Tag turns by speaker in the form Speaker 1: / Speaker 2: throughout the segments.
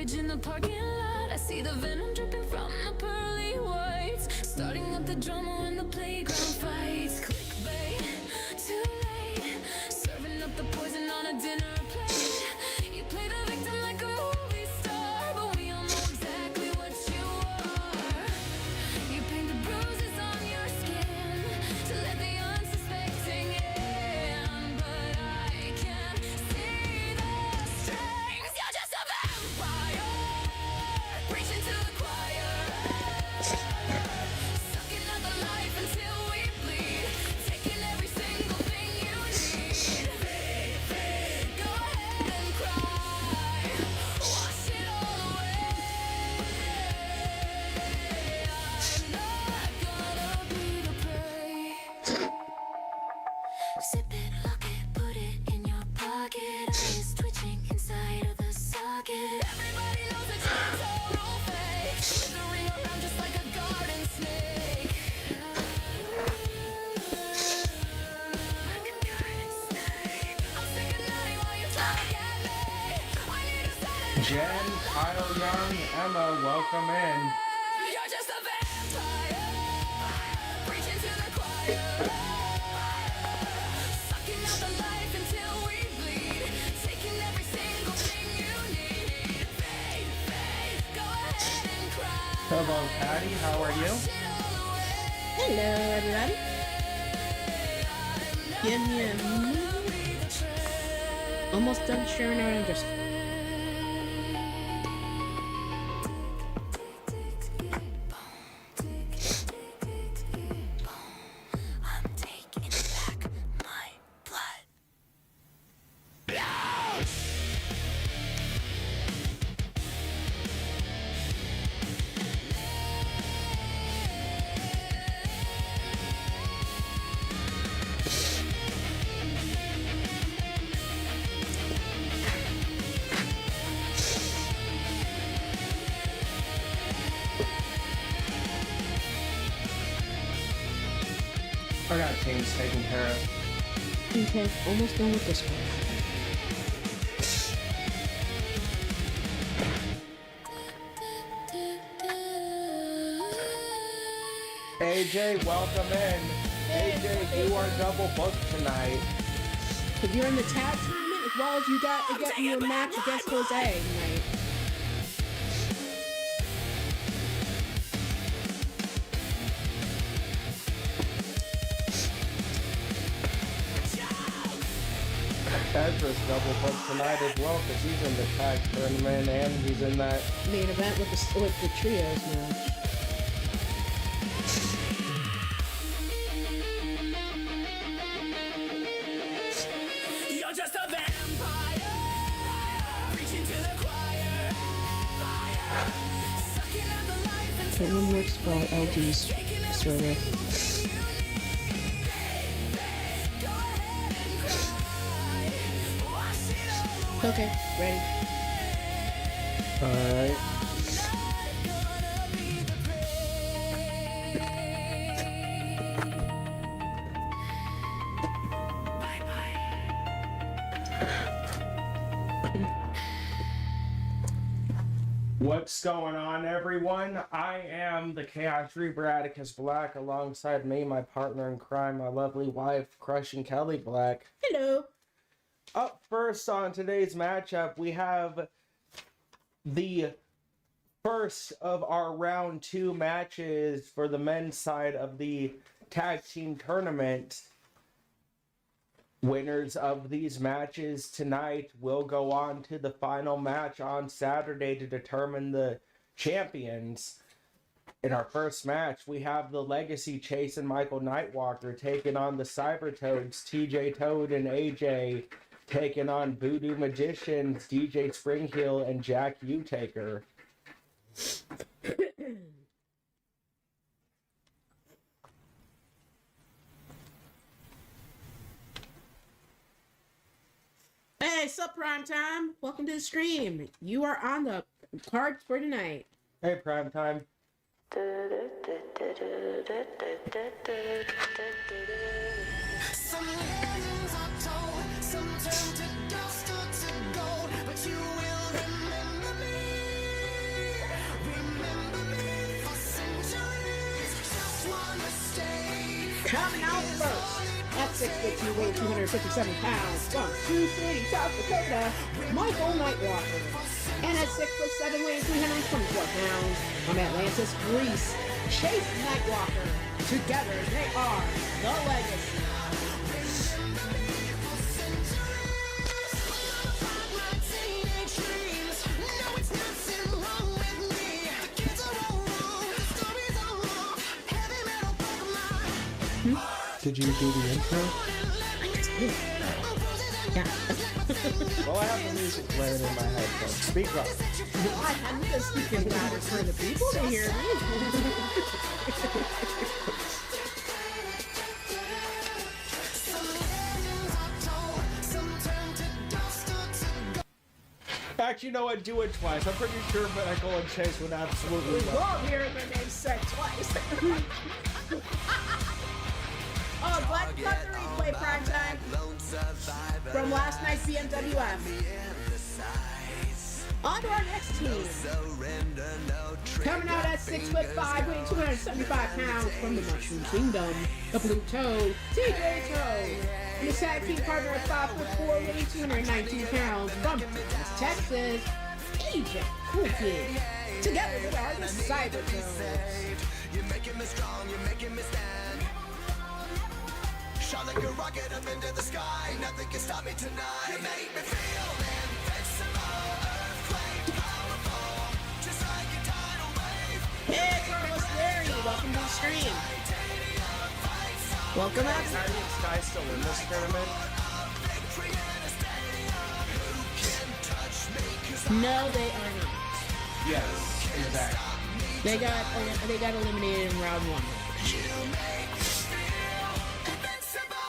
Speaker 1: garbage in the parking lot. I see the venom dripping from the pearly whites, starting up the drama when the playground fights. Clickbait, too late, serving up the poison on a dinner plate. You play the victim like a movie star, but we all know exactly what you are. You paint the bruises on your skin to let the unsuspecting in, but I can see the strings. You're just a vampire, preaching to the choir, sucking out the life until we bleed, taking every single thing you need. Go ahead and cry, wash it all away. I'm not gonna be the prey. Sip it, lock it, put it in your pocket. Eyes twitching inside of the socket. Everybody knows that you're a total fake, slithering around just like a garden snake. Like a garden snake. I'm sick of nodding while you talk at me. I need a Saturday.
Speaker 2: Jen, Kyle Young, Emma, welcome in.
Speaker 1: You're just a vampire, preaching to the choir, sucking out the life until we bleed, taking every single thing you need. Fade, fade, go ahead and cry.
Speaker 2: Hello, Patty, how are you?
Speaker 1: Wash it all away.
Speaker 3: Hello, everybody. Give me a minute.
Speaker 1: Be the trail.
Speaker 3: Almost done sharing our interest.
Speaker 1: I'm taking back my blood.
Speaker 2: I got things taken care of.
Speaker 3: Okay, almost done with this one.
Speaker 2: AJ, welcome in. AJ, you are double booked tonight.
Speaker 3: If you're in the tag tournament, as well as you got to get your match against Jose tonight.
Speaker 2: Ezra's double booked tonight as well because he's in the tag tournament and he's in that.
Speaker 3: Main event with the trios match.
Speaker 1: You're just a vampire, preaching to the choir, sucking out the life until
Speaker 3: Caitlin works for LG's server.
Speaker 1: go ahead and cry, wash it all away.
Speaker 3: Okay, ready.
Speaker 2: Alright.
Speaker 1: Not gonna be the prey. Bye-bye.
Speaker 2: What's going on, everyone? I am the Chaos Reaper Atticus Black. Alongside me, my partner in crime, my lovely wife, Crushing Kelly Black.
Speaker 3: Hello.
Speaker 2: Up first on today's matchup, we have the first of our round 2 matches for the men's side of the tag team tournament. Winners of these matches tonight will go on to the final match on Saturday to determine the champions. In our first match, we have the Legacy Chase and Michael Nightwalker taking on the Cyber Toads, TJ Toad and AJ, taking on Voodoo Magicians, DJ Springheel and Jack Utaker.
Speaker 3: Hey, sup, Prime Time? Welcome to the stream. You are on the cards for tonight.
Speaker 2: Hey, Primetime.
Speaker 1: Some legends are told, some turn to dust or to gold, but you will remember me.
Speaker 3: Coming out first at 6'2", weighing 257 pounds from Sioux City, South Dakota, Michael Nightwalker. And at 6'7", weighing 324 pounds from Atlantis, Greece, Chase Nightwalker. Together they are the Legacy.
Speaker 2: Did you do the intro?
Speaker 3: Yeah.
Speaker 2: Well, I have the music playing in my headphones. Speak up.
Speaker 3: I haven't been speaking louder for the people to hear
Speaker 2: Actually, you know what? Do it twice. I'm pretty sure Michael and Chase would absolutely
Speaker 3: me.
Speaker 2: love
Speaker 3: Love hearing their names said twice. Oh, Black Thunder replay prime time from last night's BMWF. On to our next team. Coming out at 6'5", weighing 275 pounds from the Mushroom Kingdom, the Blue Toad, TJ Toad. And his tag team partner at 5'4", weighing 219 pounds from Dallas, Texas, EJ Cool Kid. Together they are the Cyber Toads.
Speaker 4: You're making me strong, you're making me stand. Shot like a rocket up into the sky. Nothing can stop me tonight. You make me feel invincible. Earthquake powerful. Just like a tidal wave.
Speaker 3: Hey, Carlos Larry, welcome to the stream. Welcome out.
Speaker 2: Is Sky still in this tournament?
Speaker 3: No, they are not.
Speaker 2: Yes, exactly.
Speaker 3: They got eliminated in round one.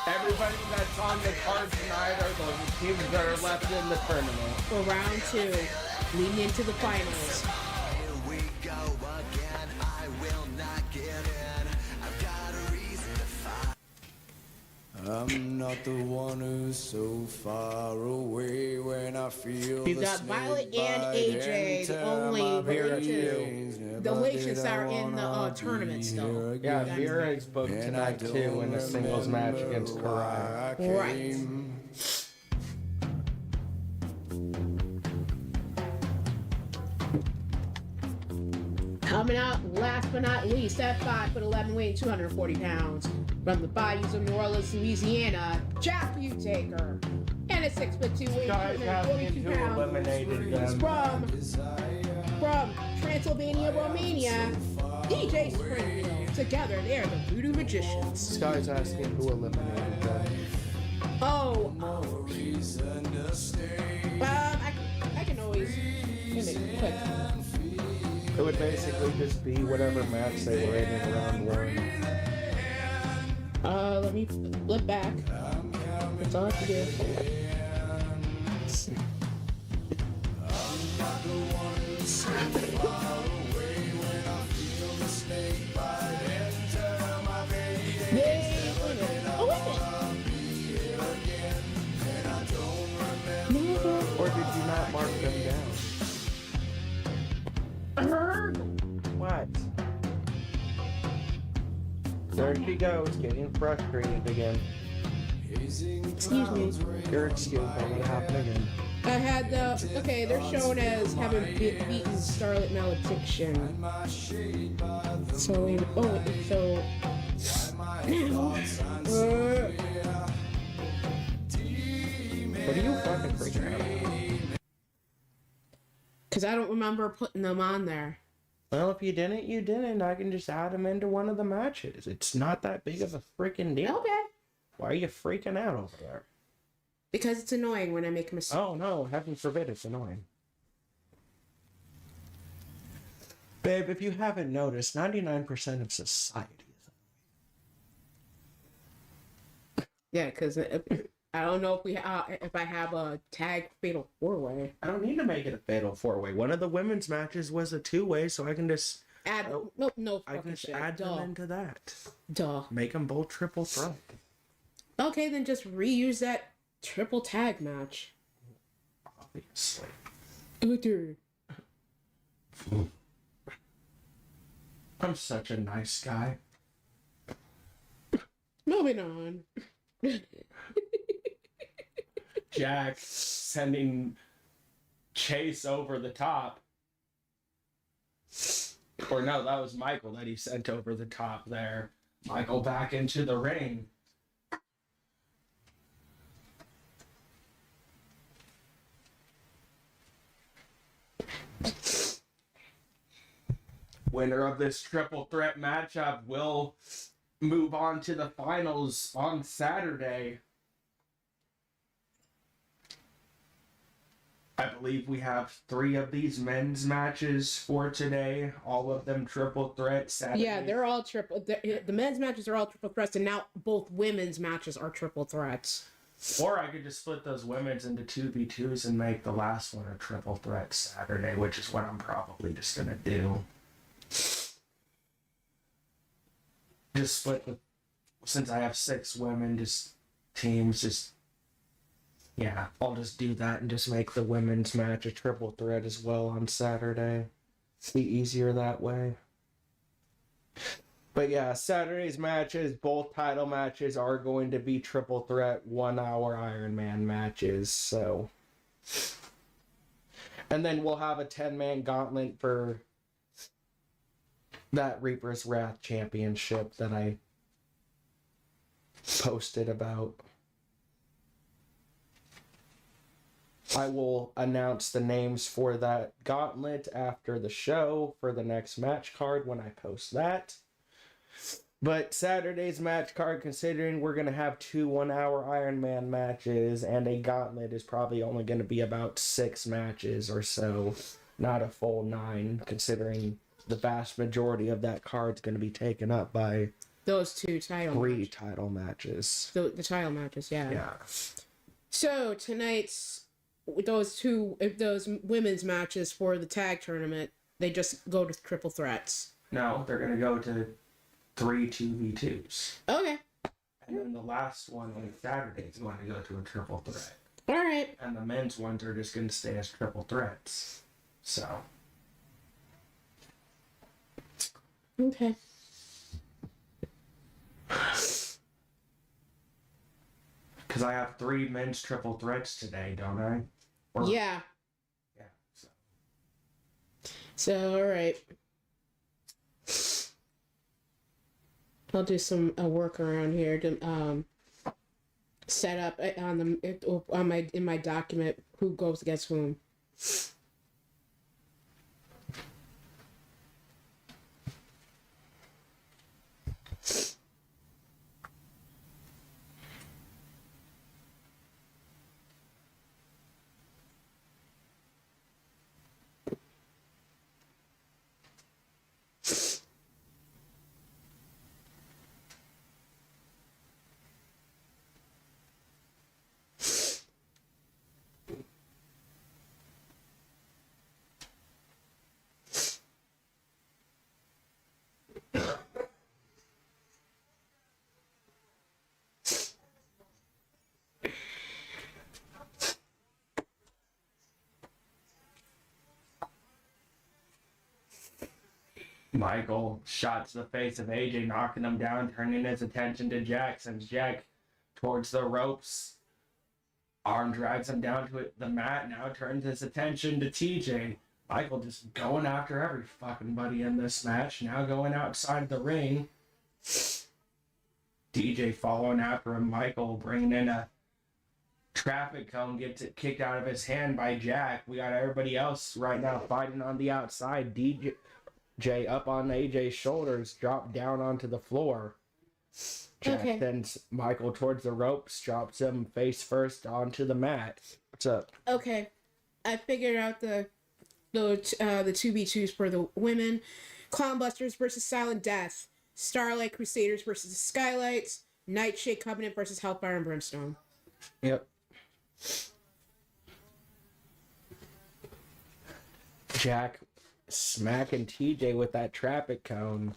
Speaker 2: Everybody that's on the card tonight are the teams that are left in the tournament.
Speaker 3: For round two, leading into the finals.
Speaker 4: Here we go again. I will not give in. I've got a reason to fight. I'm not the one who's so far away when I feel
Speaker 3: You've got Violet and AJ, the only the Lations that are in the tournament still.
Speaker 2: Yeah, Vera is booked tonight too in a singles match against Karai.
Speaker 3: Right. Coming out last but not least at 5'11", weighing 240 pounds from the bayous of New Orleans, Louisiana, Jack Taker. And at 6'2", weighing
Speaker 2: Guys have
Speaker 3: 242
Speaker 2: who
Speaker 3: pounds
Speaker 2: eliminated them.
Speaker 3: from Transylvania, Romania, DJ Springfield. Together, they are the Voodoo Magicians.
Speaker 2: This guy's asking who eliminated them.
Speaker 3: Oh, I can always make it quick.
Speaker 2: It would basically just be whatever match they were in round one.
Speaker 3: Let me flip back. That's all I have to do. Oh, wait a minute.
Speaker 2: Or did you not mark them down? What? There she goes, getting frustrated again.
Speaker 3: Excuse me.
Speaker 2: Your excuse me, what happened again?
Speaker 3: I had the okay. They're shown as having beaten Scarlet Malediction. So
Speaker 2: What are you fucking freaking out?
Speaker 3: because I don't remember putting them on there.
Speaker 2: Well, if you didn't, you didn't. I can just add them into one of the matches. It's not that big of a freaking deal.
Speaker 3: Okay.
Speaker 2: Why are you freaking out over there?
Speaker 3: Because it's annoying when I make a mistake.
Speaker 2: Oh no, heaven forbid, it's annoying. Babe, if you haven't noticed, 99% of society is.
Speaker 3: Yeah, because I don't know if I have a tag fatal 4-way.
Speaker 2: I don't need to make it a fatal 4-way. One of the women's matches was a 2-way, so I can just
Speaker 3: Add no
Speaker 2: I can
Speaker 3: fucking
Speaker 2: just
Speaker 3: shit.
Speaker 2: add them
Speaker 3: Duh.
Speaker 2: into that.
Speaker 3: Duh.
Speaker 2: Make them both triple threat.
Speaker 3: Okay, then just reuse that triple tag match.
Speaker 2: Obviously.
Speaker 3: Okay.
Speaker 2: I'm such a nice guy.
Speaker 3: Moving on.
Speaker 2: Jack sending Chase over the top. Or no, that was Michael that he sent over the top there. Michael back into the ring. Winner of this triple threat matchup will move on to the finals on Saturday. I believe we have 3 of these men's matches for today. All of them triple threat Saturday.
Speaker 3: Yeah, they're all triple. The men's matches are all triple threats, and now both women's matches are triple threats.
Speaker 2: Or I could just split those women's into 2v2s and make the last one a triple threat Saturday, which is what I'm probably just gonna do. Just split the, since I have 6 women, just teams, just, yeah, I'll just do that and just make the women's match a triple threat as well on Saturday. Be easier that way. But yeah, Saturday's matches, both title matches are going to be triple threat 1 hour Iron Man matches, so. And then we'll have a 10-man gauntlet for that Reaper's Wrath championship that I posted about. I will announce the names for that gauntlet after the show for the next match card when I post that. But Saturday's match card, considering we're going to have 2 1-hour Iron Man matches and a gauntlet, is probably only going to be about 6 matches or so. Not a full 9, considering the vast majority of that card's going to be taken up by
Speaker 3: Those 2 title
Speaker 2: 3
Speaker 3: matches.
Speaker 2: title matches.
Speaker 3: The title matches, yeah.
Speaker 2: Yeah.
Speaker 3: So tonight's those women's matches for the tag tournament, they just go to triple threats.
Speaker 2: No, they're going to go to 3 2v2s.
Speaker 3: Okay.
Speaker 2: And then the last one on Saturday is going to go to a triple threat.
Speaker 3: All right.
Speaker 2: And the men's ones are just going to stay as triple threats. So.
Speaker 3: Okay.
Speaker 2: Because I have 3 men's triple threats today, don't I? Or,
Speaker 3: Yeah.
Speaker 2: Yeah.
Speaker 3: So, all right. I'll do some work around here to set up in my document who goes against whom.
Speaker 2: Michael shot to the face of AJ, knocking him down, turning his attention to Jack. Sends Jack towards the ropes. Arm drags him down to the mat, now turns his attention to TJ. Michael just going after every fucking buddy in this match, now going outside the ring. DJ following after him, Michael bringing in a traffic cone, gets it kicked out of his hand by Jack. We got everybody else right now fighting on the outside. DJ up on AJ's shoulders, dropped down onto the floor. Jack sends Michael towards the ropes, drops him face first onto the mat. What's up?
Speaker 3: Okay, I figured out the 2v2s for the women. Clownbusters versus Silent Death. Starlight Crusaders versus the Skylights. Nightshade Covenant versus Hellfire and Brimstone.
Speaker 2: Yep. Jack smacking TJ with that traffic cone.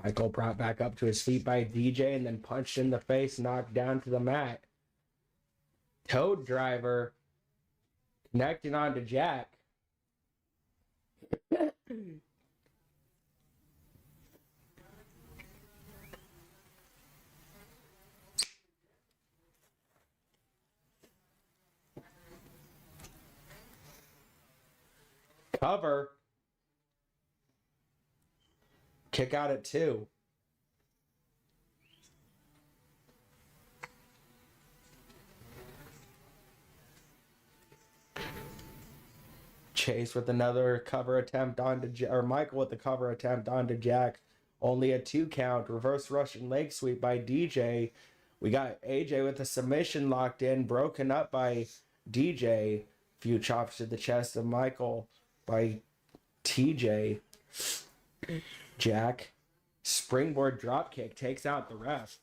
Speaker 2: Michael brought back up to his feet by DJ and then punched in the face, knocked down to the mat. Toad driver connecting onto Jack. Cover. Kick out at 2. Chase with another cover attempt onto or Michael with the cover attempt onto Jack. Only a 2 count. Reverse Russian leg sweep by DJ. We got AJ with a submission locked in, broken up by DJ. Few chops to the chest of Michael by TJ. Jack. Springboard dropkick takes out the ref.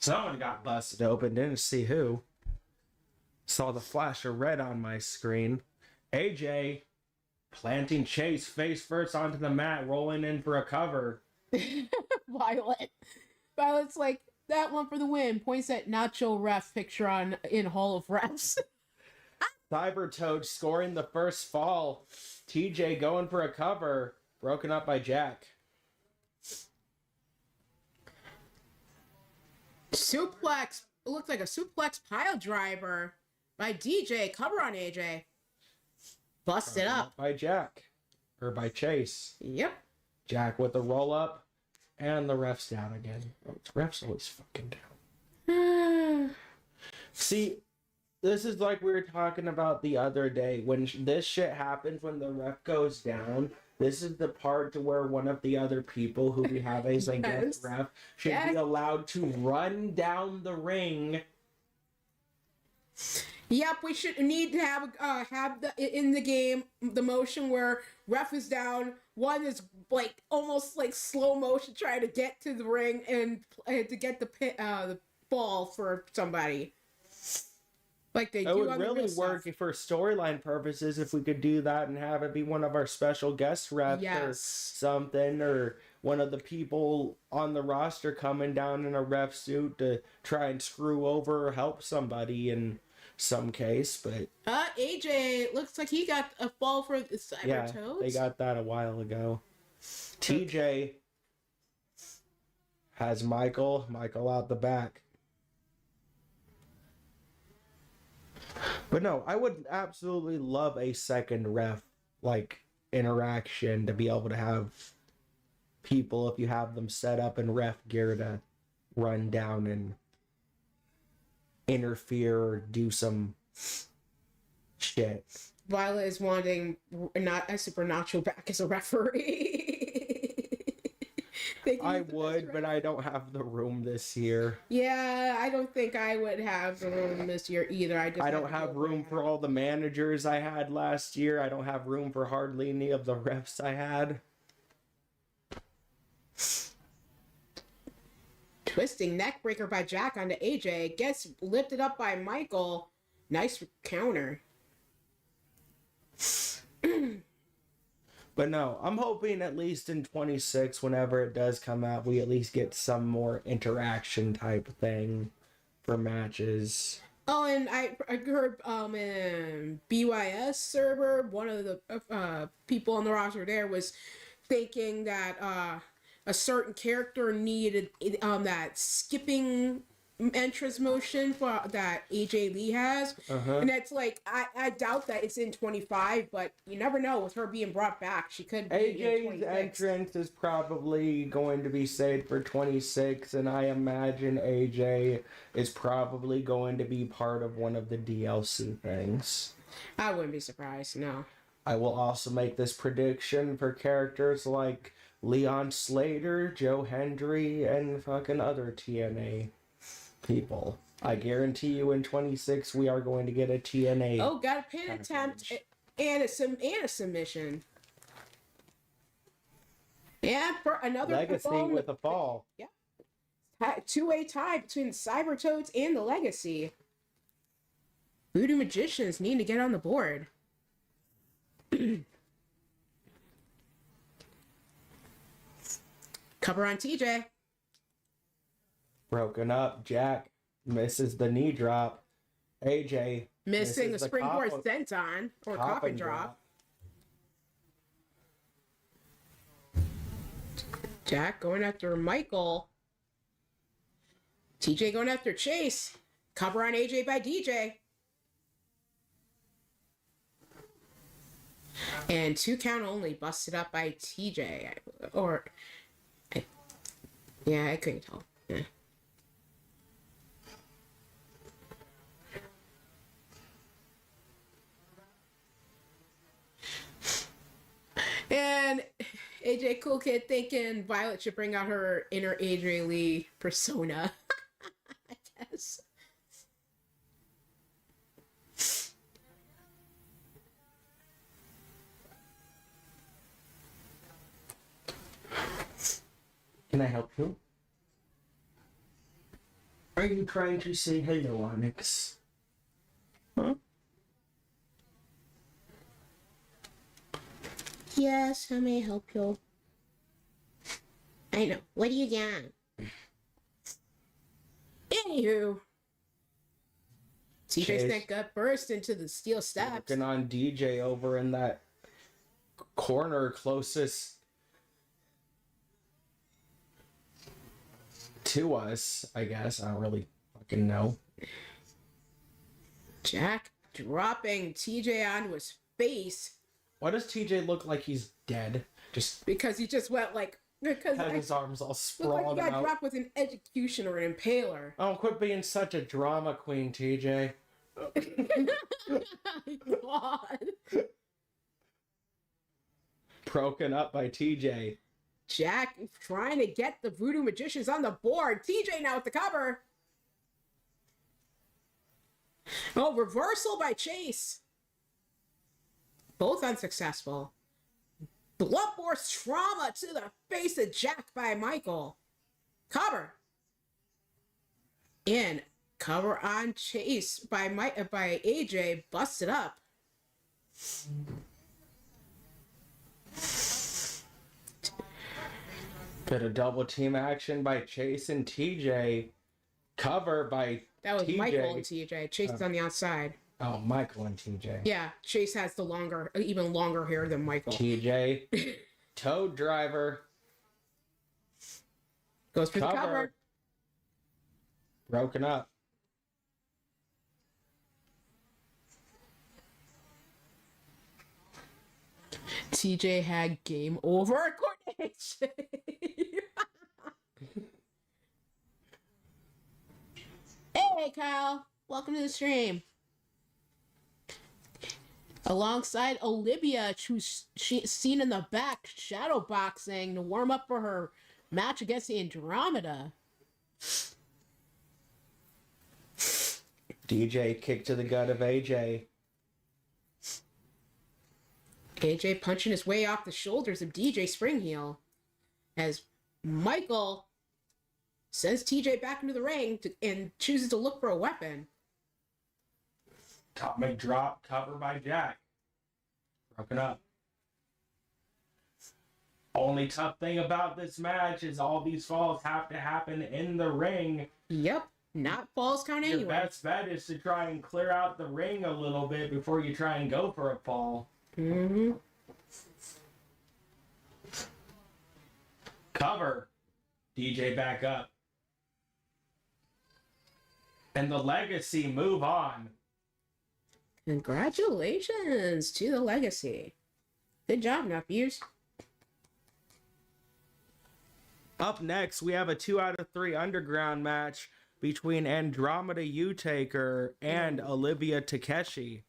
Speaker 2: Someone got busted open, didn't see who. Saw the flash of red on my screen. AJ planting Chase face first onto the mat, rolling in for a cover.
Speaker 3: Violet. Violet's like, that one for the win. Points at Nacho Ref picture in Hall of Refs.
Speaker 2: Cybertoad scoring the first fall. TJ going for a cover. Broken up by Jack.
Speaker 3: Suplex. It looks like a suplex pile driver by DJ. Cover on AJ. Busted up.
Speaker 2: By Jack. Or by Chase.
Speaker 3: Yep.
Speaker 2: Jack with the roll up. And the ref's down again. Oh, ref's always fucking down. See, this is like we were talking about the other day. When this shit happens, when the ref goes down, this is the part to where one of the other people who we have as a guest ref should be allowed to run down the ring.
Speaker 3: Yep, we need to have in the game the motion where ref is down. One is like almost like slow motion trying to get to the ring and to get the ball for somebody. Like they do
Speaker 2: would
Speaker 3: on the
Speaker 2: really
Speaker 3: real
Speaker 2: work
Speaker 3: stuff.
Speaker 2: for storyline purposes if we could do that and have it be one of our special guest refs or something, or one of the people on the roster coming down in a ref suit to try and screw over or help somebody in some case. But
Speaker 3: AJ looks like he got a fall for the Cybertoads.
Speaker 2: they got that a while ago. TJ has Michael out the back. But no, I would absolutely love a second ref like interaction to be able to have people, if you have them set up in ref gear, to run down and interfere or do some shit.
Speaker 3: Violet is wanting not a Supernatural back as a referee.
Speaker 2: I would, but I don't have the room this year.
Speaker 3: Yeah, I don't think I would have the room this year either. I
Speaker 2: don't have room for all the managers I had last year. I don't have room for hardly any of the refs I had.
Speaker 3: Twisting neckbreaker by Jack onto AJ. Gets lifted up by Michael. Nice counter.
Speaker 2: But no, I'm hoping at least in 26, whenever it does come out, we at least get some more interaction type thing for matches.
Speaker 3: Oh, and I heard in BYS server, one of the people on the roster there was thinking that a certain character needed that skipping entrance motion that AJ Lee has, and it's like I doubt that it's in 25, but you never know with her being brought back. She could be
Speaker 2: AJ's entrance is probably going to be saved for 26, and I imagine AJ is probably going to be part of one of the DLC things.
Speaker 3: I wouldn't be surprised. No.
Speaker 2: I will also make this prediction for characters like Leon Slater, Joe Hendry, and fucking other TNA people. I guarantee you in 26 we are going to get a TNA.
Speaker 3: Oh, got a pin attempt and a submission. And for another
Speaker 2: Legacy with a fall.
Speaker 3: Yeah. Two-way tie between the Cybertoads and the Legacy. Voodoo Magicians need to get on the board. Cover on TJ.
Speaker 2: Broken up. Jack misses the knee drop. AJ
Speaker 3: Missing the
Speaker 2: misses
Speaker 3: springboard
Speaker 2: coffin-
Speaker 3: senton or coffin drop. Jack going after Michael. TJ going after Chase. Cover on AJ by DJ. And 2 count only, busted up by TJ. Yeah, I couldn't tell. Yeah. And AJ Cool Kid thinking Violet should bring out her inner AJ Lee persona. I guess.
Speaker 2: Can I help you? Are you trying to say hello, Onyx? Huh?
Speaker 3: Yes, how may I help you? I know. What do you got? Anywho. TJ
Speaker 2: Chase.
Speaker 3: Snake got burst into the steel steps.
Speaker 2: Working on DJ over in that corner closest to us, I guess. I don't really fucking know.
Speaker 3: Jack dropping TJ onto his face
Speaker 2: Why does TJ look like he's dead? Just
Speaker 3: because he just went like because
Speaker 2: had
Speaker 3: I
Speaker 2: his arms all
Speaker 3: looked like
Speaker 2: sprawled
Speaker 3: he got
Speaker 2: out.
Speaker 3: dropped with an execution or an impaler.
Speaker 2: Oh, quit being such a drama queen, TJ.
Speaker 3: God.
Speaker 2: Broken up by TJ.
Speaker 3: Jack trying to get the Voodoo Magicians on the board. TJ now with the cover. Oh, reversal by Chase. Both unsuccessful. Blunt force trauma to the face of Jack by Michael. Cover. In. Cover on Chase by AJ. Busted up.
Speaker 2: Bit of double team action by Chase and TJ. Cover by
Speaker 3: That was
Speaker 2: TJ.
Speaker 3: Michael and TJ. Chase is on the outside.
Speaker 2: Oh, Michael and TJ.
Speaker 3: Yeah, Chase has the even longer hair than Michael.
Speaker 2: TJ. Toad driver.
Speaker 3: Goes for the
Speaker 2: Cover.
Speaker 3: cover.
Speaker 2: Broken up.
Speaker 3: TJ had game over coordination. Hey, Kyle. Welcome to the stream. Alongside Olivia, who's seen in the back shadow boxing to warm up for her match against the Andromeda.
Speaker 2: DJ kick to the gut of AJ.
Speaker 3: AJ punching his way off the shoulders of DJ Springheel as Michael sends TJ back into the ring and chooses to look for a weapon.
Speaker 2: Atomic drop, cover by Jack. Broken up. Only tough thing about this match is all these falls have to happen in the ring.
Speaker 3: Yep, not falls count
Speaker 2: Your
Speaker 3: anyway.
Speaker 2: best bet is to try and clear out the ring a little bit before you try and go for a fall.
Speaker 3: Mm-hmm.
Speaker 2: Cover. DJ back up. And the Legacy move on.
Speaker 3: Congratulations to the Legacy. Good job, nephews.
Speaker 2: Up next, we have a 2 out of 3 underground match between Andromeda Utaker and Olivia Takeshi.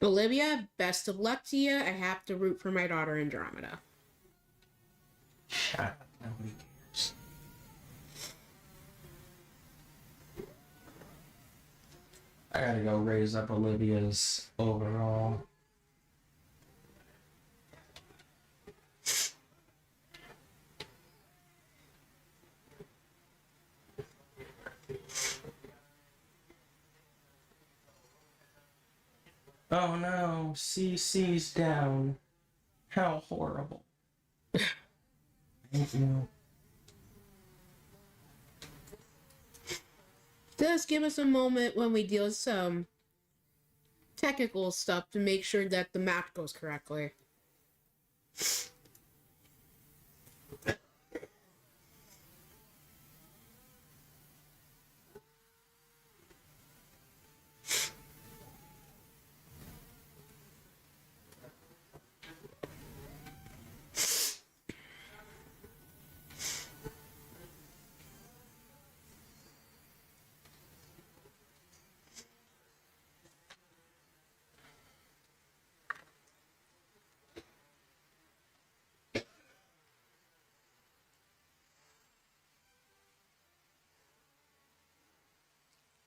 Speaker 3: Olivia, best of luck to you. I have to root for my daughter Andromeda.
Speaker 2: Shut up. Nobody cares. I gotta go raise up Olivia's overall. Oh no, CC's down. How horrible. Thank you.
Speaker 3: Just give us a moment when we deal with some technical stuff to make sure that the match goes correctly.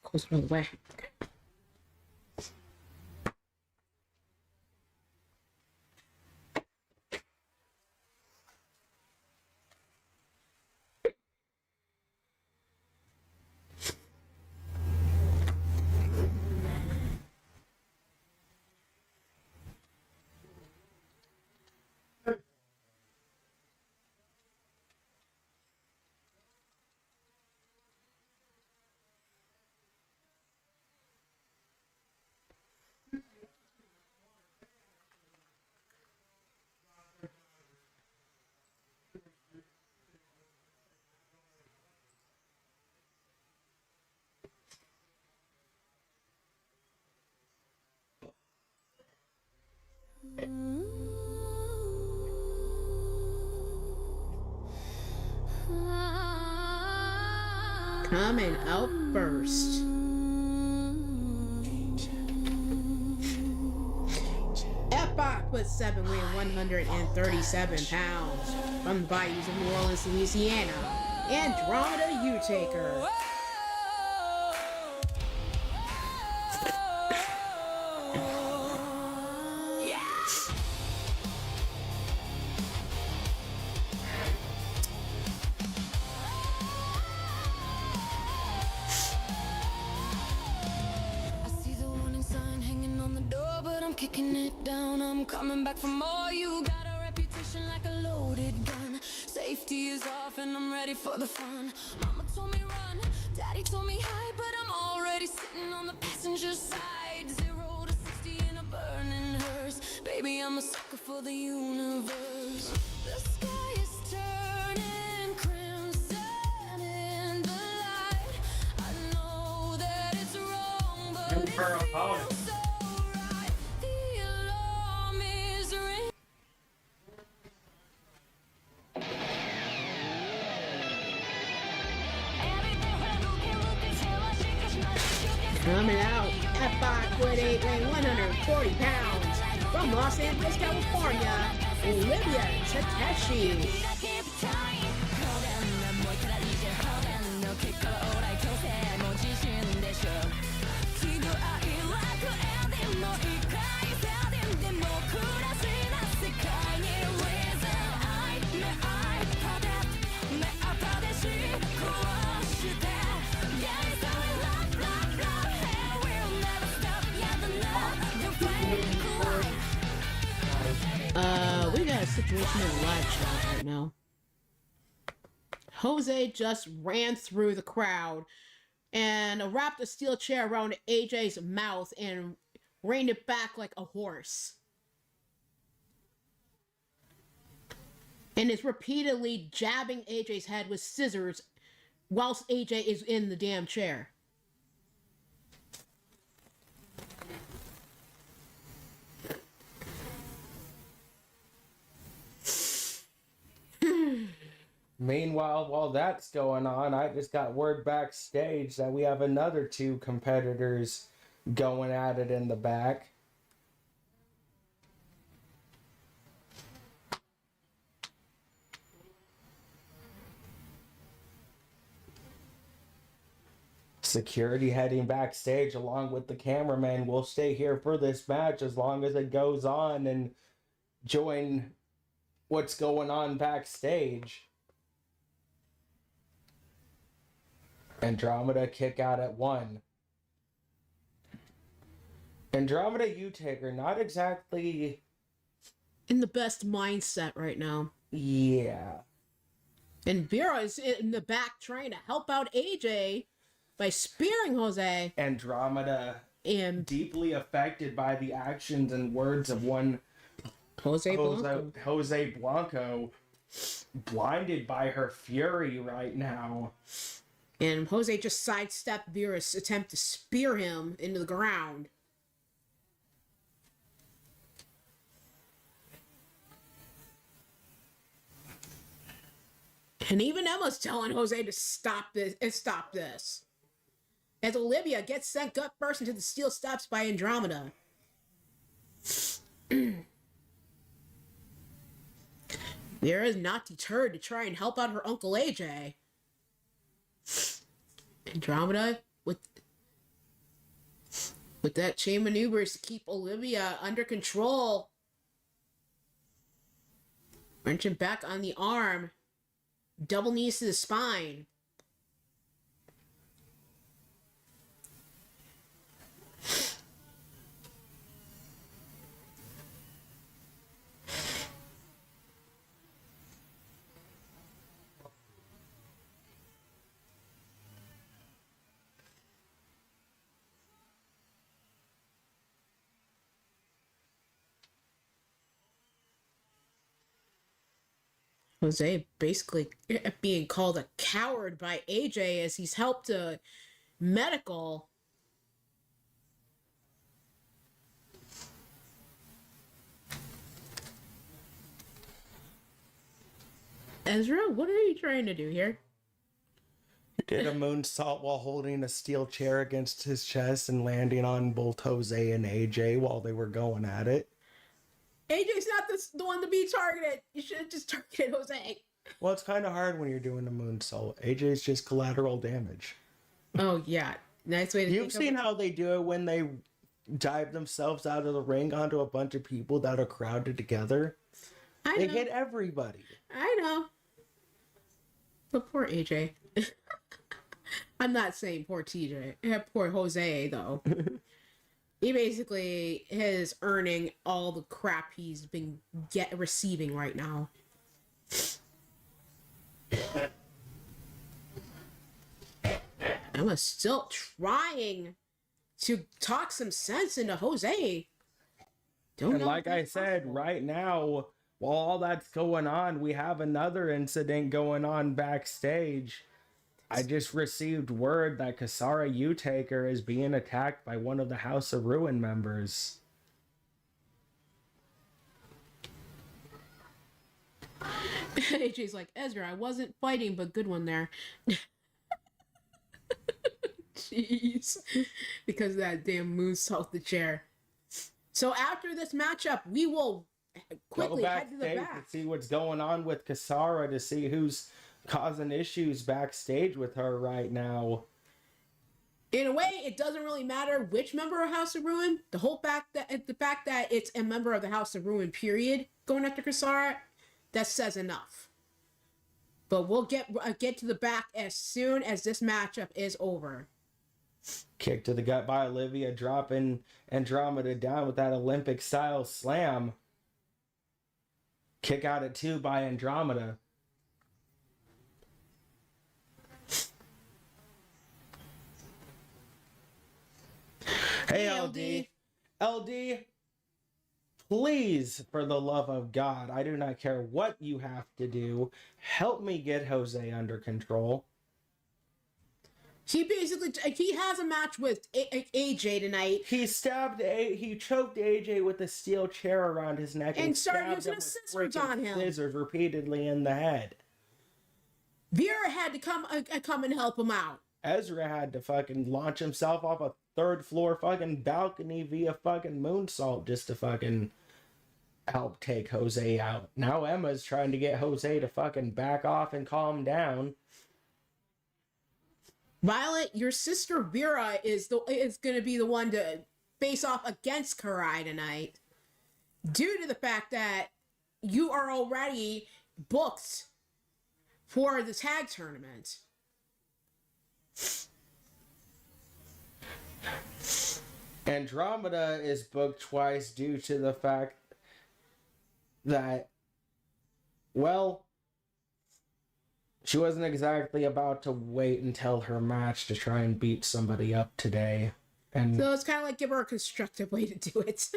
Speaker 3: Close it all the way. Coming out first. F-Bot with 7 weighing 137 pounds. From the bayous of New Orleans, Louisiana. Andromeda Utaker.
Speaker 1: I see the warning sign hanging on the door, but I'm kicking it down. I'm coming back for more. You got a reputation like a loaded gun. Safety is off and I'm ready for the fun. Mama told me run, daddy told me hide, but I'm already sitting on the passenger side. 0 to 60 in a burning hearse. Baby, I'm a sucker for the universe. The sky is turning crimson in the light. I know that it's wrong, but it feels so right. The alarm is ringing.
Speaker 3: Coming out, F-Bot with 8 weighing 140 pounds. From Los Angeles, California, Olivia Takeshi. We got a situation in the live chat right now. Jose just ran through the crowd and wrapped a steel chair around AJ's mouth and reined it back like a horse. And is repeatedly jabbing AJ's head with scissors whilst AJ is in the damn chair.
Speaker 2: Meanwhile, while that's going on, I just got word backstage that we have another 2 competitors going at it in the back. Security heading backstage along with the cameraman will stay here for this match as long as it goes on and join what's going on backstage. Andromeda kick out at 1. Andromeda Utaker, not exactly...
Speaker 3: in the best mindset right now.
Speaker 2: Yeah.
Speaker 3: And Vera is in the back trying to help out AJ by spearing Jose.
Speaker 2: Andromeda
Speaker 3: And
Speaker 2: deeply affected by the actions and words of one
Speaker 3: Jose Blanco.
Speaker 2: Jose Blanco, blinded by her fury right now.
Speaker 3: And Jose just sidestepped Vera's attempt to spear him into the ground. And even Emma's telling Jose to stop this. As Olivia gets sent gut first into the steel steps by Andromeda. Vera is not deterred to try and help out her Uncle AJ. Andromeda with that chain maneuvers to keep Olivia under control. Wrenching back on the arm. Double knees to the spine. Jose basically being called a coward by AJ as he's helped a medical. Ezra, what are you trying to do here?
Speaker 2: Did a moonsault while holding a steel chair against his chest and landing on both Jose and AJ while they were going at it.
Speaker 3: AJ's not the one to be targeted. You should have just targeted Jose.
Speaker 2: Well, it's kind of hard when you're doing a moonsault. AJ's just collateral damage.
Speaker 3: Oh, yeah. Nice way to
Speaker 2: You've seen how they do it when they dive themselves out of the ring onto a bunch of people that are crowded together. They hit everybody.
Speaker 3: I know. But poor AJ. I'm not saying poor TJ. Poor Jose, though. He basically is earning all the crap he's been receiving right now. Emma's still trying to talk some sense into Jose.
Speaker 2: And like I said, right now, while all that's going on, we have another incident going on backstage. I just received word that Kasara Utaker is being attacked by one of the House of Ruin members.
Speaker 3: AJ's like, Ezra, I wasn't fighting, but good one there. Jeez. Because of that damn moonsault the chair. So after this matchup, we will quickly head to the back.
Speaker 2: To see what's going on with Kasara, to see who's causing issues backstage with her right now.
Speaker 3: In a way, it doesn't really matter which member of House of Ruin. The fact that it's a member of the House of Ruin, period, going after Kasara, that says enough. But we'll get to the back as soon as this matchup is over.
Speaker 2: Kick to the gut by Olivia, dropping Andromeda down with that Olympic-style slam. Kick out at 2 by Andromeda. Hey, LD. LD, please, for the love of God, I do not care what you have to do. Help me get Jose under control.
Speaker 3: He has a match with AJ tonight.
Speaker 2: He choked AJ with a steel chair around his neck
Speaker 3: and started
Speaker 2: stabbed
Speaker 3: using
Speaker 2: him with
Speaker 3: scissors
Speaker 2: freaking
Speaker 3: on him.
Speaker 2: Scissors repeatedly in the head.
Speaker 3: Vera had to come and help him out.
Speaker 2: Ezra had to fucking launch himself off a third floor fucking balcony via fucking moonsault just to fucking help take Jose out. Now Emma's trying to get Jose to fucking back off and calm down.
Speaker 3: Violet, your sister Vera is going to be the one to face off against Karai tonight, due to the fact that you are already booked for the tag tournament.
Speaker 2: Andromeda is booked twice due to the fact that, well, she wasn't exactly about to wait until her match to try and beat somebody up today. And
Speaker 3: So it's kind of like give her a constructive way to do it.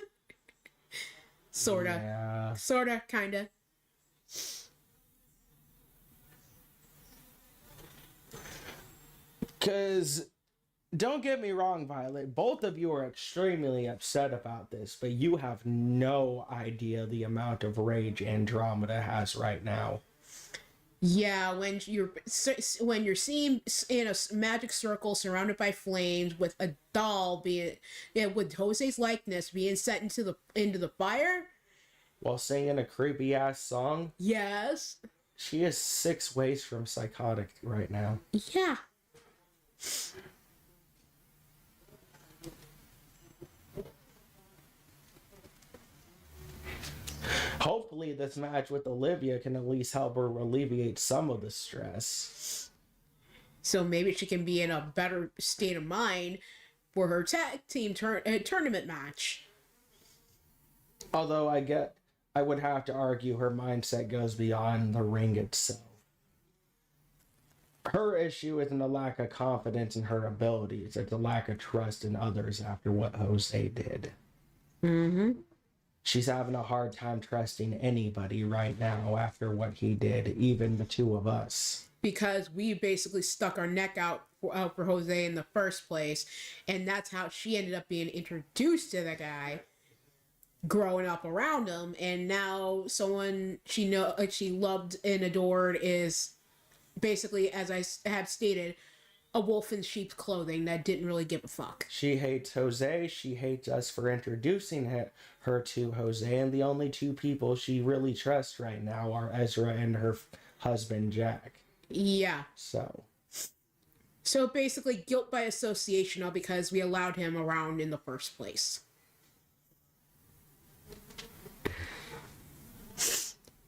Speaker 3: Sorta.
Speaker 2: yeah.
Speaker 3: Sorta, kinda.
Speaker 2: Because, don't get me wrong, Violet, both of you are extremely upset about this, but you have no idea the amount of rage Andromeda has right now.
Speaker 3: Yeah, when you're seen in a magic circle surrounded by flames with a doll with Jose's likeness being set into the fire.
Speaker 2: While singing a creepy ass song,
Speaker 3: Yes.
Speaker 2: she is 6 ways from psychotic right now.
Speaker 3: Yeah.
Speaker 2: Hopefully, this match with Olivia can at least help her alleviate some of the stress.
Speaker 3: So maybe she can be in a better state of mind for her tag team tournament match.
Speaker 2: Although I would have to argue her mindset goes beyond the ring itself. Her issue isn't a lack of confidence in her abilities, it's a lack of trust in others after what Jose did.
Speaker 3: Mm-hmm.
Speaker 2: She's having a hard time trusting anybody right now after what he did, even the two of us.
Speaker 3: Because we basically stuck our neck out for Jose in the first place, and that's how she ended up being introduced to the guy, growing up around him, and now someone she loved and adored is basically, as I have stated, a wolf in sheep's clothing that didn't really give a fuck.
Speaker 2: She hates Jose, she hates us for introducing her to Jose, and the only two people she really trusts right now are Ezra and her husband Jack.
Speaker 3: Yeah.
Speaker 2: So
Speaker 3: basically guilt by association, all because we allowed him around in the first place.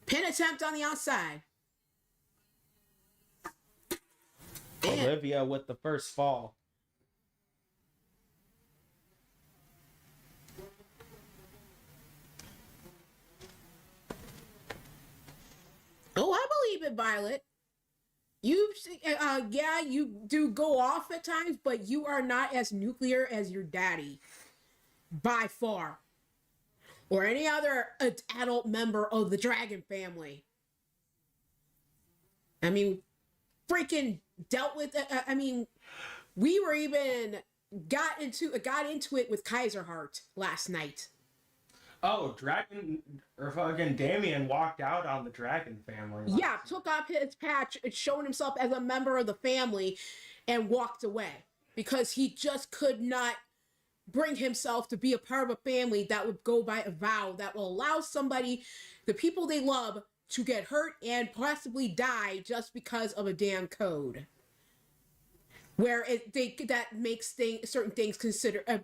Speaker 3: Pin attempt on the outside. And
Speaker 2: Olivia with the first fall.
Speaker 3: oh, I believe it, Violet. You do go off at times, but you are not as nuclear as your daddy. By far. Or any other adult member of the Dragon family. I mean, freaking dealt with we were even got into it with Kaiserheart last night.
Speaker 2: Oh, fucking Damien walked out on the Dragon family.
Speaker 3: Yeah, took off his patch, showing himself as a member of the family, and walked away because he just could not bring himself to be a part of a family that would go by a vow that will allow somebody, the people they love, to get hurt and possibly die just because of a damn code. Where that makes certain things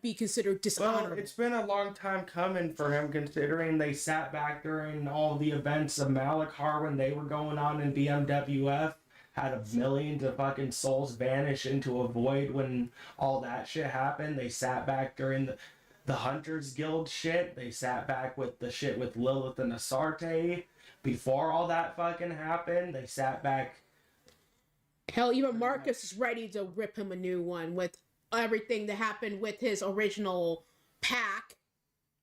Speaker 3: be considered dishonorable.
Speaker 2: Well, it's been a long time coming for him, considering they sat back during all the events of Malachar when they were going on in BMWF, had millions of fucking souls vanish into a void when all that shit happened. They sat back during the Hunters Guild shit. They sat back with the shit with Lilith and Asarte. Before all that fucking happened, they sat back.
Speaker 3: Hell, even Marcus is ready to rip him a new one with everything that happened with his original pack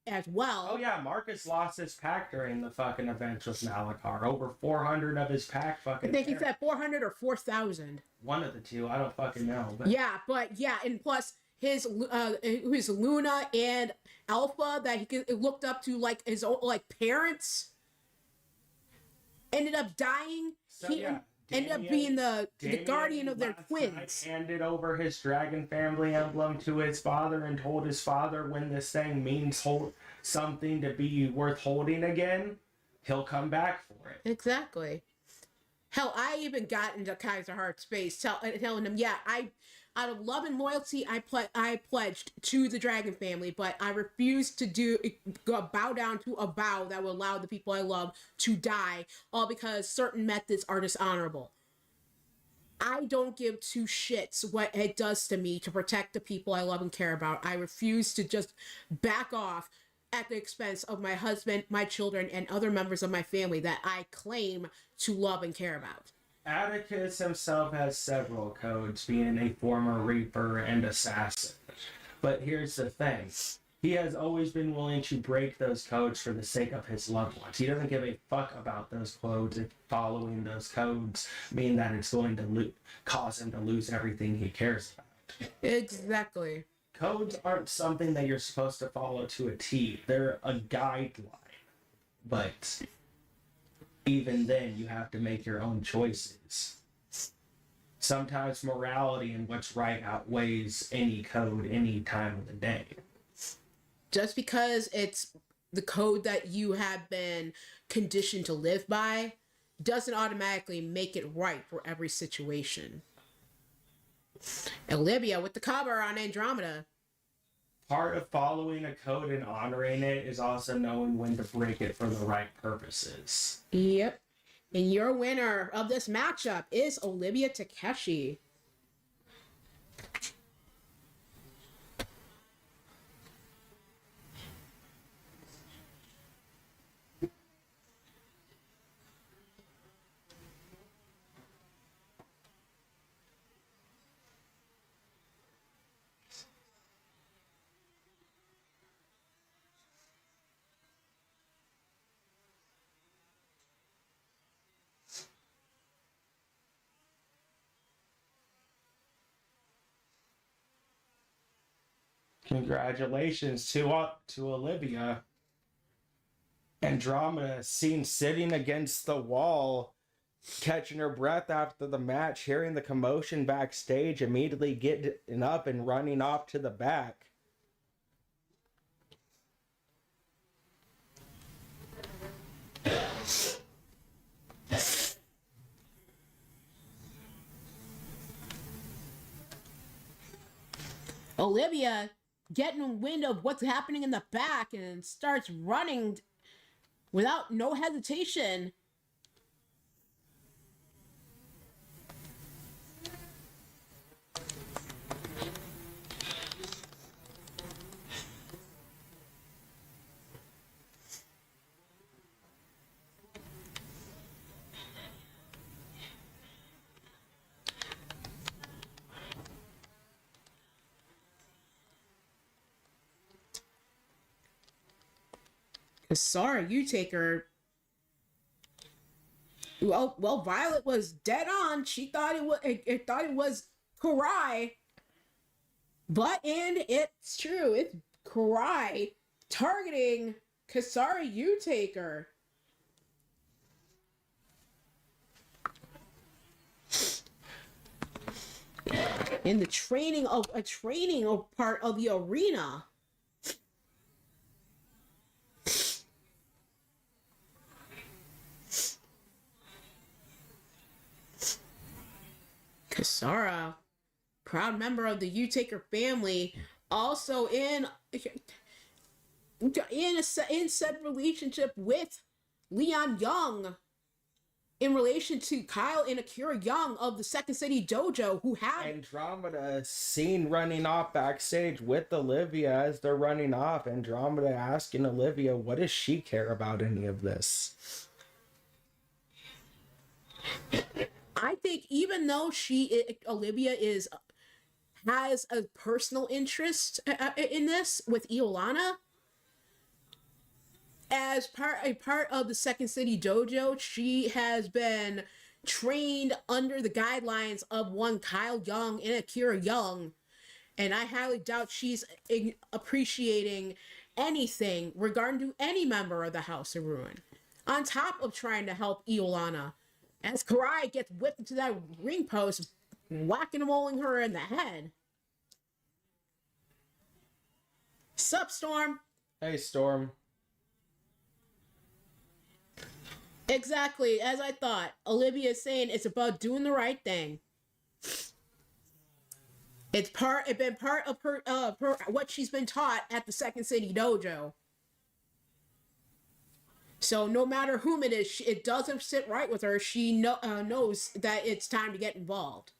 Speaker 3: as well.
Speaker 2: Oh yeah, Marcus lost his pack during the fucking events with Malachar. Over 400 of his pack fucking...
Speaker 3: I think he said 400 or 4,000.
Speaker 2: One of the two, I don't fucking know. But...
Speaker 3: Yeah, and plus his Luna and Alpha that he looked up to like his own parents ended up dying.
Speaker 2: So,
Speaker 3: he ended up being the guardian of their twins.
Speaker 2: Handed over his Dragon family emblem to his father and told his father, when this thing means something to be worth holding again, he'll come back for it.
Speaker 3: Exactly. Hell, I even got into Kaiser Heart's space, telling them, yeah, out of love and loyalty, I pledged to the Dragon family, but I refused to bow down to a vow that would allow the people I love to die, all because certain methods are dishonorable. I don't give two shits what it does to me to protect the people I love and care about. I refuse to just back off at the expense of my husband, my children, and other members of my family that I claim to love and care about.
Speaker 2: Atticus himself has several codes, being a former Reaper and Assassin. But here's the thing. He has always been willing to break those codes for the sake of his loved ones. He doesn't give a fuck about those codes and following those codes, meaning that it's going to cause him to lose everything he cares about.
Speaker 3: Exactly.
Speaker 2: Codes aren't something that you're supposed to follow to a T. They're a guideline. But even then, you have to make your own choices. Sometimes morality and what's right outweighs any code any time of the day.
Speaker 3: Just because it's the code that you have been conditioned to live by doesn't automatically make it right for every situation. Olivia with the cover on Andromeda.
Speaker 2: Part of following a code and honoring it is also knowing when to break it for the right purposes.
Speaker 3: Yep. And your winner of this matchup is Olivia Takeshi.
Speaker 2: Congratulations to Olivia. Andromeda seen sitting against the wall, catching her breath after the match, hearing the commotion backstage, immediately getting up and running off to the back.
Speaker 3: Olivia getting wind of what's happening in the back and starts running without no hesitation. Sorry, you take her. Well, Violet was dead on. She thought it was Karai, and it's true. It's Karai targeting Kasari Utaker. In the training part of the arena. Kasara, proud member of the Utaker family, also in said relationship with Leon Young, in relation to Kyle and Akira Young of the Second City Dojo, who had
Speaker 2: Andromeda seen running off backstage with Olivia. As they're running off, Andromeda asking Olivia, what does she care about any of this?
Speaker 3: I think even though Olivia has a personal interest in this with Iolana, as a part of the Second City Dojo, she has been trained under the guidelines of one Kyle Young and Akira Young, and I highly doubt she's appreciating anything regarding to any member of the House of Ruin, on top of trying to help Iolana. As Karai gets whipped into that ring post, whacking and rolling her in the head. Sup, Storm?
Speaker 2: Hey, Storm.
Speaker 3: Exactly, as I thought. Olivia is saying it's about doing the right thing. It's been part of her, what she's been taught at the Second City Dojo. So no matter whom it is, it doesn't sit right with her. She knows that it's time to get involved.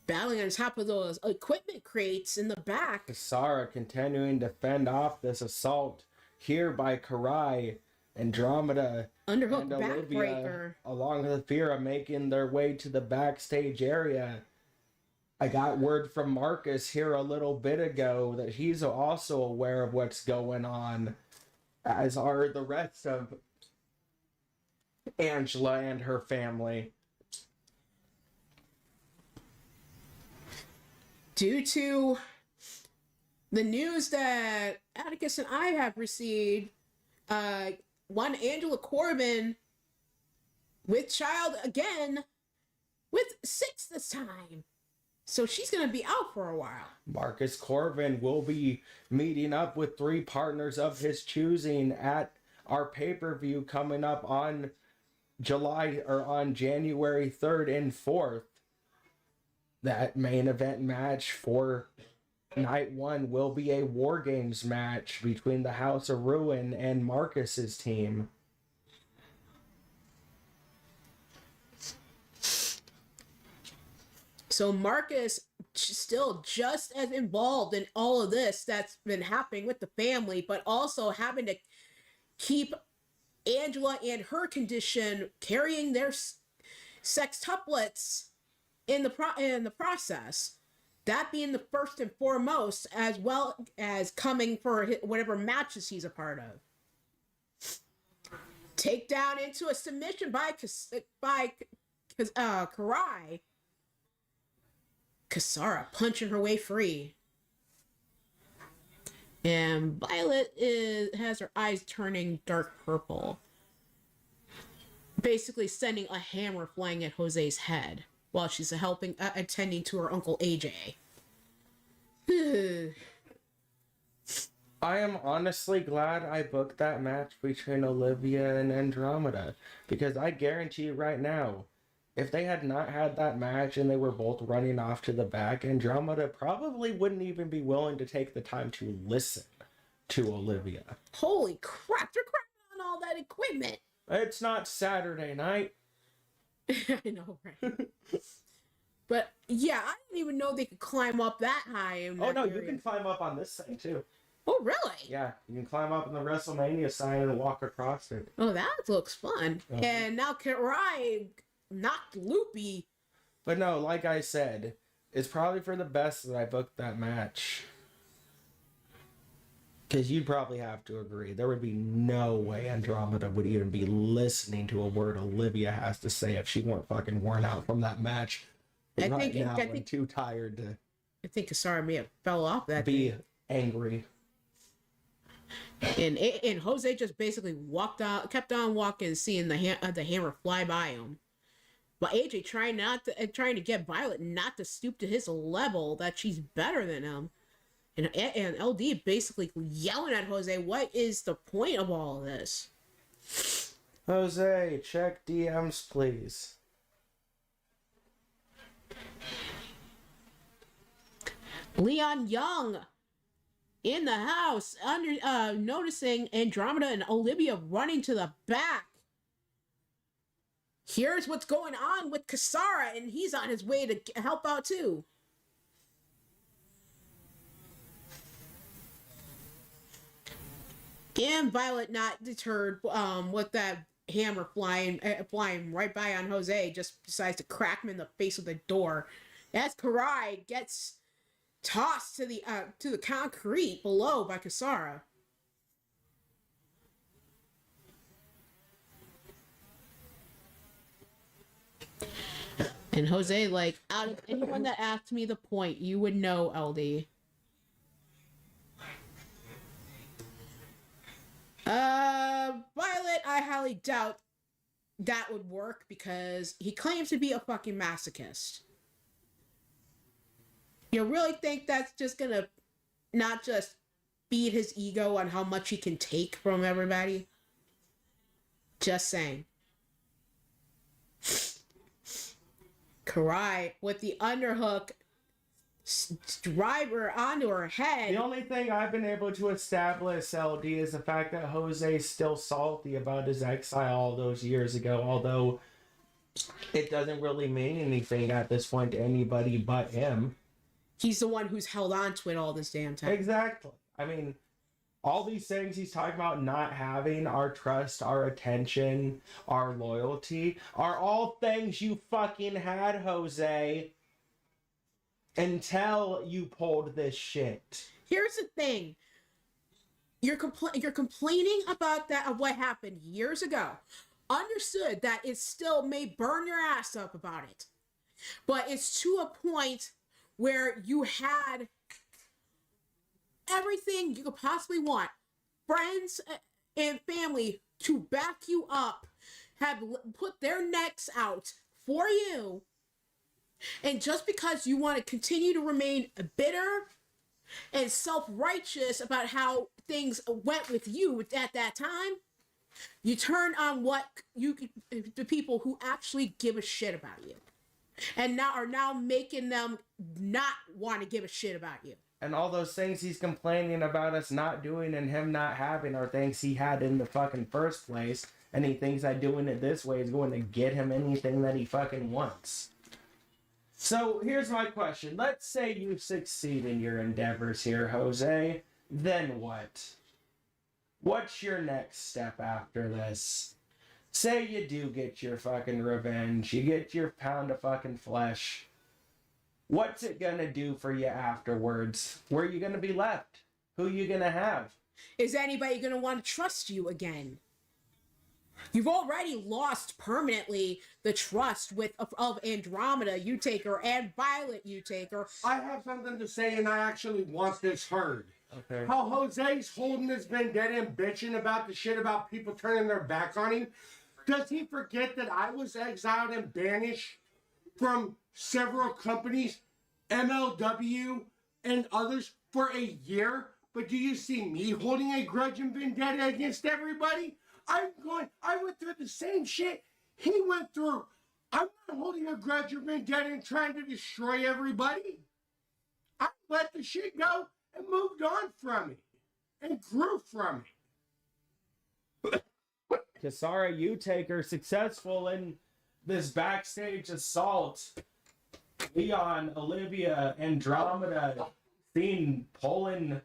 Speaker 3: Battling on top of those equipment crates in the back.
Speaker 2: Kisara continuing to fend off this assault here by Karai. Andromeda
Speaker 3: Underhook
Speaker 2: and Olivia,
Speaker 3: backbreaker.
Speaker 2: along with Fira, making their way to the backstage area. I got word from Marcus here a little bit ago that he's also aware of what's going on, as are the rest of Angela and her family.
Speaker 3: Due to the news that Atticus and I have received, one Angela Corbin with child again, with 6 this time. So she's going to be out for a while.
Speaker 2: Marcus Corbin will be meeting up with 3 partners of his choosing at our pay-per-view coming up on January 3rd and 4th. That main event match for night 1 will be a War Games match between the House of Ruin and Marcus's team.
Speaker 3: So Marcus still just as involved in all of this that's been happening with the family, but also having to keep Angela and her condition carrying their sextuplets in the process. That being the first and foremost, as well as coming for whatever matches he's a part of. Takedown into a submission by Karai. Kisara punching her way free. And Violet has her eyes turning dark purple. Basically sending a hammer flying at Jose's head while she's attending to her Uncle AJ.
Speaker 2: I am honestly glad I booked that match between Olivia and Andromeda, because I guarantee you right now, if they had not had that match and they were both running off to the back, Andromeda probably wouldn't even be willing to take the time to listen to Olivia.
Speaker 3: Holy crap, they're crapping on all that equipment.
Speaker 2: It's not Saturday night.
Speaker 3: I know, right? But yeah, I didn't even know they could climb up that high.
Speaker 2: Oh no, you can climb up on this thing too.
Speaker 3: Oh really?
Speaker 2: Yeah, you can climb up on the WrestleMania sign and walk across it.
Speaker 3: Oh, that looks fun. And now Karai knocked Loopy.
Speaker 2: But no, like I said, it's probably for the best that I booked that match. Because you'd probably have to agree. There would be no way Andromeda would even be listening to a word Olivia has to say if she weren't fucking worn out from that match. I think too tired to...
Speaker 3: I think Kisara may have fell off that
Speaker 2: be
Speaker 3: day.
Speaker 2: Angry.
Speaker 3: And Jose just basically kept on walking, seeing the hammer fly by him. But AJ trying to get Violet not to stoop to his level, that she's better than him. And LD basically yelling at Jose, what is the point of all of this?
Speaker 2: Jose, check DMs, please.
Speaker 3: Leon Young in the house, noticing Andromeda and Olivia running to the back. Here's what's going on with Kisara, and he's on his way to help out too. And Violet, not deterred with that hammer flying right by on Jose, just decides to crack him in the face with the door. As Karai gets tossed to the concrete below by Kisara. And Jose, like, out of anyone that asked me the point, you would know, LD. Violet, I highly doubt that would work because he claims to be a fucking masochist. You really think that's just gonna not just feed his ego on how much he can take from everybody? Just saying. Karai with the underhook driver onto her head.
Speaker 2: The only thing I've been able to establish, LD, is the fact that Jose's still salty about his exile all those years ago, although it doesn't really mean anything at this point to anybody but him.
Speaker 3: He's the one who's held on to it all this damn time.
Speaker 2: Exactly. I mean, all these things he's talking about not having, our trust, our attention, our loyalty, are all things you fucking had, Jose, until you pulled this shit.
Speaker 3: Here's the thing. You're complaining about that, of what happened years ago. Understood that it still may burn your ass up about it. But it's to a point where you had everything you could possibly want. Friends and family to back you up, have put their necks out for you. And just because you want to continue to remain bitter and self-righteous about how things went with you at that time, you turn on the people who actually give a shit about you. And are now making them not want to give a shit about you.
Speaker 2: And all those things he's complaining about us not doing and him not having are things he had in the fucking first place. And he thinks that doing it this way is going to get him anything that he fucking wants. So here's my question. Let's say you succeed in your endeavors here, Jose. Then what? What's your next step after this? Say you do get your fucking revenge. You get your pound of fucking flesh. What's it gonna do for you afterwards? Where are you gonna be left? Who you gonna have?
Speaker 3: Is anybody gonna want to trust you again? You've already lost permanently the trust of Andromeda Utaker and Violet Utaker.
Speaker 5: I have something to say, and I actually want this heard.
Speaker 2: Okay.
Speaker 5: How Jose's holding this vendetta and bitching about the shit about people turning their back on him. Does he forget that I was exiled and banished from several companies, MLW and others, for a year? But do you see me holding a grudge and vendetta against everybody? I went through the same shit he went through. I'm not holding a grudge or vendetta and trying to destroy everybody. I let the shit go and moved on from it and grew from it.
Speaker 2: Kisara Utaker successful in this backstage assault. Leon, Olivia, Andromeda seen pulling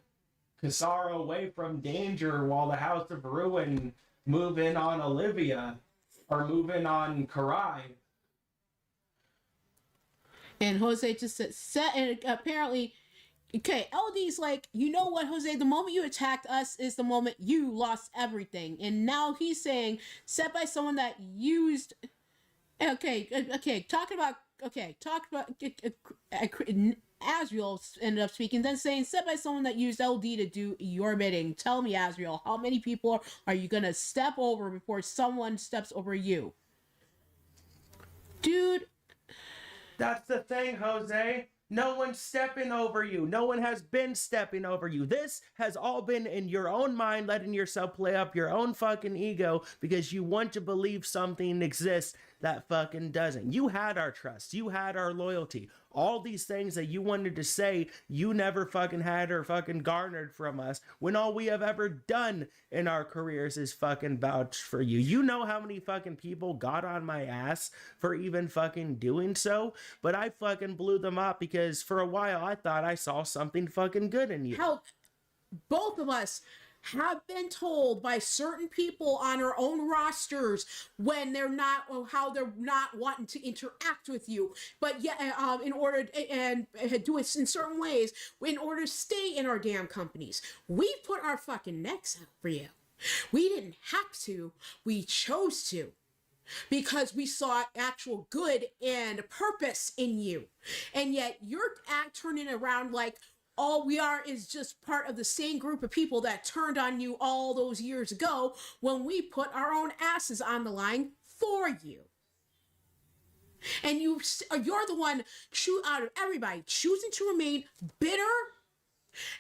Speaker 2: Kisara away from danger while the House of Ruin move in on Olivia, or move in on Karai.
Speaker 3: And Jose just said, and apparently, okay, LD's like, you know what, Jose, the moment you attacked us is the moment you lost everything. And now he's saying, said by someone that used, talking about Azriel ended up speaking, then saying, said by someone that used LD to do your bidding. Tell me, Azriel, how many people are you gonna step over before someone steps over you? Dude.
Speaker 2: That's the thing, Jose. No one's stepping over you. No one has been stepping over you. This has all been in your own mind, letting yourself play up your own fucking ego because you want to believe something exists that fucking doesn't. You had our trust. You had our loyalty. All these things that you wanted to say, you never fucking had or fucking garnered from us when all we have ever done in our careers is fucking vouch for you. You know how many fucking people got on my ass for even fucking doing so, but I fucking blew them up because for a while I thought I saw something fucking good in you.
Speaker 3: Hell, both of us have been told by certain people on our own rosters when they're not, or how they're not wanting to interact with you, but yeah, in order and do it in certain ways in order to stay in our damn companies. We put our fucking necks out for you. We didn't have to. We chose to. Because we saw actual good and purpose in you. And yet you're turning around like all we are is just part of the same group of people that turned on you all those years ago when we put our own asses on the line for you. And you're the one out of everybody choosing to remain bitter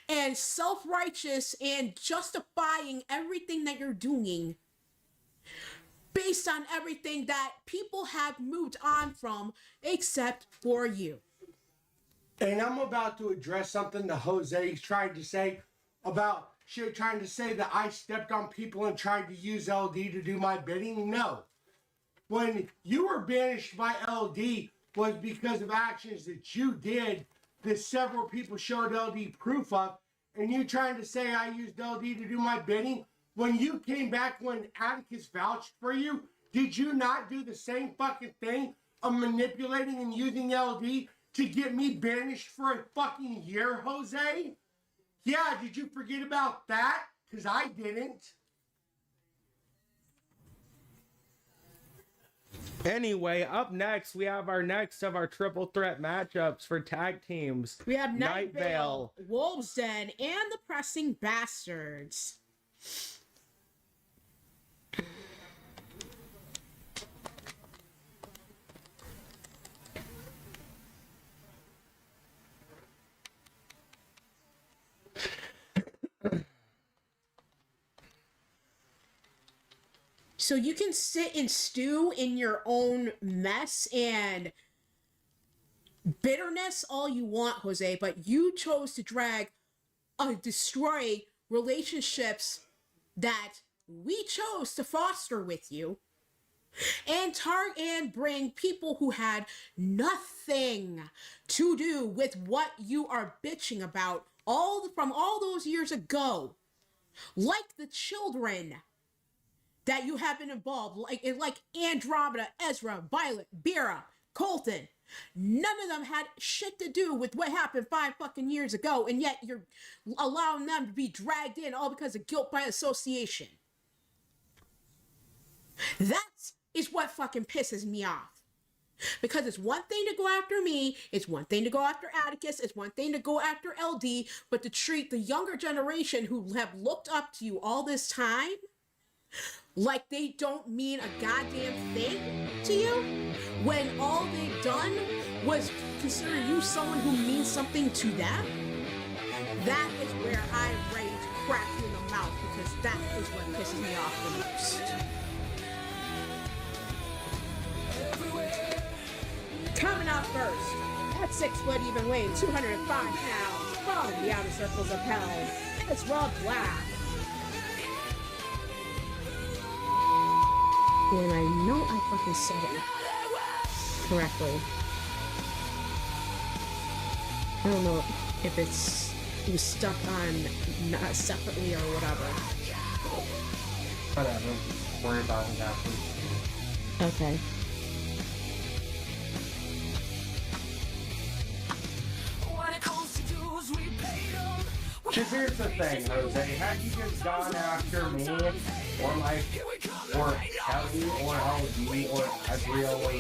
Speaker 3: and self-righteous and justifying everything that you're doing based on everything that people have moved on from except for you.
Speaker 5: And I'm about to address something that Jose's tried to say about shit, trying to say that I stepped on people and tried to use LD to do my bidding. No. When you were banished by LD was because of actions that you did that several people showed LD proof of, and you trying to say I used LD to do my bidding? When you came back when Atticus vouched for you, did you not do the same fucking thing of manipulating and using LD to get me banished for a fucking year, Jose? Yeah, did you forget about that? Because I didn't.
Speaker 2: Anyway, up next, we have our next of our triple threat matchups for tag teams.
Speaker 3: We have Night Vale, Wolves Den, and the Pressing Bastards. So you can sit and stew in your own mess and bitterness all you want, Jose, but you chose to destroy relationships that we chose to foster with you and bring people who had nothing to do with what you are bitching about from all those years ago, like the children that you have been involved, like Andromeda, Ezra, Violet, Bira, Colton. None of them had shit to do with what happened 5 fucking years ago, and yet you're allowing them to be dragged in all because of guilt by association. That is what fucking pisses me off. Because it's one thing to go after me, it's one thing to go after Atticus, it's one thing to go after LD, but to treat the younger generation who have looked up to you all this time like they don't mean a goddamn thing to you, when all they've done was consider you someone who means something to them. That is where I'm ready to crack you in the mouth, because that is what pisses me off the most. Coming out first, at 6 foot even weighing 205 pounds, from the outer circles of hell, it's Rob Black. And I know I fucking said it correctly. I don't know if it was stuck on not separately or whatever.
Speaker 2: Whatever. Worry about it after.
Speaker 3: Okay.
Speaker 2: Because here's the thing, Jose. Had you just gone after me, or Kelly, or LD, or Ezreal, or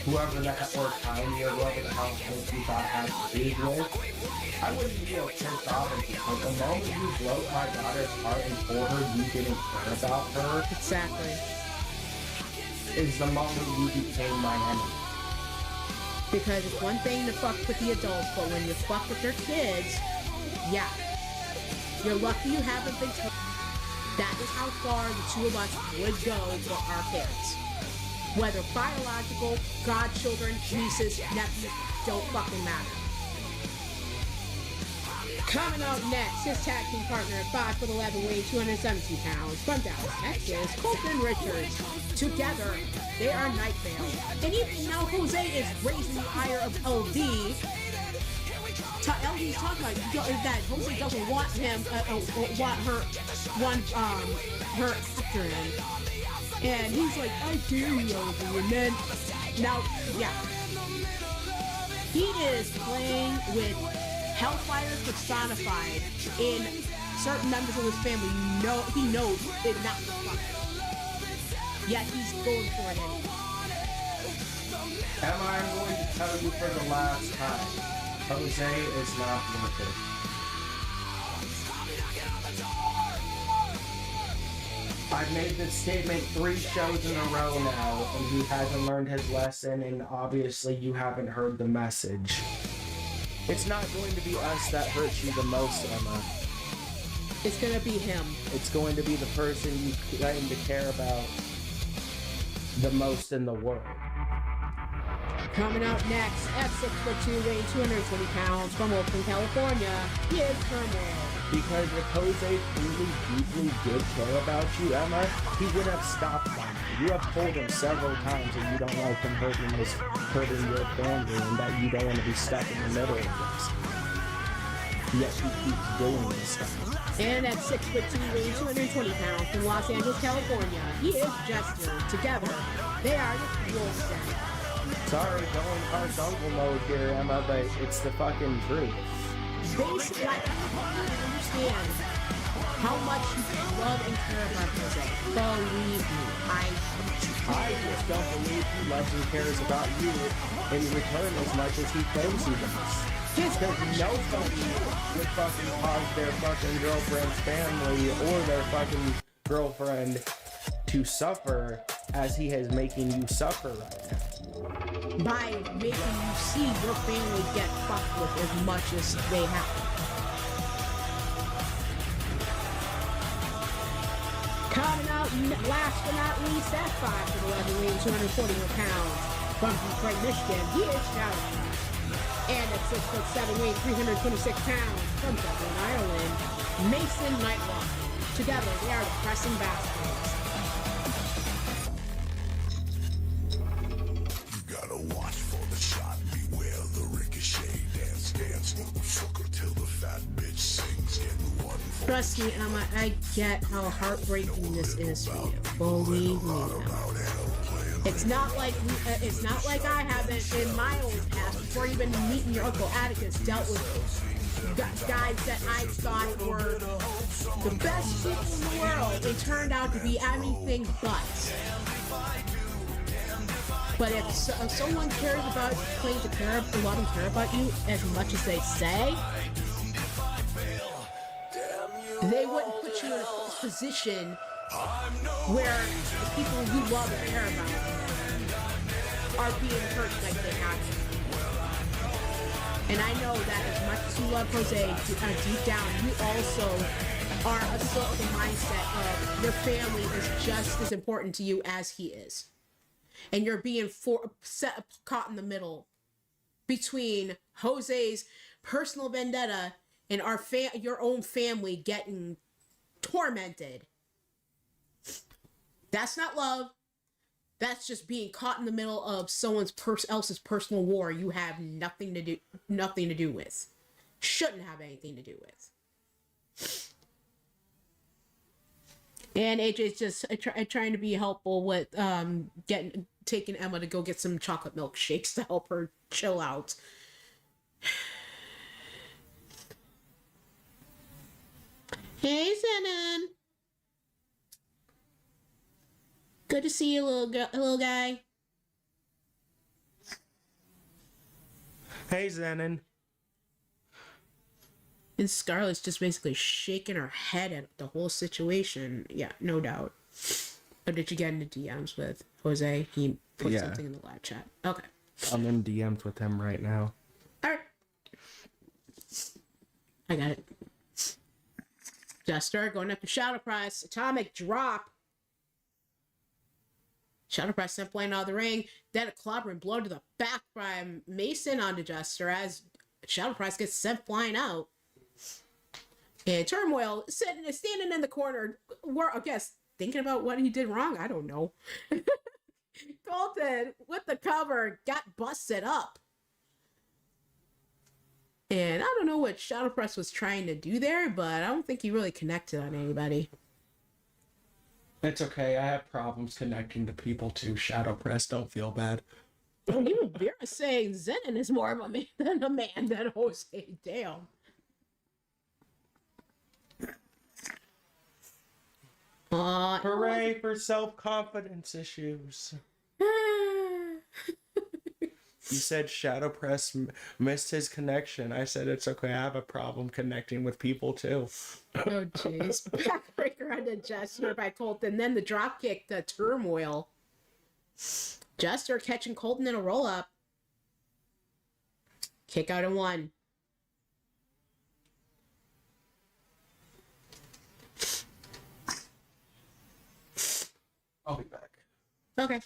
Speaker 2: whoever the hell, or Tiny, or whoever the hell you thought had to be with, I wouldn't be able to pissed off at you. But the moment you broke my daughter's heart and told her you didn't care about her,
Speaker 3: Exactly.
Speaker 2: is the moment you became my enemy.
Speaker 3: Because it's one thing to fuck with the adults, but when you fuck with their kids, yeah. You're lucky you haven't been told. That is how far the two of us would go for our kids. Whether biological, godchildren, nieces, nephews, don't fucking matter. Coming up next, his tag team partner at 5'11", weighing 217 pounds, from Dallas, Texas, Colton Richards. Together, they are Night Vale. And even now Jose is raising the ire of LD. LD's talking about that Jose doesn't want him, her after him. And he's like, I dare you, LD. And then, now, yeah. He is playing with Hellfire personified in certain members of his family. He knows it's not fun. Yet he's going for it anyway.
Speaker 2: Am I going to tell you for the last time? Jose is not worth it. I've made this statement 3 shows in a row now, and he hasn't learned his lesson, and obviously you haven't heard the message. It's not going to be us that hurts you the most, Emma.
Speaker 3: It's gonna be him.
Speaker 2: It's going to be the person you claim to care about the most in the world.
Speaker 3: Coming out next, at 6'2", weighing 220 pounds, from Oakland, California, he is Turmoil.
Speaker 2: Because if Jose truly, deeply did care about you, Emma, he would have stopped by you. You have told him several times that you don't like him hurting your family and that you don't want to be stuck in the middle of this. Yet he keeps doing this stuff.
Speaker 3: And at 6'2", weighing 220 pounds, from Los Angeles, California, he is Jester. Together, they are the Wolf Den.
Speaker 2: Sorry, going harsh uncle mode here, Emma, but it's the fucking truth.
Speaker 3: Basically, I don't understand how much you love and care about Jose. Believe me,
Speaker 2: I just don't believe he loves and cares about you in return as much as he claims he does. Because nobody would fucking cause their fucking girlfriend's family or their fucking girlfriend to suffer as he is making you suffer right now.
Speaker 3: by making you see your family get fucked with as much as they have. Coming out last but not least at 5'11", weighing 241 pounds, from Detroit, Michigan, he is Shadow. And at 6'7", weighing 326 pounds, from Dublin, Ireland, Mason Nightwalker. Together, they are the Pressing Bastards.
Speaker 4: You gotta watch for the shot, beware the ricochet. Dance, dance, motherfucker, till the fat bitch sings. Get one for
Speaker 3: Trust me, Emma, I get how heartbreaking this is for you. Believe me, Emma. It's not like I haven't in my own past, before even meeting your Uncle Atticus, dealt with guys that I thought were the best people in the world. They turned out to be anything but. But if someone cares about, claims to care, love and care about you as much as they say, they wouldn't put you in a position where the people you love and care about are being hurt like they have been. And I know that as much as you love Jose, deep down, you also are still of the mindset of your family is just as important to you as he is. And you're being caught in the middle between Jose's personal vendetta and your own family getting tormented. That's not love. That's just being caught in the middle of someone else's personal war you have nothing to do with. Shouldn't have anything to do with. And AJ's just trying to be helpful with taking Emma to go get some chocolate milkshakes to help her chill out. Hey, Zenon. Good to see you, little guy.
Speaker 2: Hey, Zenon.
Speaker 3: And Scarlett's just basically shaking her head at the whole situation. Yeah, no doubt. Or did you get into DMs with Jose? He put something in the live chat. Okay.
Speaker 2: I'm in DMs with him right now.
Speaker 3: Alright. I got it. Jester going after Shadow Price. Atomic drop. Shadow Price sent flying out of the ring. Then a clobbering blow to the back by Mason onto Jester as Shadow Price gets sent flying out. And Turmoil standing in the corner, I guess, thinking about what he did wrong. I don't know. Colton, with the cover, got busted up. And I don't know what Shadow Press was trying to do there, but I don't think he really connected on anybody.
Speaker 2: It's okay. I have problems connecting to people too. Shadow Press, don't feel bad.
Speaker 3: Even Vera saying Zenon is more of a man than Jose. Damn.
Speaker 2: Hooray for self-confidence issues. You said Shadow Press missed his connection. I said it's okay. I have a problem connecting with people too.
Speaker 3: Oh jeez. Backbreaker on the Jester by Colton. Then the drop kick, the turmoil. Jester catching Colton in a roll up. Kick out in 1.
Speaker 2: I'll be back.
Speaker 3: Okay.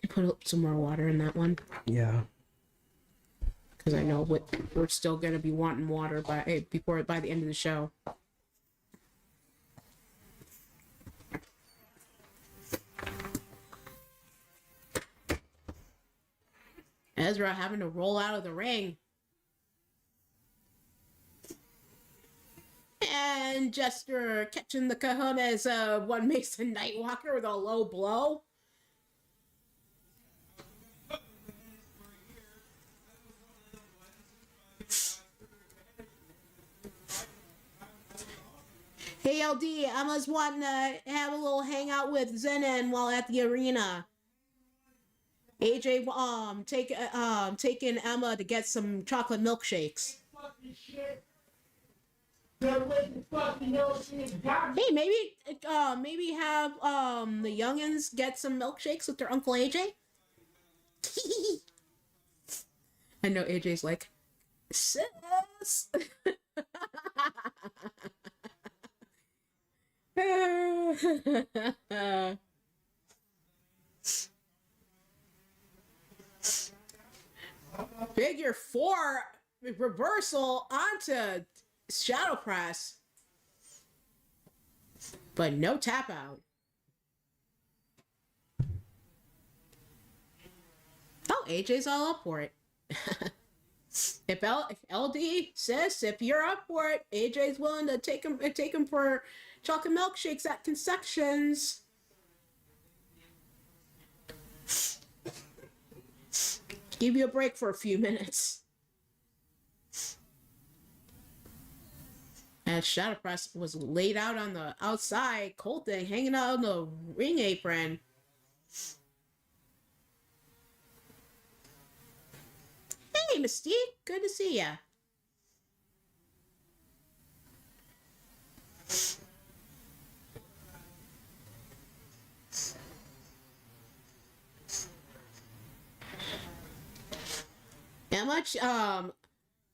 Speaker 3: You put up some more water in that one.
Speaker 2: Yeah.
Speaker 3: Because I know we're still gonna be wanting water by the end of the show. Ezra having to roll out of the ring. And Jester catching the cojones of one Mason Nightwalker with a low blow. Hey LD, Emma's wanting to have a little hangout with Zenon while at the arena. AJ taking Emma to get some chocolate milkshakes. Hey, maybe have the youngins get some milkshakes with their Uncle AJ. I know AJ's like, sis. Figure 4 reversal onto Shadow Press, but no tap out. Oh, AJ's all up for it. If LD says if you're up for it, AJ's willing to take him for chocolate milkshakes at concessions. Give you a break for a few minutes. As Shadow Press was laid out on the outside, Colton hanging out on the ring apron. Hey, Mystique, good to see ya. How much,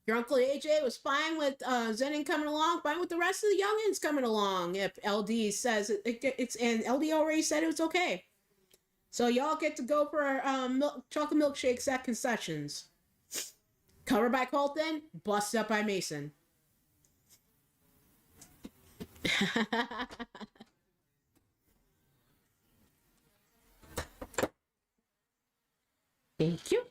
Speaker 3: your Uncle AJ was fine with Zenon coming along, fine with the rest of the youngins coming along. If LD says it's and LD already said it was okay, so y'all get to go for chocolate milkshakes at concessions. Covered by Colton, busted up by Mason. Thank you.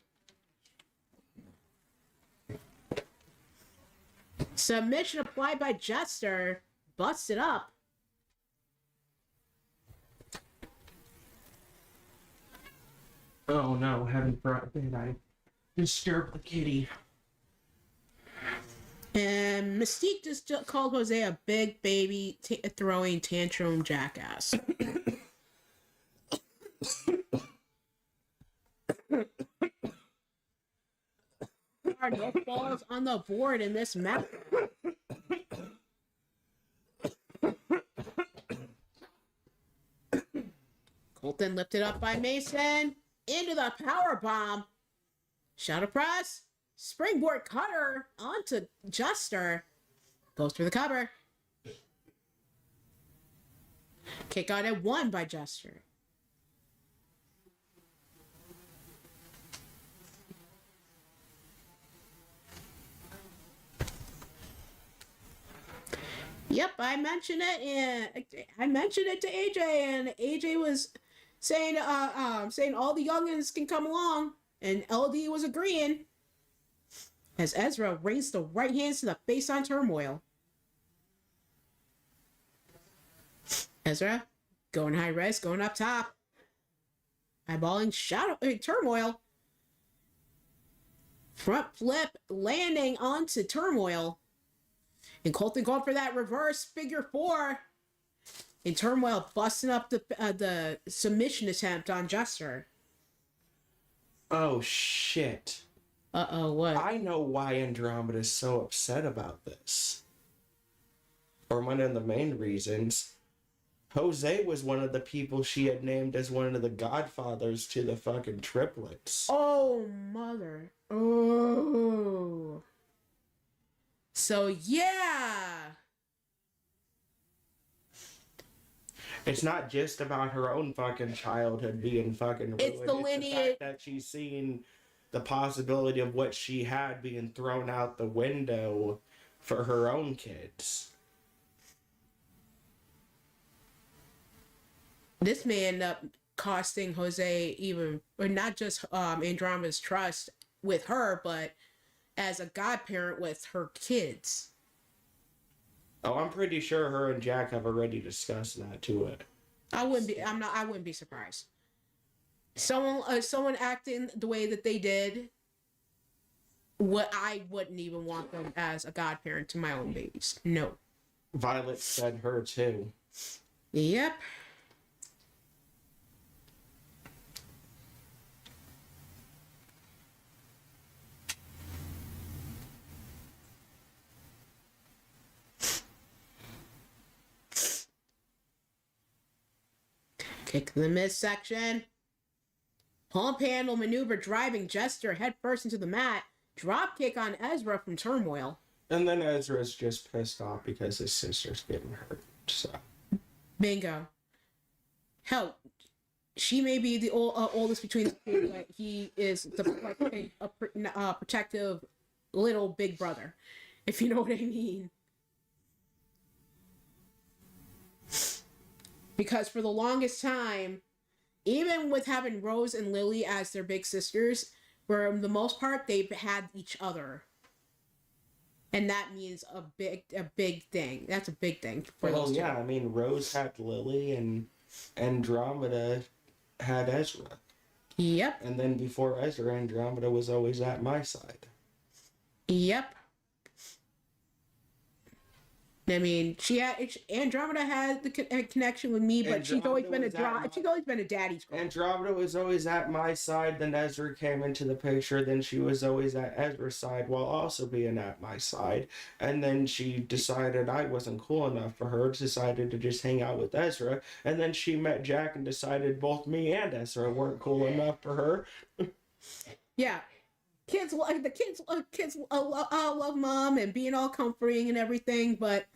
Speaker 3: Submission applied by Jester. Busted up.
Speaker 2: Oh no, heaven forbid I disturb the kitty.
Speaker 3: And Mystique just called Jose a big baby throwing tantrum jackass. There are no balls on the board in this match. Colton lifted up by Mason into the power bomb. Shadow Press, springboard cutter onto Jester. Goes for the cover. Kick out at 1 by Jester. Yep, I mentioned it, and I mentioned it to AJ, and AJ was saying, saying all the youngins can come along, and LD was agreeing. As Ezra raised the right hands to the face on Turmoil. Ezra going high res, going up top, eyeballing Turmoil. Front flip landing onto Turmoil. And Colton going for that reverse figure 4. And Turmoil busting up the submission attempt on Jester.
Speaker 2: Oh shit.
Speaker 3: Uh-oh, what?
Speaker 2: I know why Andromeda is so upset about this. Or one of the main reasons. Jose was one of the people she had named as one of the godfathers to the fucking triplets.
Speaker 3: Oh, mother. Oh. So, yeah.
Speaker 2: It's not just about her own fucking childhood being fucking ruined.
Speaker 3: It's the lineage.
Speaker 2: fact that she's seen the possibility of what she had being thrown out the window for her own kids.
Speaker 3: This may end up costing Jose or not just Andromeda's trust with her, but as a godparent with her kids.
Speaker 2: Oh, I'm pretty sure her and Jack have already discussed that to it.
Speaker 3: I wouldn't be surprised. Someone acting the way that they did, what I wouldn't even want them as a godparent to my own babies. No.
Speaker 2: Violet said her too.
Speaker 3: Yep. Kick the midsection. Pump handle maneuver driving Jester headfirst into the mat. Drop kick on Ezra from Turmoil.
Speaker 2: And then Ezra's just pissed off because his sister's getting hurt. So
Speaker 3: Bingo. Hell, she may be the oldest between the two, but he is the protective little big brother, if you know what I mean. Because for the longest time, even with having Rose and Lily as their big sisters, for the most part, they've had each other. And that means a big thing. That's a big thing for those two.
Speaker 2: yeah, I mean, Rose had Lily and Andromeda had Ezra.
Speaker 3: Yep.
Speaker 2: And then before Ezra, Andromeda was always at my side.
Speaker 3: Yep. I mean, Andromeda had the connection with me, but she's always been a daddy's girl.
Speaker 2: Andromeda was always at my side, then Ezra came into the picture, then she was always at Ezra's side while also being at my side. And then she decided I wasn't cool enough for her, decided to just hang out with Ezra, and then she met Jack and decided both me and Ezra weren't cool enough for her.
Speaker 3: Yeah. Kids love mom and being all comforting and everything, but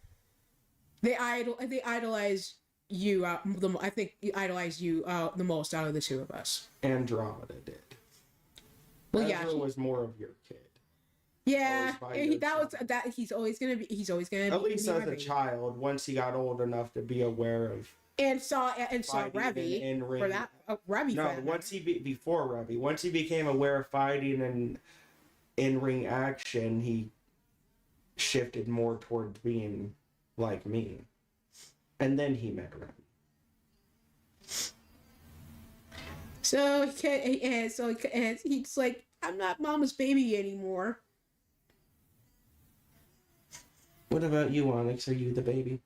Speaker 3: they idolize you. I think idolize you the most out of the two of us.
Speaker 2: Andromeda did.
Speaker 3: Well,
Speaker 2: Ezra was more of your kid.
Speaker 3: Yeah, he's always gonna be.
Speaker 2: At least as a child, once he got old enough to be aware of.
Speaker 3: And saw Revy for that. Revy.
Speaker 2: No, before Revy, once he became aware of fighting and in-ring action, he shifted more towards being like me, and then he met Revy.
Speaker 3: So he's like, I'm not Mama's baby anymore.
Speaker 2: What about you, Onyx? Are you the baby?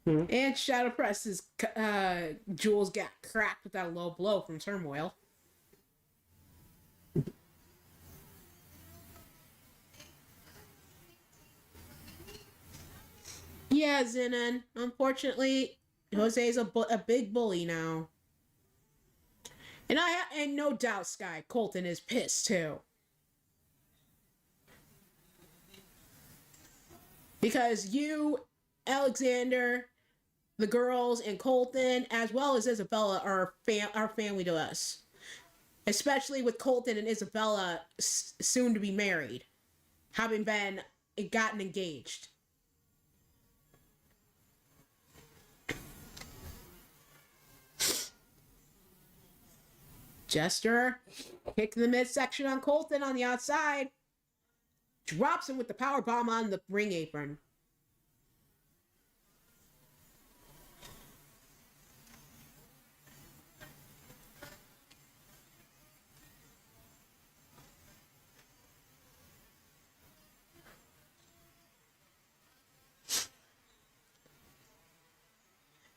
Speaker 3: And Shadow Press's Jules got cracked with that low blow from Turmoil. Yeah, Zenon. Unfortunately, Jose's a big bully now. And no doubt, Sky, Colton is pissed too. Because you, Alexander, the girls, and Colton, as well as Isabella, are family to us. Especially with Colton and Isabella soon to be married, having gotten engaged. Jester kicked the midsection on Colton on the outside. Drops him with the power bomb on the ring apron.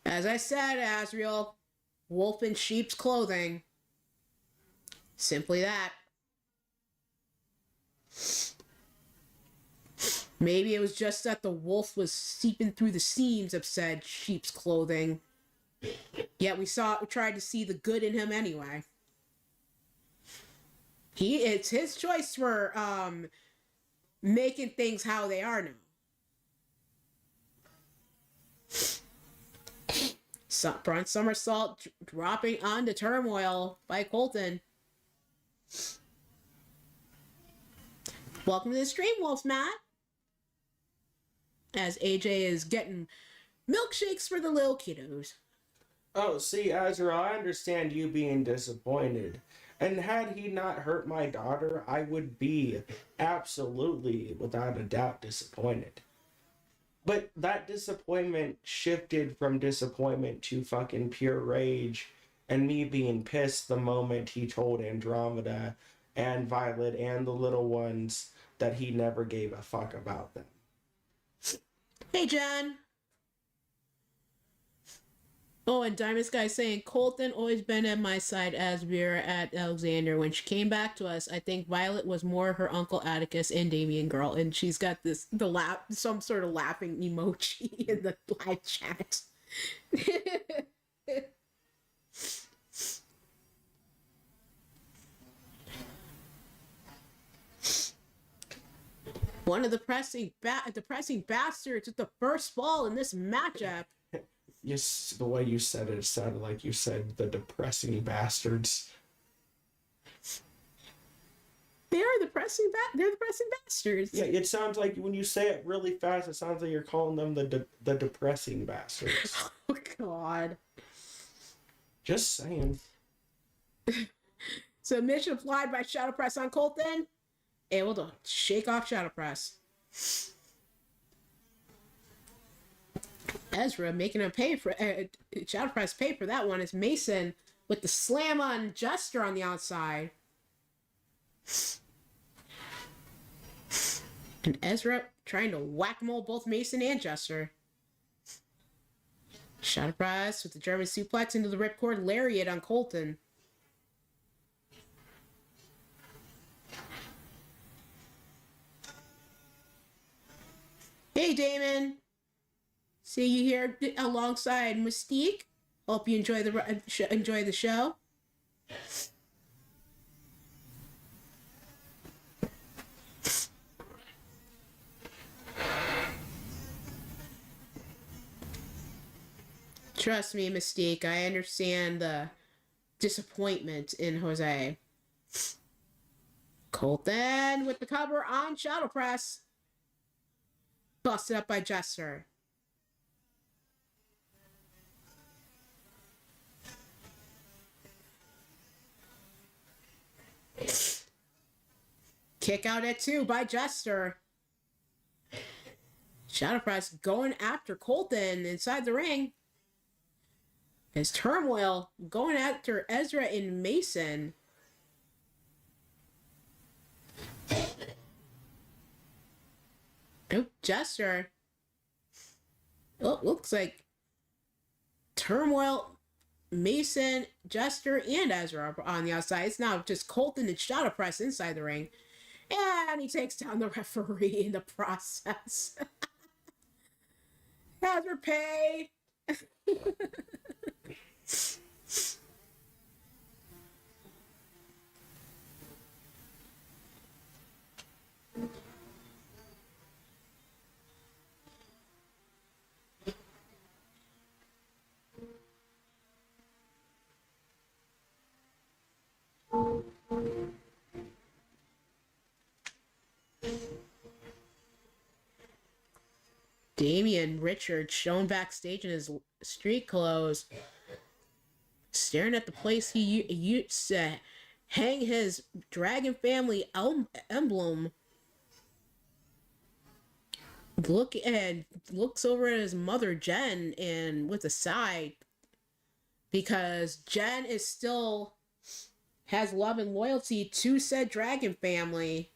Speaker 3: As I said, Azriel, wolf in sheep's clothing. Simply that. Maybe it was just that the wolf was seeping through the seams of said sheep's clothing. Yet we tried to see the good in him anyway. It's his choice for making things how they are now. Front somersault dropping onto Turmoil by Colton. Welcome to the stream, Wolf Matt. As AJ is getting milkshakes for the little kiddos.
Speaker 2: Oh, see, Azra, I understand you being disappointed. And had he not hurt my daughter, I would be absolutely, without a doubt, disappointed. But that disappointment shifted from disappointment to fucking pure rage and me being pissed the moment he told Andromeda and Violet and the little ones that he never gave a fuck about them.
Speaker 3: Hey, Jen. Oh, and Diamond Sky saying, Colton always been at my side as we were at Alexander. When she came back to us, I think Violet was more her Uncle Atticus and Damien girl. And she's got some sort of laughing emoji in the live chat. One of the depressing bastards with the first fall in this matchup.
Speaker 2: Yes, the way you said it sounded like you said the depressing bastards.
Speaker 3: They're the depressing bastards.
Speaker 2: Yeah, it sounds like when you say it really fast, it sounds like you're calling them the depressing bastards.
Speaker 3: Oh, God.
Speaker 2: Just saying.
Speaker 3: Submission applied by Shadow Press on Colton. Able to shake off Shadow Press. Ezra making him pay for Shadow Press pay for that one is Mason with the slam on Jester on the outside. And Ezra trying to whack-a-mole both Mason and Jester. Shadow Press with the German suplex into the ripcord lariat on Colton. Hey, Damon. See you here alongside Mystique. Hope you enjoy the show. Trust me, Mystique, I understand the disappointment in Jose. Colton with the cover on Shadow Press. Busted up by Jester. Kick out at 2 by Jester. Shadow Press going after Colton inside the ring. As Turmoil going after Ezra and Mason. Oh, Jester. Oh, looks like Turmoil, Mason, Jester, and Ezra are on the outside. It's now just Colton and Shadow Press inside the ring. And he takes down the referee in the process. Ezra pay. Damian Richard shown backstage in his street clothes, staring at the place he used to hang his Dragon Family emblem. Looks over at his mother Jen and with a sigh, because Jen is still has love and loyalty to said Dragon Family,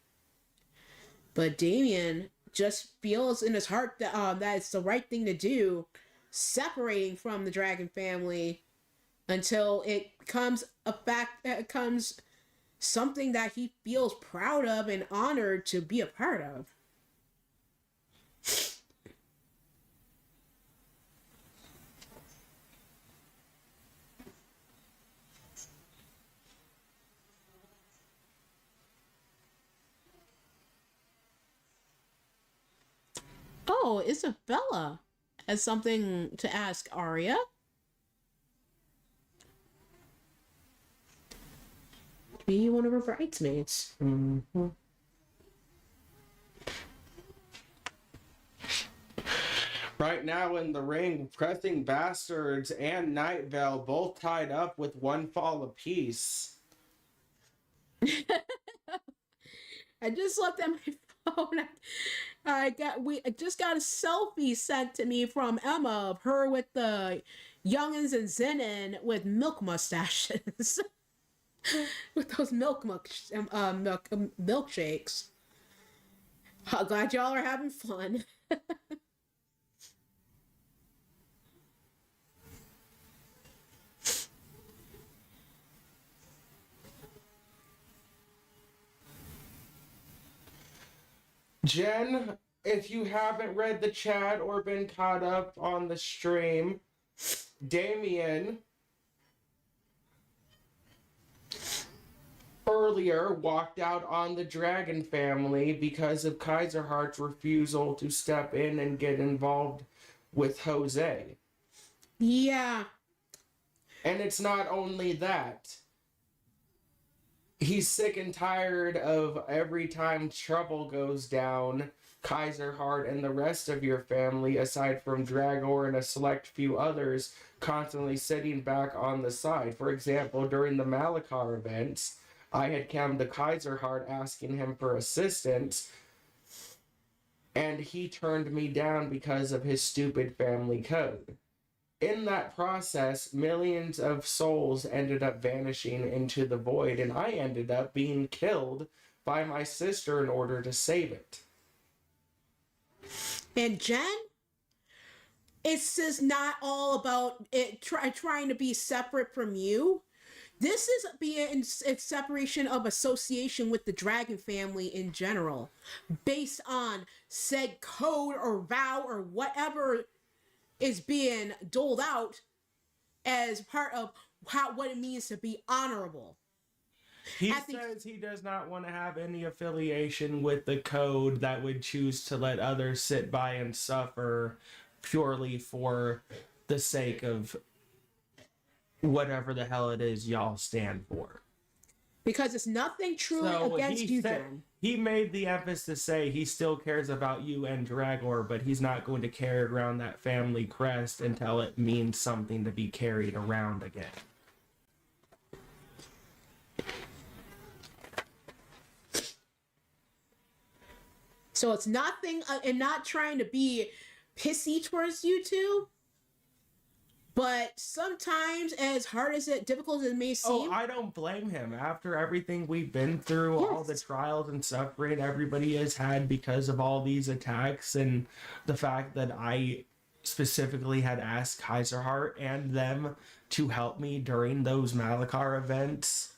Speaker 3: but Damian just feels in his heart that that it's the right thing to do, separating from the Dragon Family until it comes something that he feels proud of and honored to be a part of. Oh, Isabella has something to ask Arya. Be one of her bridesmaids.
Speaker 2: Mm-hmm. Right now in the ring, Pressing Bastards and Night Vale both tied up with one fall apiece.
Speaker 3: I just looked at my phone. I just got a selfie sent to me from Emma of her with the youngins and Zenin with milk mustaches. With those milkshakes. Glad y'all are having fun.
Speaker 2: Jen, if you haven't read the chat or been caught up on the stream, Damien earlier walked out on the Dragon family because of Kaiser Heart's refusal to step in and get involved with Jose.
Speaker 3: Yeah.
Speaker 2: And it's not only that. He's sick and tired of every time trouble goes down, Kaiser Heart and the rest of your family, aside from Dragor and a select few others, constantly sitting back on the side. For example, during the Malachar events, I had come to Kaiser Heart asking him for assistance, and he turned me down because of his stupid family code. In that process, millions of souls ended up vanishing into the void, and I ended up being killed by my sister in order to save it.
Speaker 3: And Jen, it's just not all about it trying to be separate from you. This is being its separation of association with the Dragon family in general, based on said code or vow or whatever is being doled out as part of what it means to be honorable.
Speaker 2: He says he does not want to have any affiliation with the code that would choose to let others sit by and suffer purely for the sake of whatever the hell it is y'all stand for.
Speaker 3: Because it's nothing truly against you, Jen.
Speaker 2: He made the emphasis to say he still cares about you and Dragor, but he's not going to carry around that family crest until it means something to be carried around again.
Speaker 3: So it's nothing, and not trying to be pissy towards you two. But sometimes, as hard as difficult as it may seem...
Speaker 2: Oh, I don't blame him. After everything we've been through,
Speaker 3: yes,
Speaker 2: all the trials and suffering everybody has had because of all these attacks, and the fact that I specifically had asked Kaiser Heart and them to help me during those Malachar events.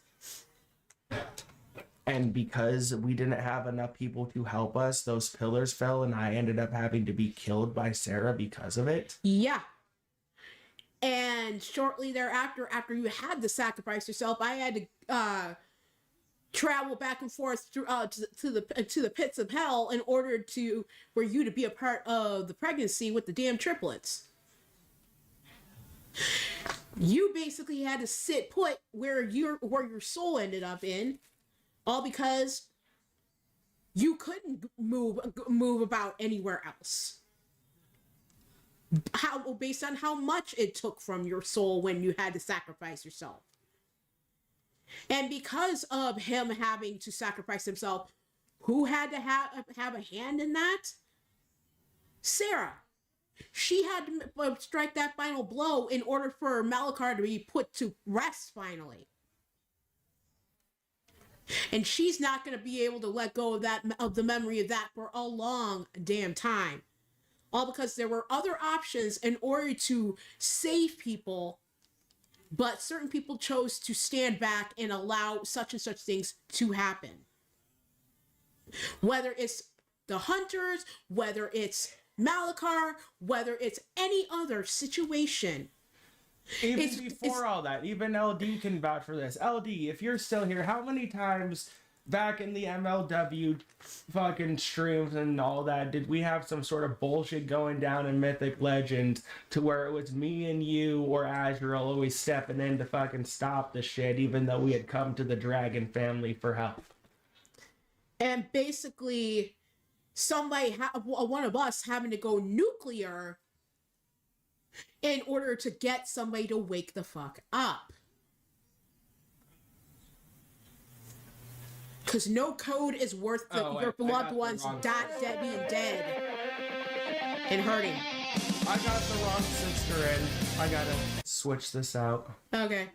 Speaker 2: And because we didn't have enough people to help us, those pillars fell, and I ended up having to be killed by Sarah because of it.
Speaker 3: Yeah. And shortly thereafter, after you had to sacrifice yourself, I had to travel back and forth through, to the pits of hell in order for you to be a part of the pregnancy with the damn triplets. You basically had to sit put where your soul ended up in, all because you couldn't move about anywhere else. Based on how much it took from your soul when you had to sacrifice yourself. And because of him having to sacrifice himself, who had to have a hand in that? Sarah. She had to strike that final blow in order for Malachar to be put to rest finally. And she's not going to be able to let go of the memory of that for a long damn time. All because there were other options in order to save people but certain people chose to stand back and allow such and such things to happen. Whether it's the Hunters, whether it's Malachar, whether it's any other situation.
Speaker 2: Even before all that, even LD can vouch for this. LD, if you're still here, how many times back in the MLW fucking streams and all that did we have some sort of bullshit going down in Mythic Legends to where it was me and you or Azrael always stepping in to fucking stop the shit, even though we had come to the Dragon family for help?
Speaker 3: And basically, one of us having to go nuclear in order to get somebody to wake the fuck up. Because no code is worth your beloved ones dead being dead and hurting.
Speaker 2: I got the wrong sister in. I gotta switch this out.
Speaker 3: Okay.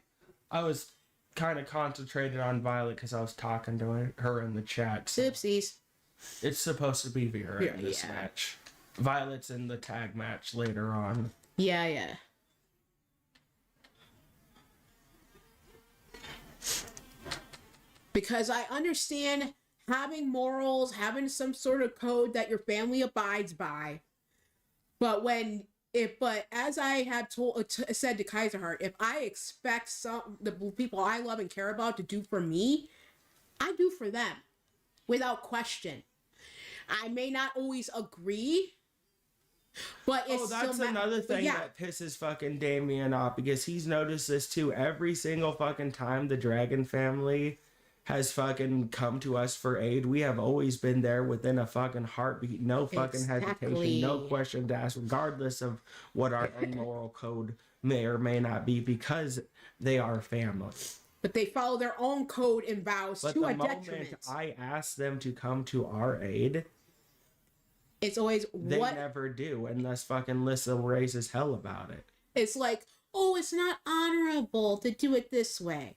Speaker 2: I was kind of concentrated on Violet because I was talking to her in the chat. So
Speaker 3: Oopsies.
Speaker 2: it's supposed to be Vera in this
Speaker 3: Yeah.
Speaker 2: match. Violet's in the tag match later on.
Speaker 3: Yeah. Because I understand having morals, having some sort of code that your family abides by. But as I have said to Kaiserheart, if I expect the people I love and care about to do for me, I do for them without question. I may not always agree, but it's
Speaker 2: that's
Speaker 3: still
Speaker 2: another thing
Speaker 3: yeah.
Speaker 2: that pisses fucking Damien off, because he's noticed this too. Every single fucking time the Dragon family has fucking come to us for aid, we have always been there within a fucking heartbeat. No fucking hesitation, no question to ask, regardless of what our own moral code may or may not be, because they are family.
Speaker 3: But they follow their own code and vows
Speaker 2: But
Speaker 3: to
Speaker 2: the
Speaker 3: a
Speaker 2: moment
Speaker 3: detriment.
Speaker 2: I ask them to come to our aid,
Speaker 3: It's always
Speaker 2: they
Speaker 3: what
Speaker 2: never do, and thus fucking Lissa raises hell about it.
Speaker 3: it's like, oh, it's not honorable to do it this way.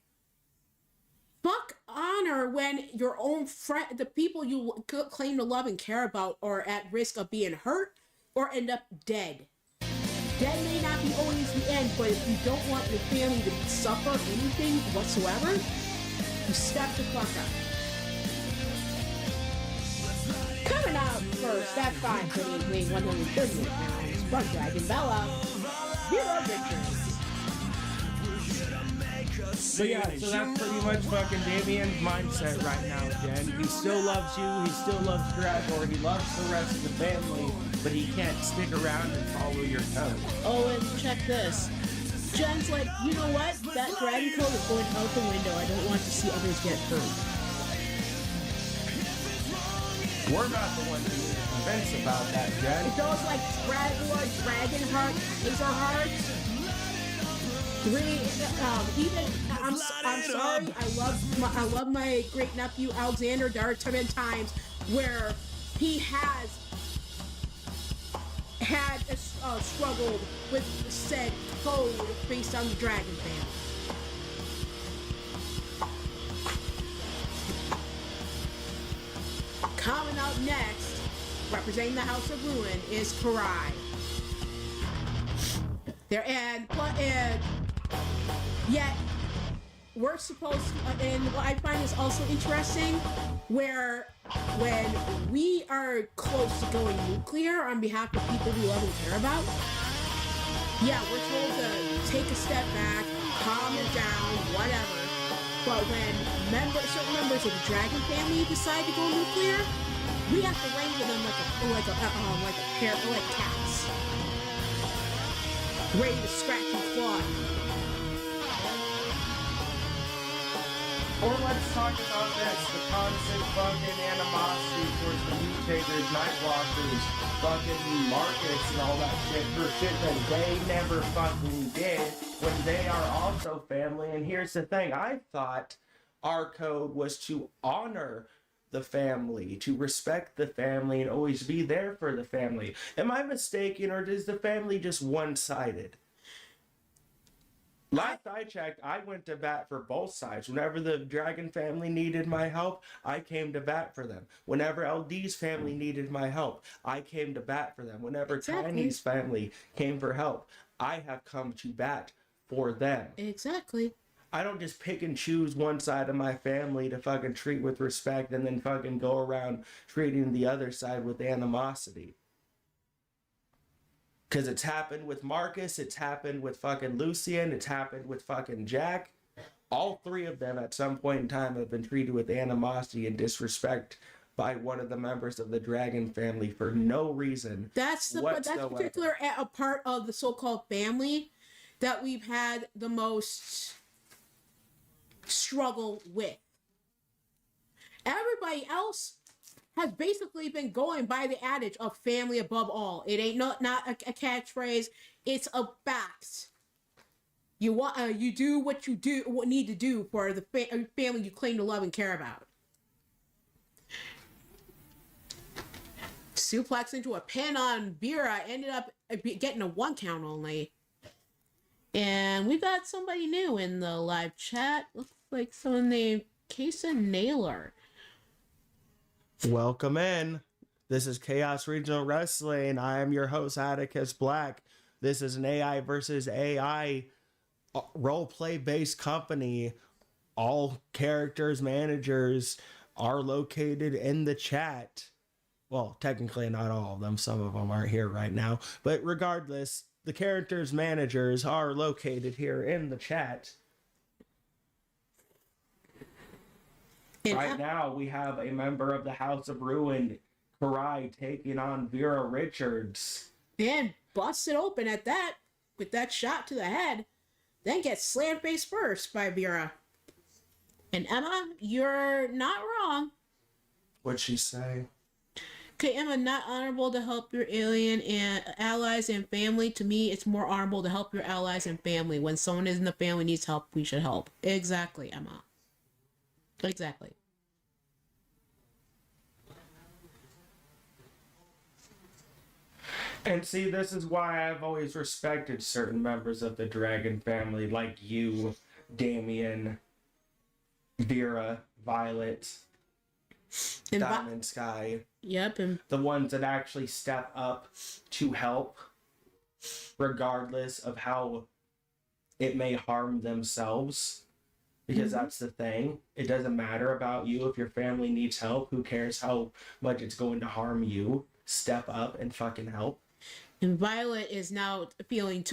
Speaker 3: Fuck honor when your own friend, the people you claim to love and care about, are at risk of being hurt or end up dead. Dead may not be always the end, but if you don't want your family to suffer anything whatsoever, you step the fuck up. Coming out first, at 5 foot weighing 138 pounds, from Dragon Bella, Vera Richards.
Speaker 2: But yeah, so that's pretty much fucking Damien's mindset right now, Jen. He still loves you, he still loves Dragor, he loves the rest of the family, but he can't stick around and follow your code.
Speaker 3: Oh, and check this. Jen's like, you know what? That dragon code is going out the window. I don't want to see others get hurt.
Speaker 2: We're not the ones who are convinced about that, Jen.
Speaker 3: It goes like Dragor, Dragonheart, Hazelheart. I'm sorry. I love my great nephew Alexander. There are times where he has had struggled with said code based on the Dragon family. Coming out next, representing the House of Ruin, is Karai. Yet we're supposed to, and what I find is also interesting, where when we are close to going nuclear on behalf of people we love and care about, yeah, we're told to take a step back, calm it down, whatever. But when certain members of the Dragon family decide to go nuclear, we have to wrangle them like cats, ready to scratch and claw.
Speaker 2: Or let's talk about this, the constant fucking animosity towards the mutators, Nightwalkers, fucking Marcus and all that shit for shit that they never fucking did when they are also family. And here's the thing, I thought our code was to honor the family, to respect the family and always be there for the family. Am I mistaken, or is the family just one-sided? Last I checked, I went to bat for both sides. Whenever the Dragon family needed my help, I came to bat for them. Whenever LD's family needed my help, I came to bat for them. Whenever
Speaker 3: Exactly.
Speaker 2: Tiny's family came for help, I have come to bat for them.
Speaker 3: Exactly.
Speaker 2: I don't just pick and choose one side of my family to fucking treat with respect and then fucking go around treating the other side with animosity. Because it's happened with Marcus, it's happened with fucking Lucian, it's happened with fucking Jack. All three of them at some point in time have been treated with animosity and disrespect by one of the members of the Dragon family for no reason.
Speaker 3: That's
Speaker 2: whatsoever.
Speaker 3: particular a part of the so-called family that we've had the most struggle with. Everybody else has basically been going by the adage of family above all. It ain't not a catchphrase. It's a fact. You do what you need to do for the family you claim to love and care about. Suplex into a pin on Vera, ended up getting a 1 count only. And we got somebody new in the live chat. Looks like someone named Kason Naylor.
Speaker 2: Welcome in. This is Chaos Regional Wrestling. I am your host, Atticus Black. This is an AI versus AI role-play based company. All characters, managers are located in the chat. Well, technically not all of them. Some of them aren't here right now. But regardless, the characters' managers are located here in the chat. Right now, we have a member of the House of Ruin, Karai, taking on Vera Richards.
Speaker 3: And busts it open at that, with that shot to the head. Then gets slammed face first by Vera. And Emma, you're not wrong.
Speaker 2: What'd she say?
Speaker 3: Okay, Emma, not honorable to help your alien and allies and family. To me, it's more honorable to help your allies and family. When someone in the family needs help, we should help. Exactly, Emma. Exactly.
Speaker 2: And see, this is why I've always respected certain members of the Dragon family, like you, Damien, Vera, Violet,
Speaker 3: And
Speaker 2: Diamond Sky.
Speaker 3: Yep, and
Speaker 2: The ones that actually step up to help, regardless of how it may harm themselves. Because that's the thing. It doesn't matter about you. If your family needs help, who cares how much it's going to harm you? Step up and fucking help.
Speaker 3: And Violet is now feeling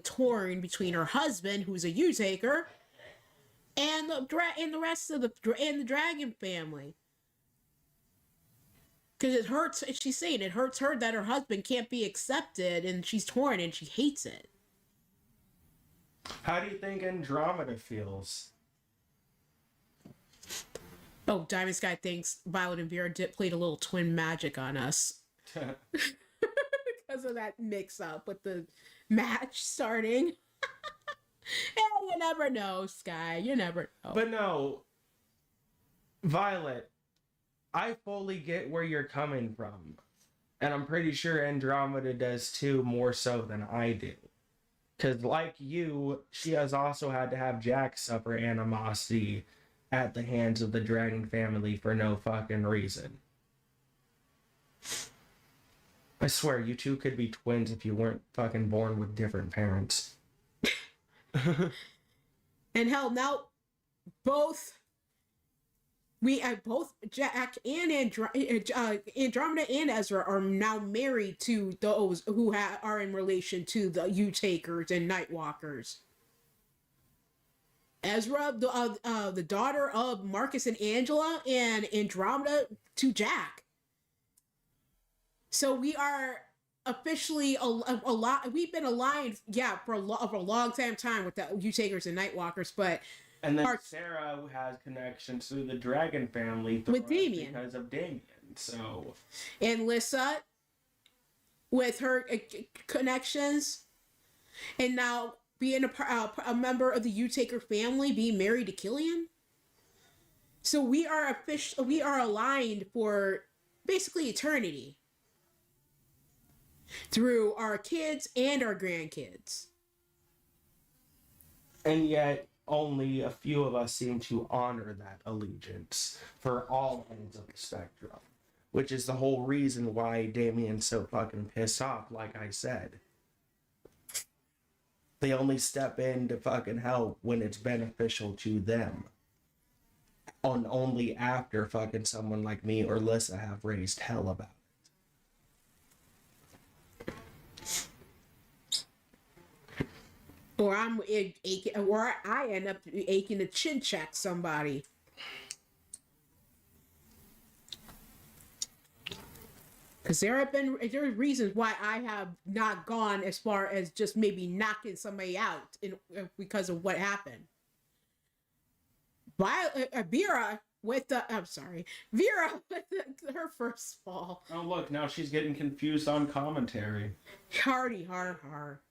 Speaker 3: torn between her husband, who's a U-taker, and the rest of the Dragon family. Because it hurts. She's saying it hurts her that her husband can't be accepted, and she's torn and she hates it.
Speaker 2: How do you think Andromeda feels?
Speaker 3: Oh, Diamond Sky thinks Violet and Vera played a little twin magic on us. Because of that mix-up with the match starting. And you never know, Sky. You never know.
Speaker 2: But no, Violet, I fully get where you're coming from. And I'm pretty sure Andromeda does too, more so than I do. Because like you, she has also had to have Jack suffer animosity at the hands of the Dragon family for no fucking reason. I swear, you two could be twins if you weren't fucking born with different parents.
Speaker 3: And hell, now both Jack and Andromeda and Ezra are now married to those who are in relation to the U-Takers and Nightwalkers. Ezra, the daughter of Marcus and Angela, and Andromeda to Jack. So we are officially we've been aligned, for a long time with the U-Takers and Nightwalkers, but
Speaker 2: and then Sarah has connections to the Dragon family
Speaker 3: with Damien
Speaker 2: because of Damien. So
Speaker 3: and Lissa with her connections, and now being a member of the U-Taker family, being married to Killian. So we are aligned for basically eternity. Through our kids and our grandkids.
Speaker 2: And yet, only a few of us seem to honor that allegiance for all ends of the spectrum. Which is the whole reason why Damien's so fucking pissed off, like I said. They only step in to fucking help when it's beneficial to them. On only after fucking someone like me or Lissa have raised hell about it.
Speaker 3: Or I end up aching to chin check somebody. Because there are reasons why I have not gone as far as just maybe knocking somebody out because of what happened. Vera with her first fall.
Speaker 2: Oh look, now she's getting confused on commentary.
Speaker 3: Hardy har.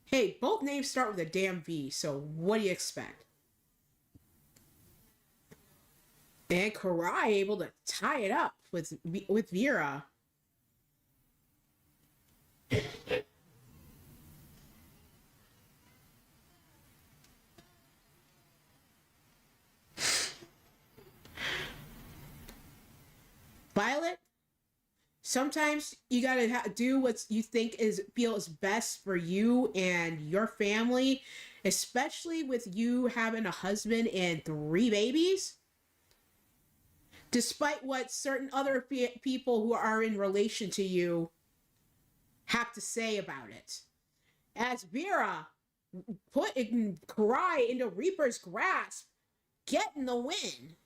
Speaker 3: Hey, both names start with a damn V, so what do you expect? And Karai able to tie it up with Vera. Violet, sometimes you gotta do what you think feels best for you and your family, especially with you having a husband and 3 babies. Despite what certain other people who are in relation to you have to say about it. As Vera put Karai into Reaper's grasp, getting the win.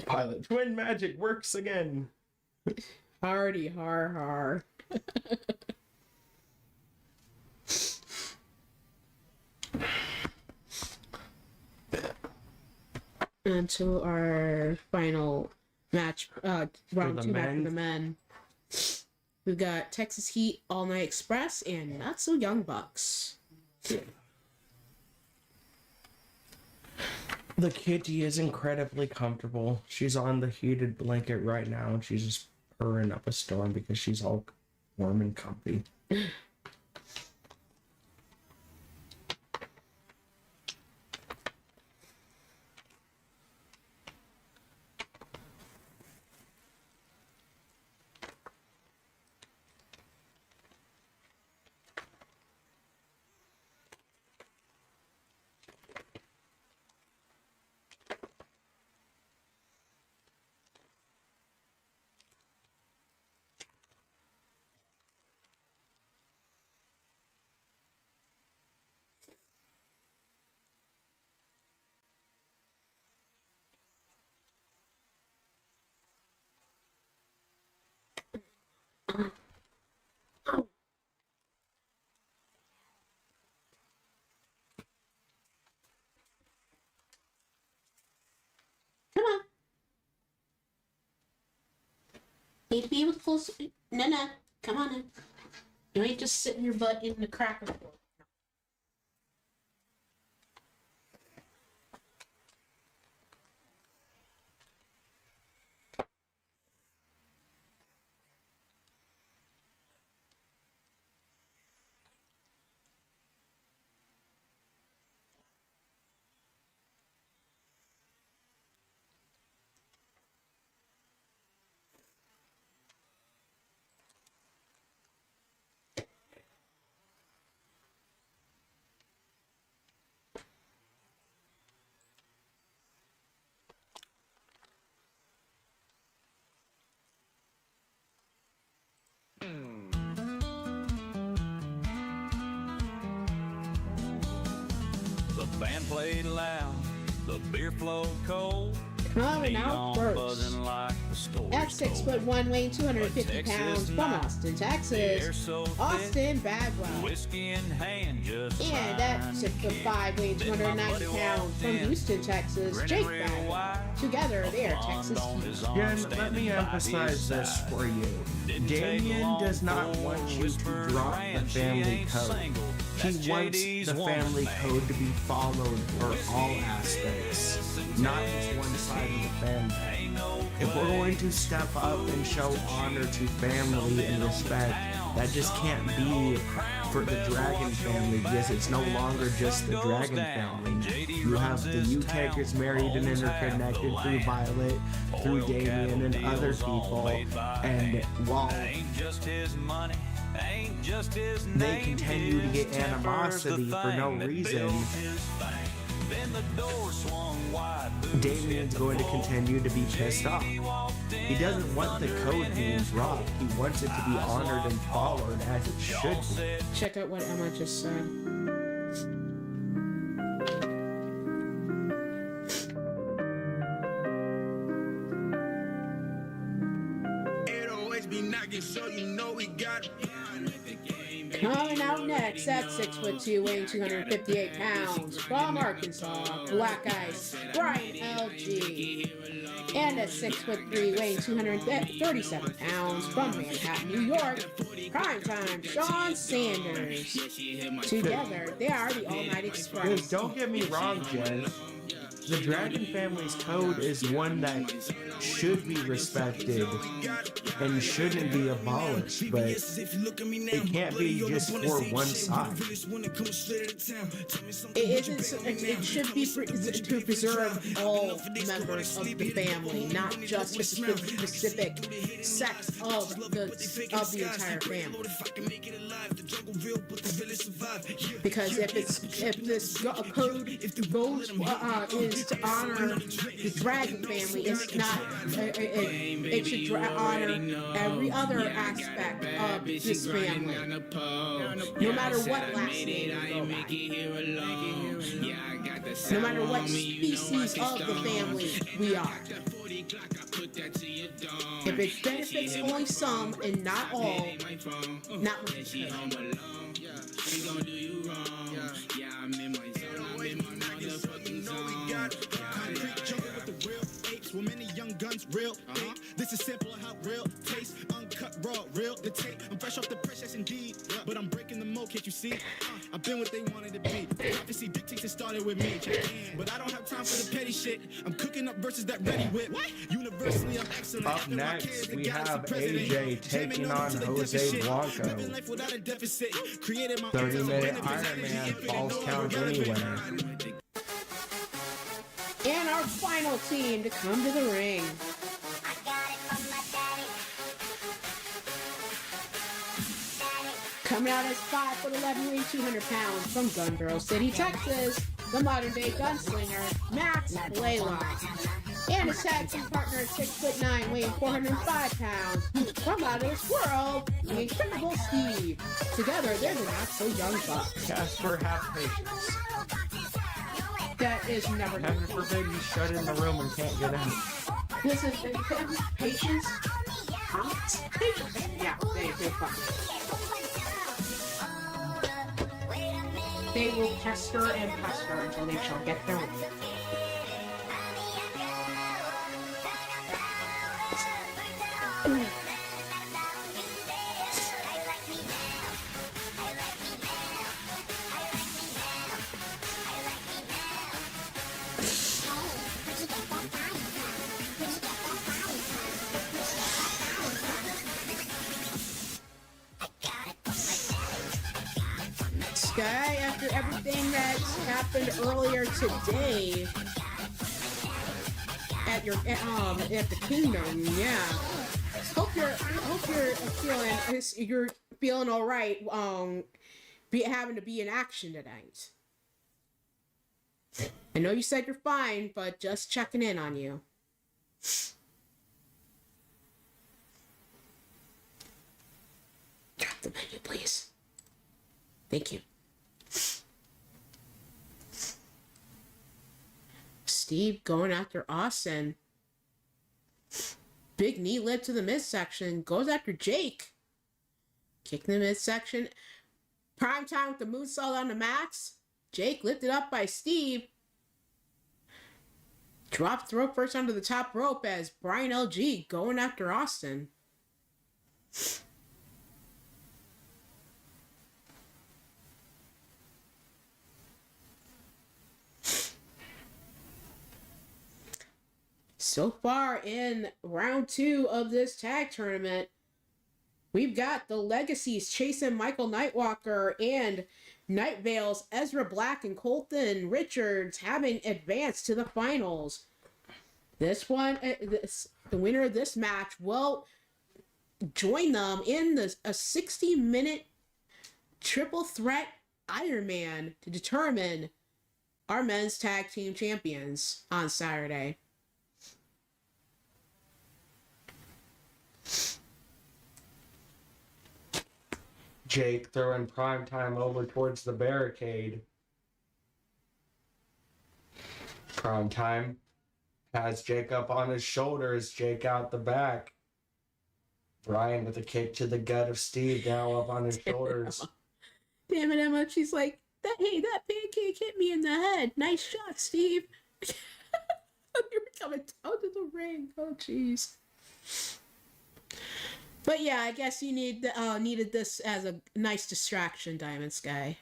Speaker 2: Pilot twin magic works again.
Speaker 3: Hardy har. Until our final match, round 2 match for the men. We've got Texas Heat, All Night Express, and Not So Young Bucks.
Speaker 2: The kitty is incredibly comfortable. She's on the heated blanket right now, and she's just purring up a storm because she's all warm and comfy.
Speaker 3: Need to be able to full. No, come on in. You ain't just sitting your butt in the cracker board.
Speaker 6: The band played loud, the beer flowed cold.
Speaker 3: Coming out
Speaker 6: Neon
Speaker 3: first.
Speaker 6: buzzing like the story
Speaker 3: At 6'1", weighing 250 pounds, from Austin, Texas, Austin Bagwell.
Speaker 6: Whiskey in hand, just
Speaker 3: And at 6'5", weighing 290 pounds, from Houston, Texas, Jake Bagwell. Together, they are Texas Heat.
Speaker 2: Jen, let me emphasize this for you. Damien does not want you to drop the family code. He wants the family code to be followed for all aspects, not just one side of the family. If we're going to step up and show honor to family and respect, that just can't be for the Dragon family, because it's no longer just the Dragon family. You have the U-Takers married and interconnected through Violet, through Damien and other people, and while
Speaker 6: ain't just his
Speaker 2: they
Speaker 6: name
Speaker 2: continue to
Speaker 6: is.
Speaker 2: get
Speaker 6: Temper's the
Speaker 2: animosity for no
Speaker 6: thing that
Speaker 2: reason,
Speaker 6: built his fame. Then the door swung wide. Boots
Speaker 2: Damien's
Speaker 6: hit the
Speaker 2: going to
Speaker 6: floor.
Speaker 2: continue to be pissed off.
Speaker 6: He walked
Speaker 2: He
Speaker 6: in,
Speaker 2: doesn't want the code being dropped. He wants it to be honored and followed as it should
Speaker 6: y'all
Speaker 2: be.
Speaker 6: said
Speaker 3: Check out what Emma just said.
Speaker 4: It always be knocking, so you know we got
Speaker 3: Coming out next at 6'2", weighing 258 pounds, from Arkansas, Black Ice, Brian LG. And at 6'3", weighing 237 pounds, from Manhattan, New York, primetime Sean Sanders. Together, they are the All Night
Speaker 2: Because
Speaker 3: Express.
Speaker 2: don't get me wrong, Jez. The Dragon family's code is one that should be respected and shouldn't be abolished, but it can't be just for one side.
Speaker 3: It should be to preserve all members of the family, not just a specific sex of the entire family. Because if this code goes is to honor the Dragon family, it's not. It should honor every other aspect of this family, no matter what last name you go by, no matter what species of the family we are. If it benefits only some and not all, not what it should.
Speaker 7: Well, many young guns, real. This is simple how real taste, uncut, raw, real. The tape, I'm fresh off the press, yes indeed. But I'm breaking the mold, can't you see? I've been what they wanted to be. Prophecy dictates it started with me. But I don't have time for the petty shit. I'm cooking up verses that ready whip. Universally, I'm excellent.
Speaker 2: Up next, we have AJ taking on Jose Blanco. 30-minute Iron Man falls count anywhere.
Speaker 3: And our final team to come to the ring. Coming out as 5'11", weighing 200 pounds, from Gun Girl City, Texas, the modern-day gunslinger, Max Blaylock. And his tag team partner at 6'9", weighing 405 pounds, from out of this world, the Incredible Steve. Together, they're the not-so-young Bucks.
Speaker 2: Casper, have patience.
Speaker 3: That is never going
Speaker 2: Heaven
Speaker 3: to
Speaker 2: forbid you shut in the room and can't get out.
Speaker 3: This is patience. Patience. Yeah, they're fine. They will pester and pester until they shall get their way. Sky, after everything that's happened earlier today at the Kingdom, yeah. Hope you're feeling all right. Having to be in action tonight. I know you said you're fine, but just checking in on you. Drop the menu, please. Thank you. Steve going after Austin. Big knee led to the midsection. Goes after Jake. Kick in the midsection. Prime time with the moonsault on the Max. Jake lifted up by Steve. Dropped throat first onto the top rope as Brian LG going after Austin. So far in round 2 of this tag tournament, we've got the Legacies chasing Michael Nightwalker and Night Vale's Ezra Black and Colton Richards having advanced to the finals. This one, the winner of this match will join them in a 60-minute triple threat Iron Man to determine our men's tag team champions on Saturday.
Speaker 2: Jake throwing Primetime over towards the barricade. Primetime has Jake up on his shoulders, Jake out the back. Brian with a kick to the gut of Steve, now up on his shoulders.
Speaker 3: Damn it, Emma. She's like, hey, that pancake hit me in the head. Nice shot, Steve. You were coming down to the ring. Oh, jeez. But yeah, I guess you needed this as a nice distraction, Diamond Sky.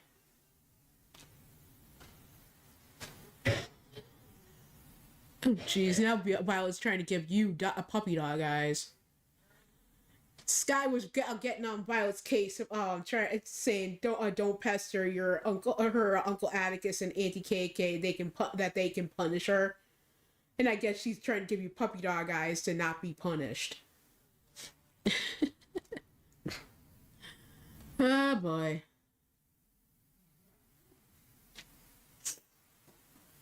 Speaker 3: Oh, jeez. Now Violet's trying to give you a puppy dog eyes. Sky was getting on Violet's case, saying don't pester your uncle or her Uncle Atticus and Auntie KK. They can punish her, and I guess she's trying to give you puppy dog eyes to not be punished. Oh boy.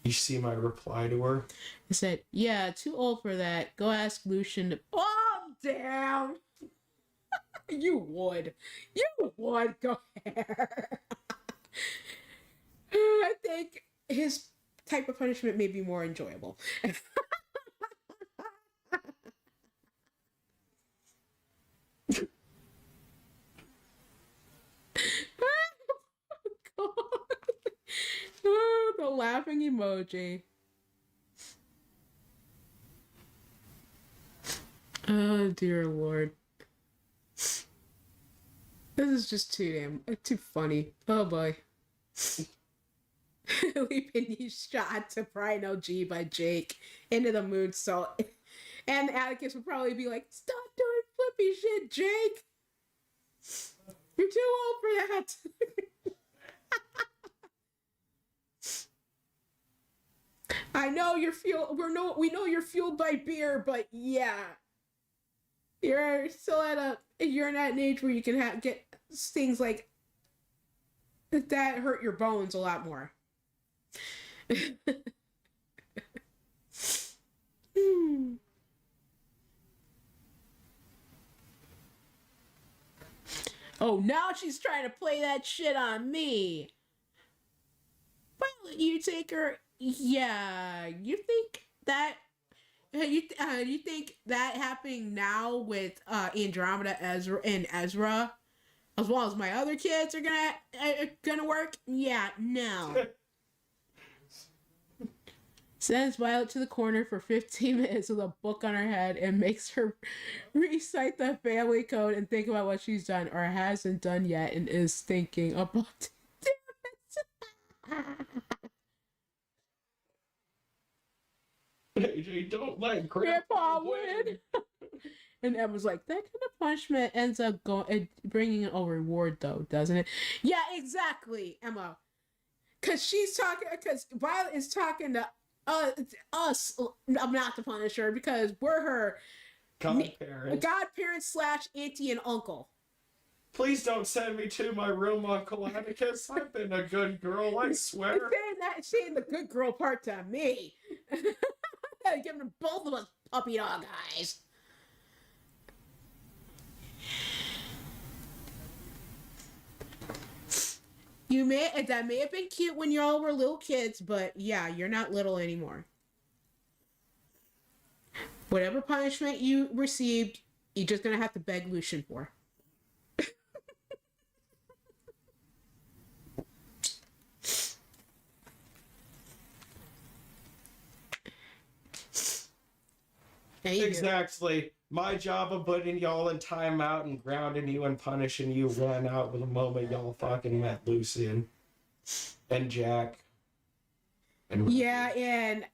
Speaker 2: You see my reply to her?
Speaker 3: I said, yeah, too old for that. Go ask Lucian to... Oh, damn! You would. Go ahead. I think his type of punishment may be more enjoyable. Oh, the laughing emoji. Oh dear Lord. This is just too funny. Oh boy. Leaping knee shot to Brian LG by Jake into the moonsault. And Atticus would probably be like, stop doing flippy shit, Jake! You're too old for that! I know we know you're fueled by beer, but yeah. You're still you're in that age where you can get things like that hurt your bones a lot more. Oh, now she's trying to play that shit on me. Well, you take her. Yeah, you think that you think that happening now with Andromeda, Ezra, as well as my other kids are gonna work? Yeah, no. Sends Violet to the corner for 15 minutes with a book on her head and makes her recite the family code and think about what she's done or hasn't done yet and is thinking about.
Speaker 2: AJ, don't let
Speaker 3: Grandpa win. And Emma's like, that kind of punishment ends up bringing a reward, though, doesn't it? Yeah, exactly, Emma. Because Violet is talking to us, not to punish her, because we're her godparents / auntie and uncle.
Speaker 2: Please don't send me to my room, Uncle Atticus. I've been a good girl, I swear.
Speaker 3: Saying the good girl part to me. Giving both of us puppy dog eyes. That may have been cute when y'all were little kids, but yeah, you're not little anymore. Whatever punishment you received, you're just gonna have to beg Lucian for.
Speaker 2: Exactly. My job of putting y'all in timeout and grounding you and punishing you ran out with the moment y'all fucking met Lucian and Jack.
Speaker 3: Yeah, and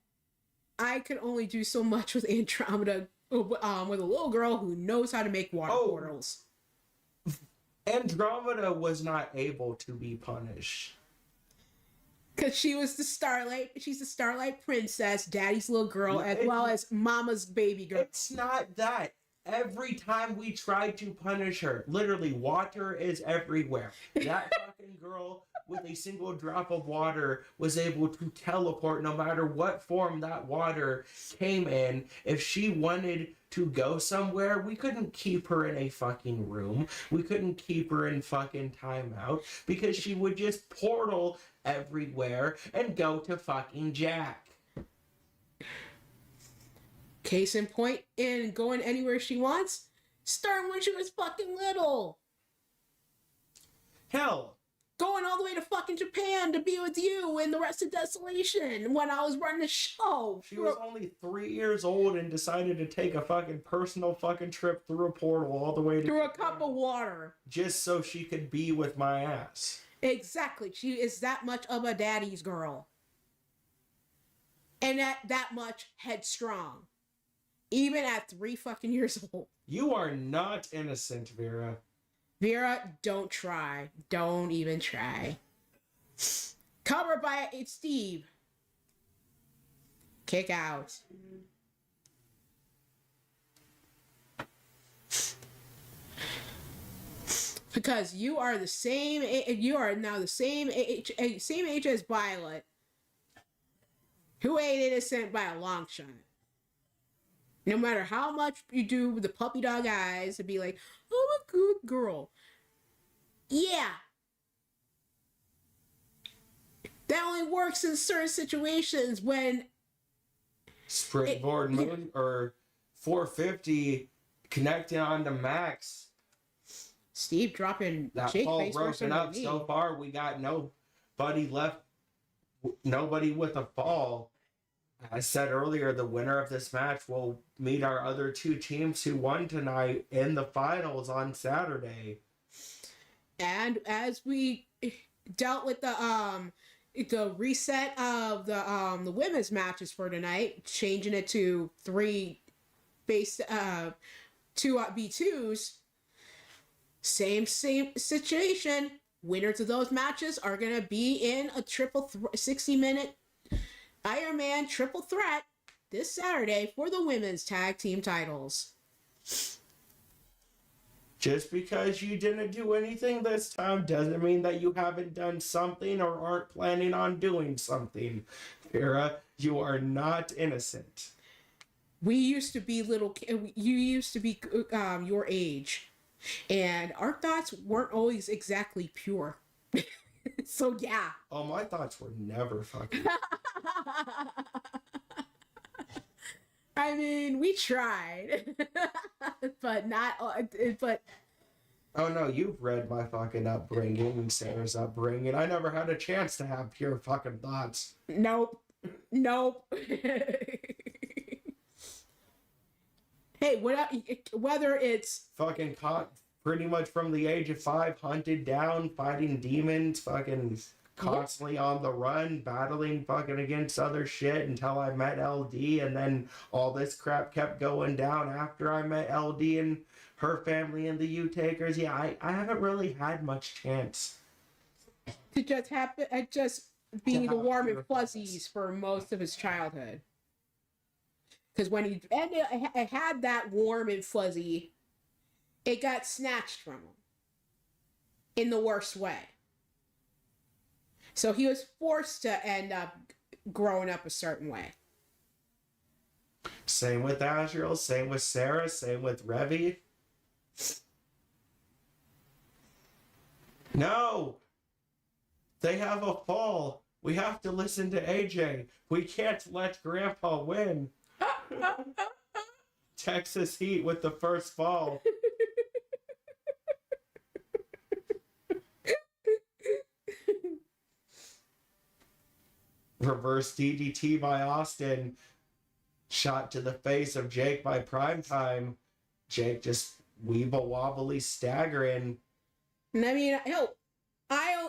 Speaker 3: I could only do so much with Andromeda, with a little girl who knows how to make water portals.
Speaker 2: Andromeda was not able to be punished.
Speaker 3: Because she's the Starlight Princess, Daddy's little girl, as well as Mama's baby girl.
Speaker 2: It's not that. every time we tried to punish her, literally water is everywhere. That fucking girl with a single drop of water was able to teleport no matter what form that water came in. If she wanted to go somewhere, we couldn't keep her in a fucking room. We couldn't keep her in fucking timeout because she would just portal everywhere and go to fucking Jack.
Speaker 3: Case in point, in going anywhere she wants, starting when she was fucking little.
Speaker 2: Hell,
Speaker 3: Going all the way to fucking Japan to be with you and the rest of Desolation when I was running the show.
Speaker 2: she was only 3 years old and decided to take a fucking personal fucking trip through a portal all the way to
Speaker 3: Through a cup of water.
Speaker 2: just so she could be with my ass.
Speaker 3: Exactly. She is that much of a daddy's girl. And that much headstrong. Even at 3 fucking years old.
Speaker 2: You are not innocent, Vera.
Speaker 3: Vera, don't try. Don't even try. Covered by Steve. Kick out. Because you are the same. You are now the same age as Violet, who ain't innocent by a long shot. No matter how much you do with the puppy dog eyes to be like, oh, I'm a good girl. Yeah. That only works in certain situations when
Speaker 2: Springboard Moon or 450 connecting onto Max.
Speaker 3: Steve dropping
Speaker 2: That
Speaker 3: Jake
Speaker 2: fall
Speaker 3: face first
Speaker 2: broken
Speaker 3: on
Speaker 2: up
Speaker 3: the knee.
Speaker 2: so far. We got nobody left. Nobody with a fall. I said earlier, the winner of this match will meet our other 2 teams who won tonight in the finals on Saturday.
Speaker 3: And as we dealt with the reset of the women's matches for tonight, changing it to 3 base 2 B2s, same situation. Winners of those matches are gonna be in a 60-minute Iron Man triple threat this Saturday for the women's tag team titles.
Speaker 2: Just because you didn't do anything this time doesn't mean that you haven't done something or aren't planning on doing something. Vera, you are not innocent.
Speaker 3: We used to be you used to be your age, and our thoughts weren't always exactly pure. So yeah.
Speaker 2: Oh, my thoughts were never fucking...
Speaker 3: I mean, we tried, but not. But
Speaker 2: Oh no, you've read my fucking upbringing and Sarah's upbringing. I never had a chance to have pure fucking thoughts.
Speaker 3: nope. Hey, whether it's
Speaker 2: Fucking caught pretty much from the age of 5, hunted down, fighting demons, fucking constantly on the run, battling fucking against other shit until I met LD, and then all this crap kept going down after I met LD and her family and the U-Takers. Yeah, I haven't really had much chance.
Speaker 3: to just happen, just being
Speaker 2: To
Speaker 3: the
Speaker 2: have
Speaker 3: warm
Speaker 2: pure
Speaker 3: and fuzzies for most of his childhood. Because when he had that warm and fuzzy, it got snatched from him in the worst way. So he was forced to end up growing up a certain way.
Speaker 2: Same with Azrael, same with Sarah, same with Revy. No! They have a fall. We have to listen to AJ. We can't let Grandpa win. Texas Heat with the first fall. Reverse DDT by Austin. Shot to the face of Jake by Primetime. Jake just weeble wobbly staggering.
Speaker 3: And I mean, I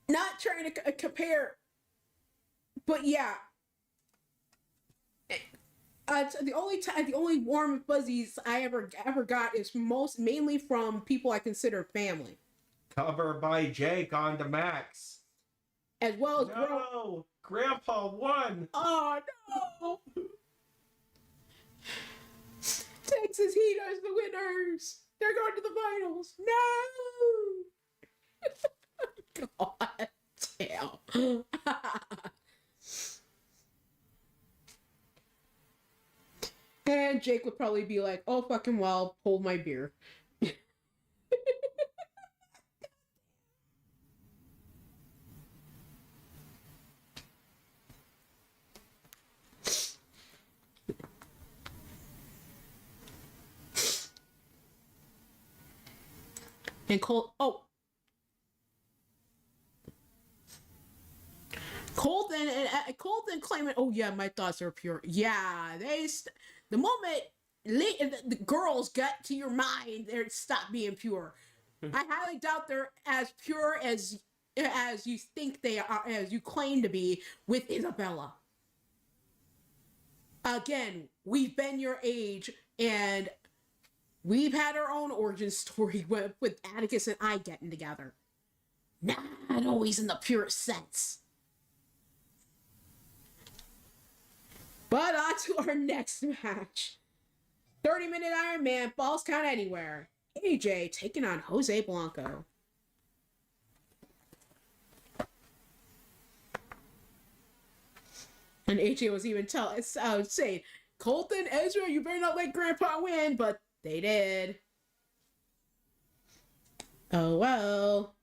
Speaker 3: not trying to compare, but yeah. The only warm and fuzzies I ever got is mainly from people I consider family,
Speaker 2: Cover by Jake on the Max.
Speaker 3: as well as
Speaker 2: No! Grandpa won!
Speaker 3: Oh no! Tina's the winners. They're going to the finals. No. God damn. And Jake would probably be like, "Oh fucking well, hold my beer." And Colton claiming, "Oh yeah, my thoughts are pure." Yeah, the moment the girls get to your mind, they stop being pure. I highly doubt they're as pure as you think they are, as you claim to be with Isabella. Again, we've been your age, and we've had our own origin story with Atticus and I getting together. Not always in the purest sense. But on to our next match. 30-minute Iron Man, Falls Count Anywhere. AJ taking on Jose Blanco. And AJ was even saying, "Colton, Ezra, you better not let Grandpa win," but they did. Oh well.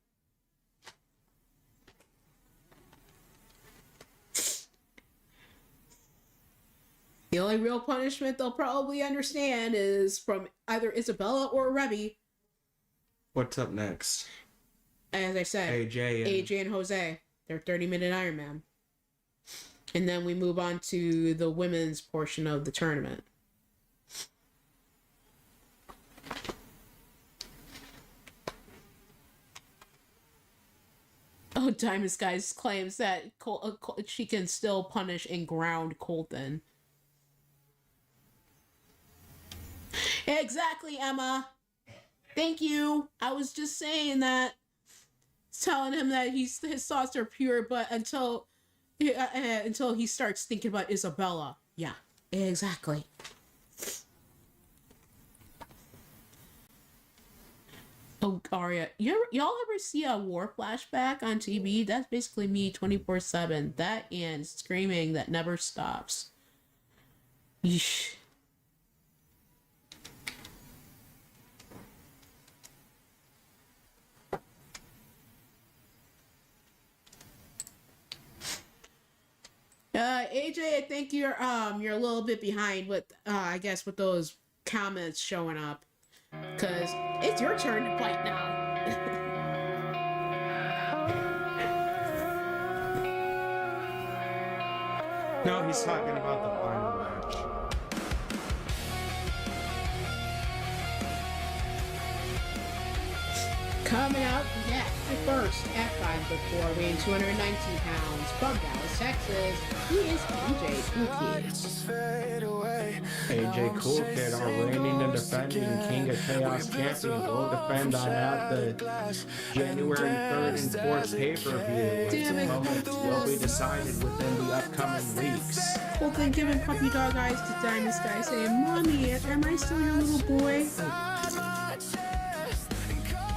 Speaker 3: The only real punishment they'll probably understand is from either Isabella or Reby.
Speaker 2: What's up next?
Speaker 3: As I said, AJ and Jose. They're 30-minute Iron Man. And then we move on to the women's portion of the tournament. Oh, Diamond Skies claims that she can still punish and ground Colton. Exactly, Emma. Thank you. I was just saying that. Telling him that his thoughts are pure, but until he starts thinking about Isabella. Yeah, exactly. Oh, Arya, y'all ever see a war flashback on TV? That's basically me 24/7. That and screaming that never stops. Yeesh. AJ, I think you're a little bit behind with I guess with those comments showing up, cause it's your turn to fight now.
Speaker 2: No, he's talking about the final match.
Speaker 3: Coming out next, first at 5'4", weighing 219 pounds, from Dallas, Texas, he is AJ Cool Kid.
Speaker 2: AJ Cool Kid, our reigning and defending King of Chaos champion, will defend on at the January 3rd and 4th pay-per-view.
Speaker 3: Damn it.
Speaker 2: Moment will be decided within the upcoming weeks.
Speaker 3: Colton giving puppy dog eyes to Diamond Sky, saying, "Mommy, am I still your little boy?"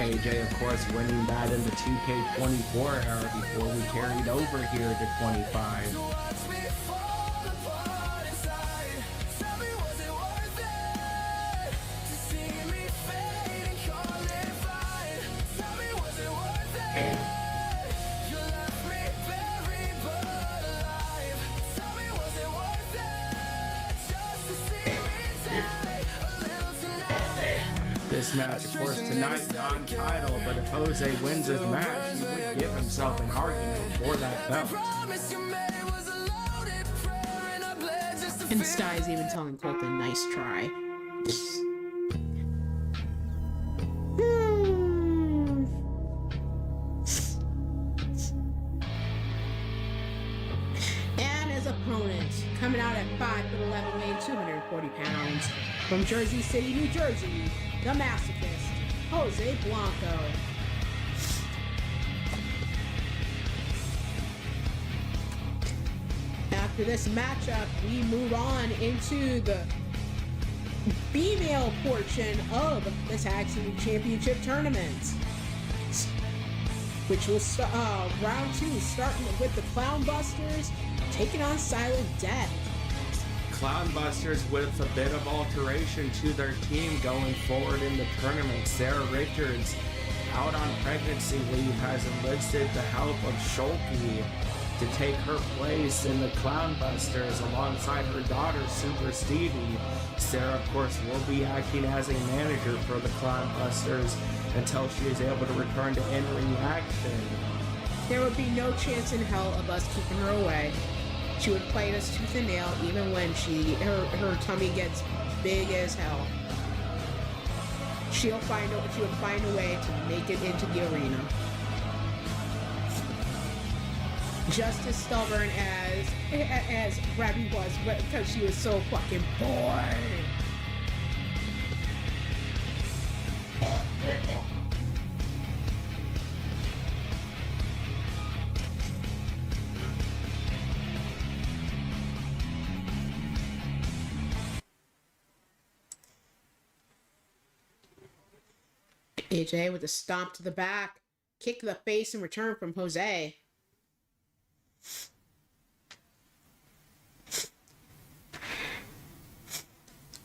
Speaker 2: AJ, of course, winning that in the 2K24 era before we carried over here to 25. This match, of course, tonight, non-title, but if Jose wins his match, he would give himself an argument for that belt.
Speaker 3: And Sky's even telling Colton, "Nice try." And his opponent, coming out at 5'11", weighing 240 pounds, from Jersey City, New Jersey, the masochist, Jose Blanco. After this matchup, we move on into the female portion of the Tag Team Championship tournament, which will start round 2, starting with the Clown Busters taking on Silent Death.
Speaker 2: Clown Busters with a bit of alteration to their team going forward in the tournament. Sarah Richards, out on pregnancy leave, has enlisted the help of Shulky to take her place in the Clown Busters alongside her daughter, Super Stevie. Sarah, of course, will be acting as a manager for the Clown Busters until she is able to return to in-ring action.
Speaker 3: There would be no chance in hell of us keeping her away. She would fight us tooth and nail even when her tummy gets big as hell. She would find a way to make it into the arena. Just as stubborn as Rabbi was, because she was so fucking bored. AJ with a stomp to the back, kick to the face in return from Jose.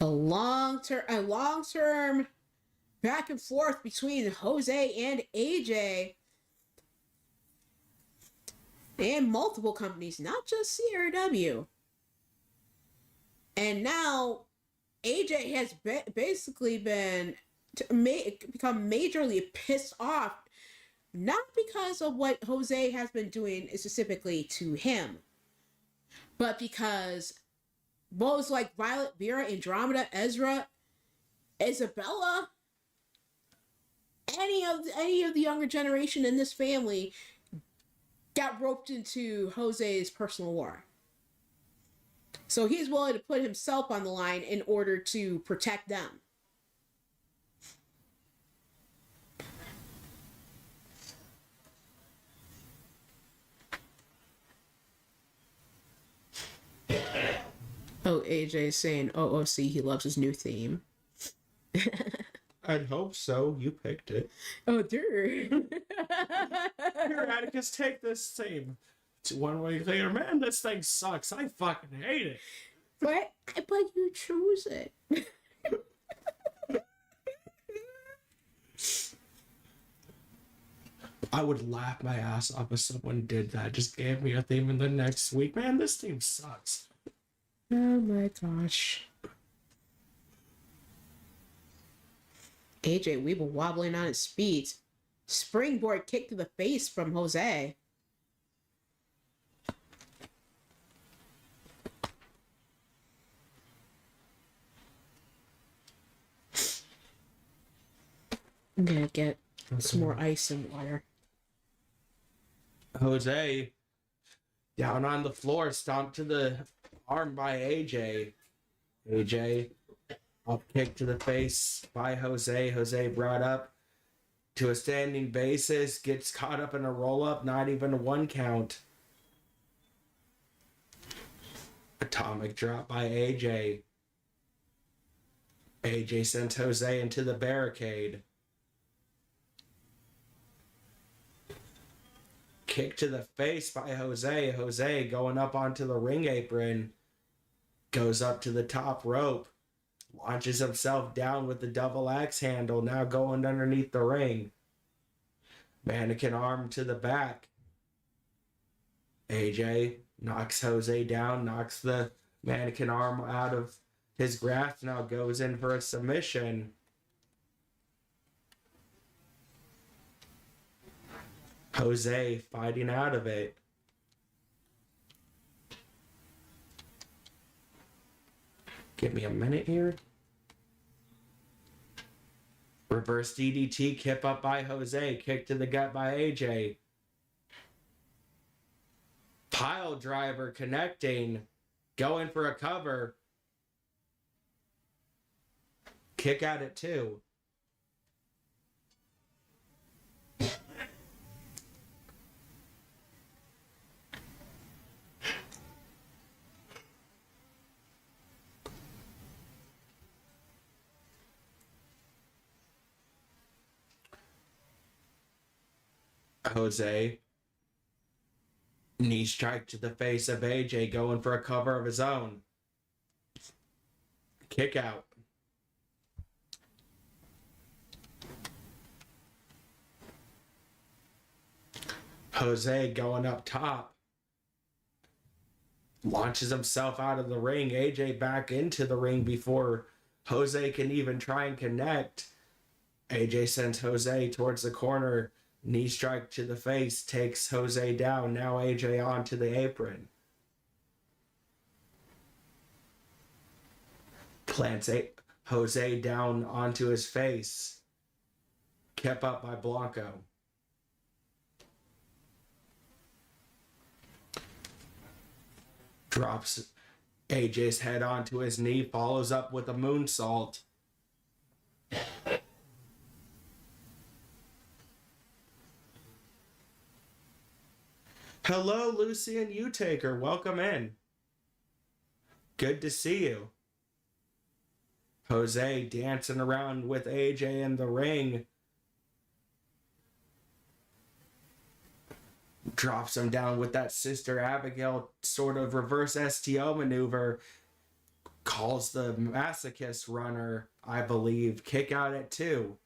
Speaker 3: A long-term back and forth between Jose and AJ and multiple companies, not just CRW. And now AJ has basically become majorly pissed off, not because of what Jose has been doing specifically to him, but because those like Violet, Vera, Andromeda, Ezra, Isabella, any of the younger generation in this family got roped into Jose's personal war. So he's willing to put himself on the line in order to protect them. Oh, AJ's saying, OOC, he loves his new theme.
Speaker 2: I'd hope so. You picked it.
Speaker 3: Oh, dear.
Speaker 2: Here, Atticus, take this theme. 1 week later, man, this thing sucks. I fucking hate it.
Speaker 3: But you chose it.
Speaker 2: I would laugh my ass off if someone did that. Just gave me a theme in the next week. Man, this theme sucks.
Speaker 3: Oh my gosh. AJ Weeble wobbling on his feet. Springboard kick to the face from Jose. I'm gonna get some more ice and water.
Speaker 2: Jose, down on the floor, stomped to the arm by AJ. AJ, up kick to the face by Jose. Jose brought up to a standing basis, gets caught up in a roll-up, not even a 1 count. Atomic drop by AJ. AJ sends Jose into the barricade. Kick to the face by Jose. Jose going up onto the ring apron. Goes up to the top rope. Launches himself down with the double axe handle. Now going underneath the ring. Mannequin arm to the back. AJ knocks Jose down. Knocks the mannequin arm out of his grasp. Now goes in for a submission. Jose fighting out of it. Give me a minute here. Reverse DDT, kip up by Jose. Kick to the gut by AJ. Pile driver connecting. Going for a cover. Kick at it too. Jose. Knee strike to the face of AJ, going for a cover of his own. Kick out. Jose going up top. Launches himself out of the ring. AJ back into the ring before Jose can even try and connect. AJ sends Jose towards the corner. Knee strike to the face takes Jose down. Now AJ onto the apron. Plants Jose down onto his face. Kept up by Blanco. Drops AJ's head onto his knee. Follows up with a moonsault. Hello, Lucian Utaker. Welcome in. Good to see you. Jose dancing around with AJ in the ring. Drops him down with that Sister Abigail sort of reverse STO maneuver. Calls the masochist runner, I believe. Kick out at 2.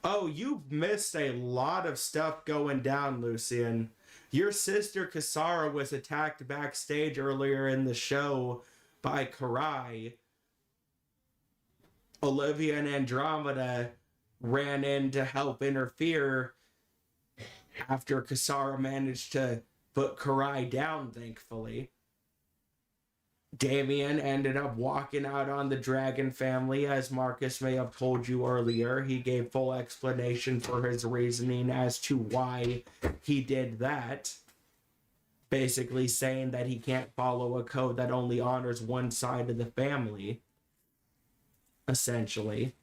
Speaker 2: Oh, you've missed a lot of stuff going down, Lucian. Your sister Kasara was attacked backstage earlier in the show by Karai. Olivia and Andromeda ran in to help interfere after Kasara managed to put Karai down, thankfully. Damien ended up walking out on the Dragon family, as Marcus may have told you earlier. He gave full explanation for his reasoning as to why he did that. Basically saying that he can't follow a code that only honors one side of the family. Essentially.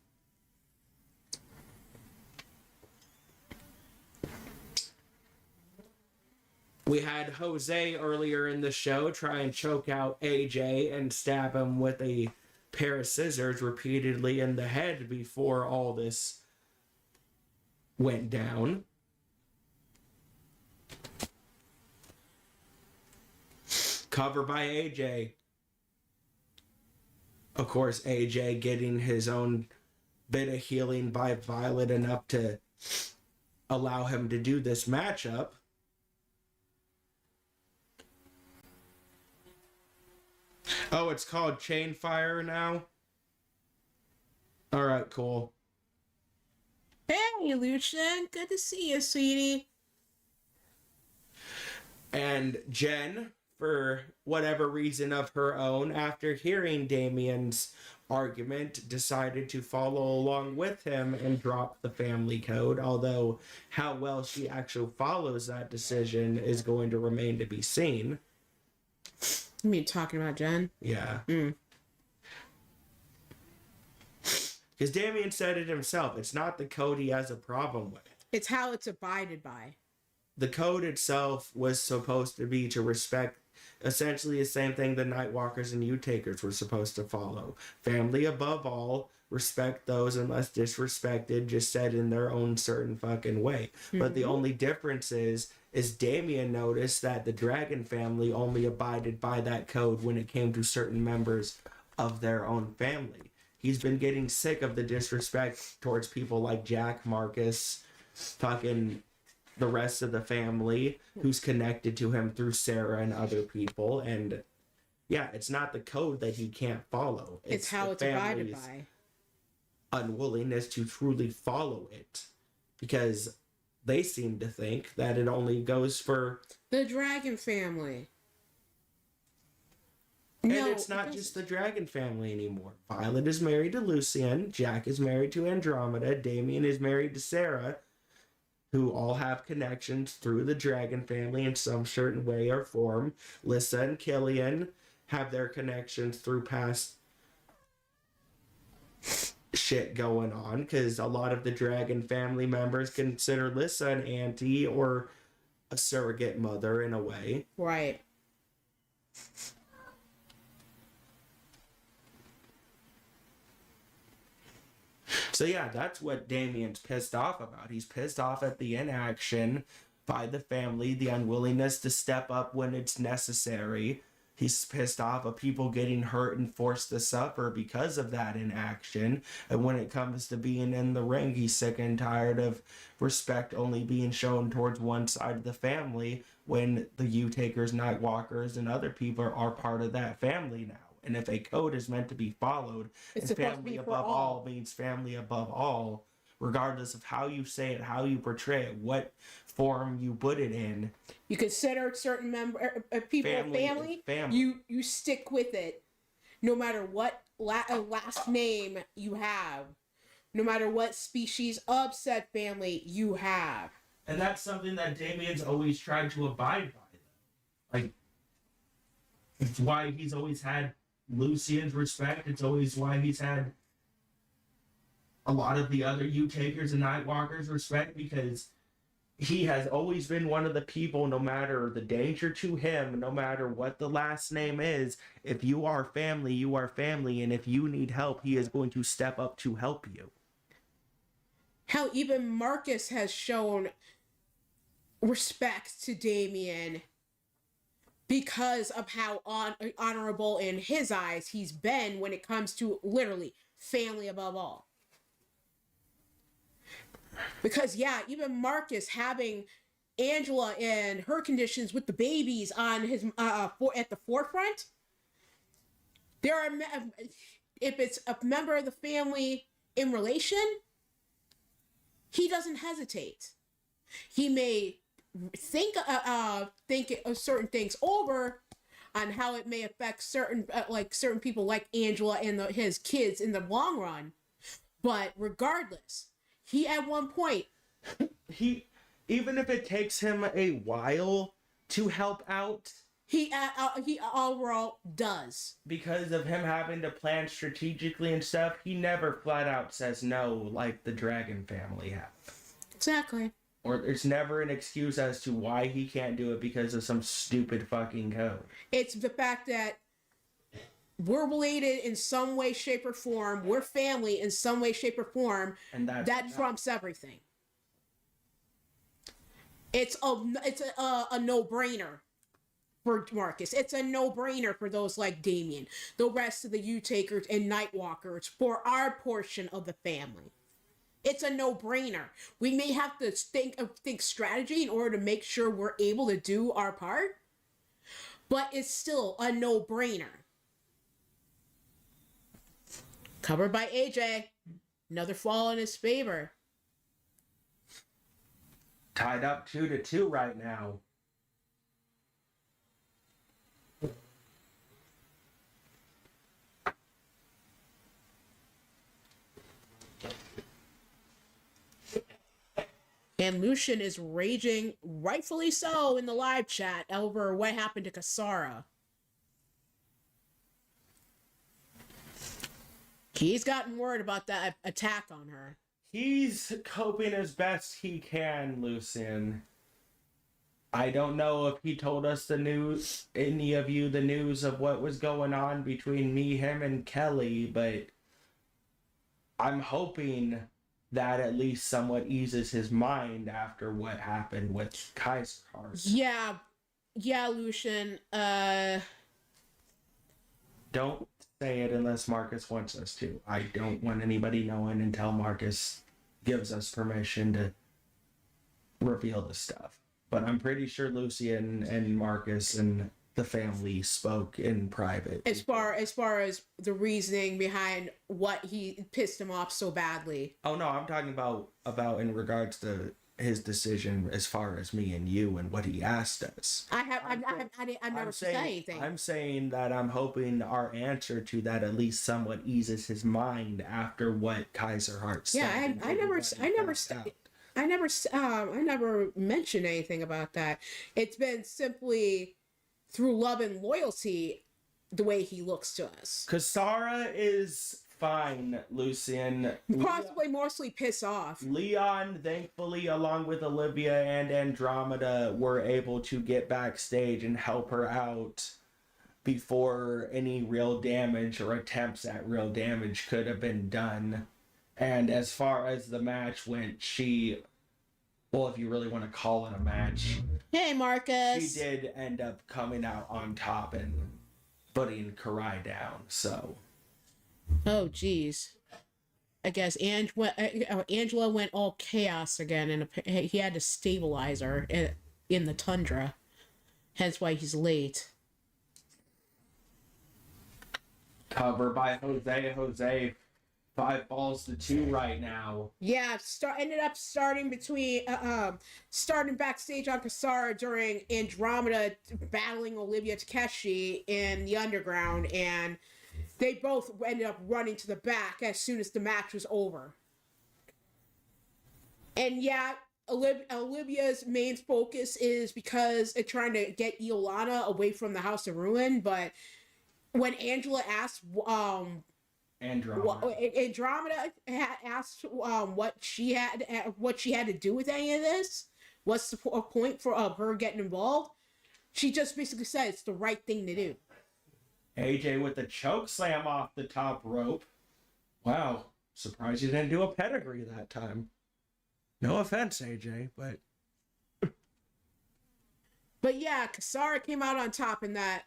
Speaker 2: We had Jose earlier in the show try and choke out AJ and stab him with a pair of scissors repeatedly in the head before all this went down. Cover by AJ. Of course, AJ getting his own bit of healing by Violet enough to allow him to do this matchup. Oh, it's called Chain Fire now? Alright, cool.
Speaker 3: Hey, Lucian. Good to see you, sweetie.
Speaker 2: And Jen, for whatever reason of her own, after hearing Damien's argument, decided to follow along with him and drop the family code, although how well she actually follows that decision is going to remain to be seen.
Speaker 3: You mean talking about Jen?
Speaker 2: Yeah. Because Damien said it himself. It's not the code he has a problem with.
Speaker 3: It's how it's abided by.
Speaker 2: The code itself was supposed to be to respect essentially the same thing the Nightwalkers and U-Takers were supposed to follow. Family above all, respect those unless disrespected, just said in their own certain fucking way. But the only difference is Damien noticed that the Dragon family only abided by that code when it came to certain members of their own family. He's been getting sick of the disrespect towards people like Jack, Marcus, fucking the rest of the family who's connected to him through Sarah and other people. And yeah, it's not the code that he can't follow.
Speaker 3: It's how it's abided by.
Speaker 2: Unwillingness to truly follow it. Because they seem to think that it only goes for
Speaker 3: the Dragon family.
Speaker 2: And it's not just the Dragon family anymore. Violet is married to Lucian, Jack is married to Andromeda, Damien is married to Sarah, who all have connections through the Dragon family in some certain way or form. Lissa and Killian have their connections through past shit going on, because a lot of the Dragon family members consider Lissa an auntie or a surrogate mother in a way.
Speaker 3: Right.
Speaker 2: So yeah, that's what Damien's pissed off about. He's pissed off at the inaction by the family, the unwillingness to step up when it's necessary. He's pissed off of people getting hurt and forced to suffer because of that inaction. And when it comes to being in the ring, he's sick and tired of respect only being shown towards one side of the family when the U-Takers, Nightwalkers, and other people are part of that family now. And if a code is meant to be followed,
Speaker 3: It's
Speaker 2: and
Speaker 3: supposed to
Speaker 2: family
Speaker 3: be for
Speaker 2: above
Speaker 3: all.
Speaker 2: all means family above all, regardless of how you say it, how you portray it, what form you put it in.
Speaker 3: You consider certain people
Speaker 2: Family is family.
Speaker 3: You stick with it, no matter what last name you have, no matter what species of said family you have.
Speaker 2: And that's something that Damien's always tried to abide by. Like, it's why he's always had Lucian's respect. It's always why he's had a lot of the other U-Takers and Nightwalkers respect, because he has always been one of the people, no matter the danger to him, no matter what the last name is, if you are family, you are family, and if you need help, he is going to step up to help you.
Speaker 3: How even Marcus has shown respect to Damien because of how honorable in his eyes he's been when it comes to literally family above all. Because yeah, even Marcus having Angela and her conditions with the babies on his at the forefront, there are, if it's a member of the family in relation, he doesn't hesitate. He may think of certain things over on how it may affect certain certain people like Angela and his kids in the long run, but regardless, he at one point,
Speaker 2: He, even if it takes him a while to help out,
Speaker 3: he overall does.
Speaker 2: because of him having to plan strategically and stuff, he never flat out says no like the Dragon family have.
Speaker 3: Exactly.
Speaker 2: Or there's never an excuse as to why he can't do it because of some stupid fucking code.
Speaker 3: It's the fact that we're related in some way, shape, or form. We're family in some way, shape, or form.
Speaker 2: And that's
Speaker 3: that trumps everything. It's a no-brainer for Marcus. It's a no-brainer for those like Damien, the rest of the U-Takers and Nightwalkers, for our portion of the family. It's a no-brainer. We may have to think strategy in order to make sure we're able to do our part, but it's still a no-brainer. Covered by AJ. Another fall in his favor.
Speaker 2: Tied up 2-2 right now.
Speaker 3: And Lucian is raging, rightfully so, in the live chat over what happened to Kasara. He's gotten word about that attack on her.
Speaker 2: He's coping as best he can, Lucian. I don't know if he told us the news, any of you, the news of what was going on between me, him, and Kelly, but I'm hoping that at least somewhat eases his mind after what happened with Kaiser Heart.
Speaker 3: Yeah, Lucian.
Speaker 2: Don't say it unless Marcus wants us to. I don't want anybody knowing until Marcus gives us permission to reveal the stuff. But I'm pretty sure Lucian and Marcus and the family spoke in private.
Speaker 3: As far as the reasoning behind what he pissed him off so badly.
Speaker 2: Oh no, I'm talking about in regards to his decision as far as me and you and what he asked us.
Speaker 3: I've never said anything.
Speaker 2: I'm saying that I'm hoping our answer to that at least somewhat eases his mind after what Kaiser Hart said.
Speaker 3: Yeah, I never mentioned anything about that. It's been simply through love and loyalty the way he looks to us.
Speaker 2: Kasara is fine, Lucian.
Speaker 3: Possibly mostly piss off.
Speaker 2: Leon, thankfully, along with Olivia and Andromeda, were able to get backstage and help her out before any real damage or attempts at real damage could have been done. And as far as the match went, well, if you really want to call it a match,
Speaker 3: Hey, Marcus.
Speaker 2: she did end up coming out on top and putting Karai down, so.
Speaker 3: Oh, jeez. I guess Angela went all chaos again, and he had to stabilize her in the tundra. Hence why he's late.
Speaker 2: Cover by Jose. Jose, 5-2 right now.
Speaker 3: Yeah, ended up starting backstage on Kasara during Andromeda battling Olivia Takeshi in the underground, and they both ended up running to the back as soon as the match was over. And yeah, Olivia's main focus is because it's trying to get Iolana away from the House of Ruin, but when Angela asked, Andromeda asked what she had to do with any of this, what's the point for her getting involved, she just basically said it's the right thing to do.
Speaker 2: AJ with the choke slam off the top rope. Wow, surprised you didn't do a pedigree that time. No offense, AJ, but
Speaker 3: yeah, Kasara came out on top in that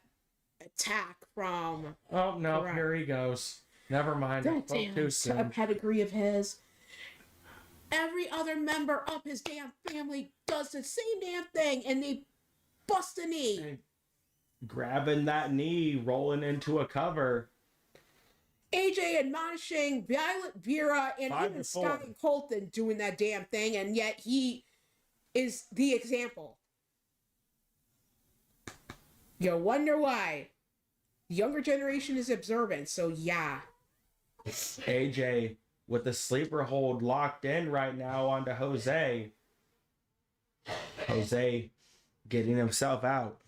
Speaker 3: attack from.
Speaker 2: Oh no,
Speaker 3: Karai.
Speaker 2: Here he goes. Never mind. I
Speaker 3: That
Speaker 2: spoke
Speaker 3: damn
Speaker 2: too soon.
Speaker 3: pedigree of his. Every other member of his damn family does the same damn thing, and they bust a knee.
Speaker 2: And grabbing that knee, rolling into a cover.
Speaker 3: AJ admonishing Violet, Vera, and
Speaker 2: 5
Speaker 3: even
Speaker 2: to 4.
Speaker 3: Scott and Colton doing that damn thing, and yet he is the example. You wonder why. The younger generation is observant, so yeah.
Speaker 2: AJ with the sleeper hold locked in right now onto Jose. Jose getting himself out.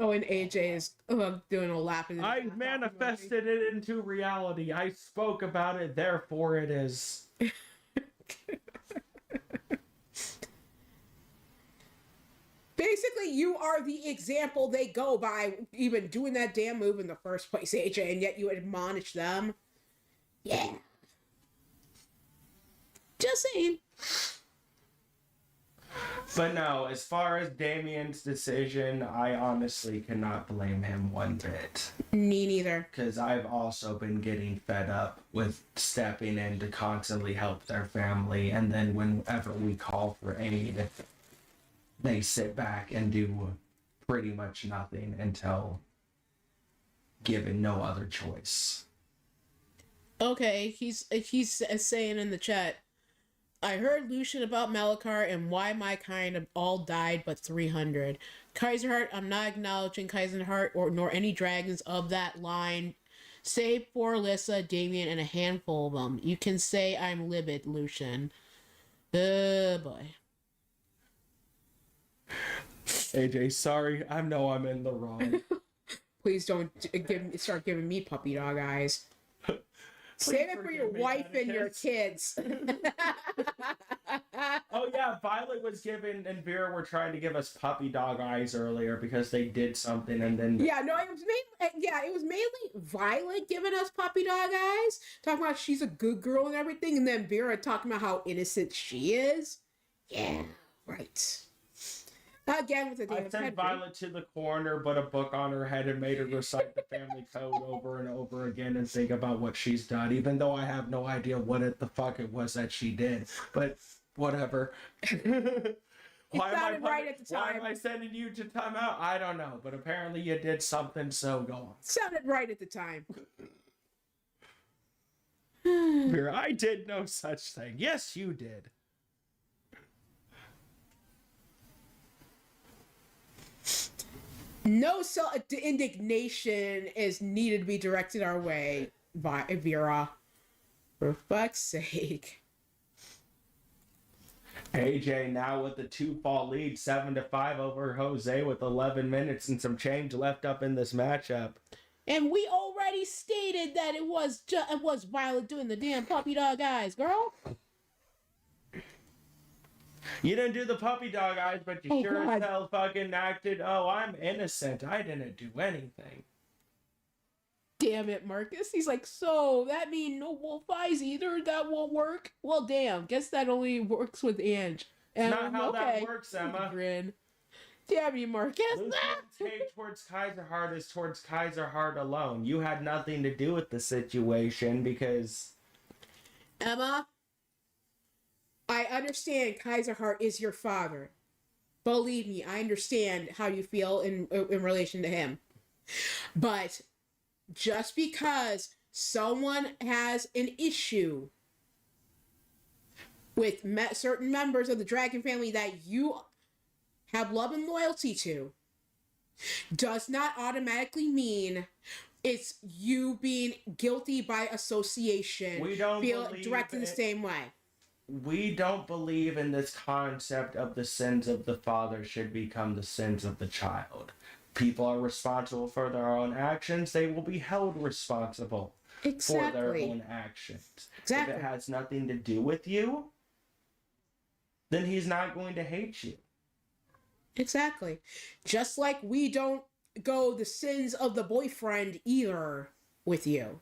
Speaker 3: Oh, and AJ is doing a lap. In
Speaker 2: I manifested it into reality. I spoke about it, therefore it is.
Speaker 3: Basically, you are the example they go by even doing that damn move in the first place, AJ, and yet you admonish them. Yeah. Just saying.
Speaker 2: But no, as far as Damien's decision, I honestly cannot blame him one bit.
Speaker 3: Me neither.
Speaker 2: Because I've also been getting fed up with stepping in to constantly help their family, and then whenever we call for aid, they sit back and do pretty much nothing until given no other choice.
Speaker 3: Okay, he's saying in the chat, I heard Lucian about Malachar and why my kind of all died but 300. Kaiserheart, I'm not acknowledging Kaiserheart nor any dragons of that line, save for Alyssa, Damien, and a handful of them. You can say I'm livid, Lucian. Oh boy.
Speaker 2: AJ, sorry, I know I'm in the wrong.
Speaker 3: Please don't start giving me puppy dog eyes. Save it for your wife and your kids.
Speaker 2: Oh yeah, Violet was given and Vera were trying to give us puppy dog eyes earlier because they did something and then
Speaker 3: Yeah, no, it was mainly Violet giving us puppy dog eyes, talking about she's a good girl and everything, and then Vera talking about how innocent she is. Yeah, right. Again with the damn
Speaker 2: I sent
Speaker 3: pedigree.
Speaker 2: Violet to the corner, put a book on her head and made her recite the family code over and over again and think about what she's done, even though I have no idea what the fuck it was that she did. But whatever. Why am I sending you to timeout? I don't know, but apparently you did something, so go on.
Speaker 3: Sounded right at the time.
Speaker 2: Vera, I did no such thing. Yes, you did.
Speaker 3: No indignation is needed to be directed our way, Vera. For fuck's sake.
Speaker 2: AJ now with the 2-fall lead, 7-5 over Jose with 11 minutes and some change left up in this matchup.
Speaker 3: And we already stated that it was Violet doing the damn puppy dog eyes, girl.
Speaker 2: You didn't do the puppy dog eyes, but you
Speaker 3: Oh,
Speaker 2: sure
Speaker 3: God.
Speaker 2: as hell fucking acted, oh, I'm innocent. I didn't do anything.
Speaker 3: Damn it, Marcus. He's like, so that mean no wolf eyes either? That won't work? Well, damn. Guess that only works with Ange.
Speaker 2: It's not how that works, Emma.
Speaker 3: Grin. Damn you, Marcus.
Speaker 2: Lucian's hate towards Kaiser Heart is towards Kaiser Heart alone. You had nothing to do with the situation because...
Speaker 3: Emma, I understand Kaiser Heart is your father. Believe me, I understand how you feel in relation to him. But just because someone has an issue with certain members of the Dragon family that you have love and loyalty to does not automatically mean it's you being guilty by association.
Speaker 2: We don't believe
Speaker 3: directed the same way.
Speaker 2: We don't believe in this concept of the sins of the father should become the sins of the child. People are responsible for their own actions. They will be held responsible for their own actions.
Speaker 3: Exactly.
Speaker 2: If it has nothing to do with you, then he's not going to hate you.
Speaker 3: Exactly. Just like we don't go the sins of the boyfriend either with you.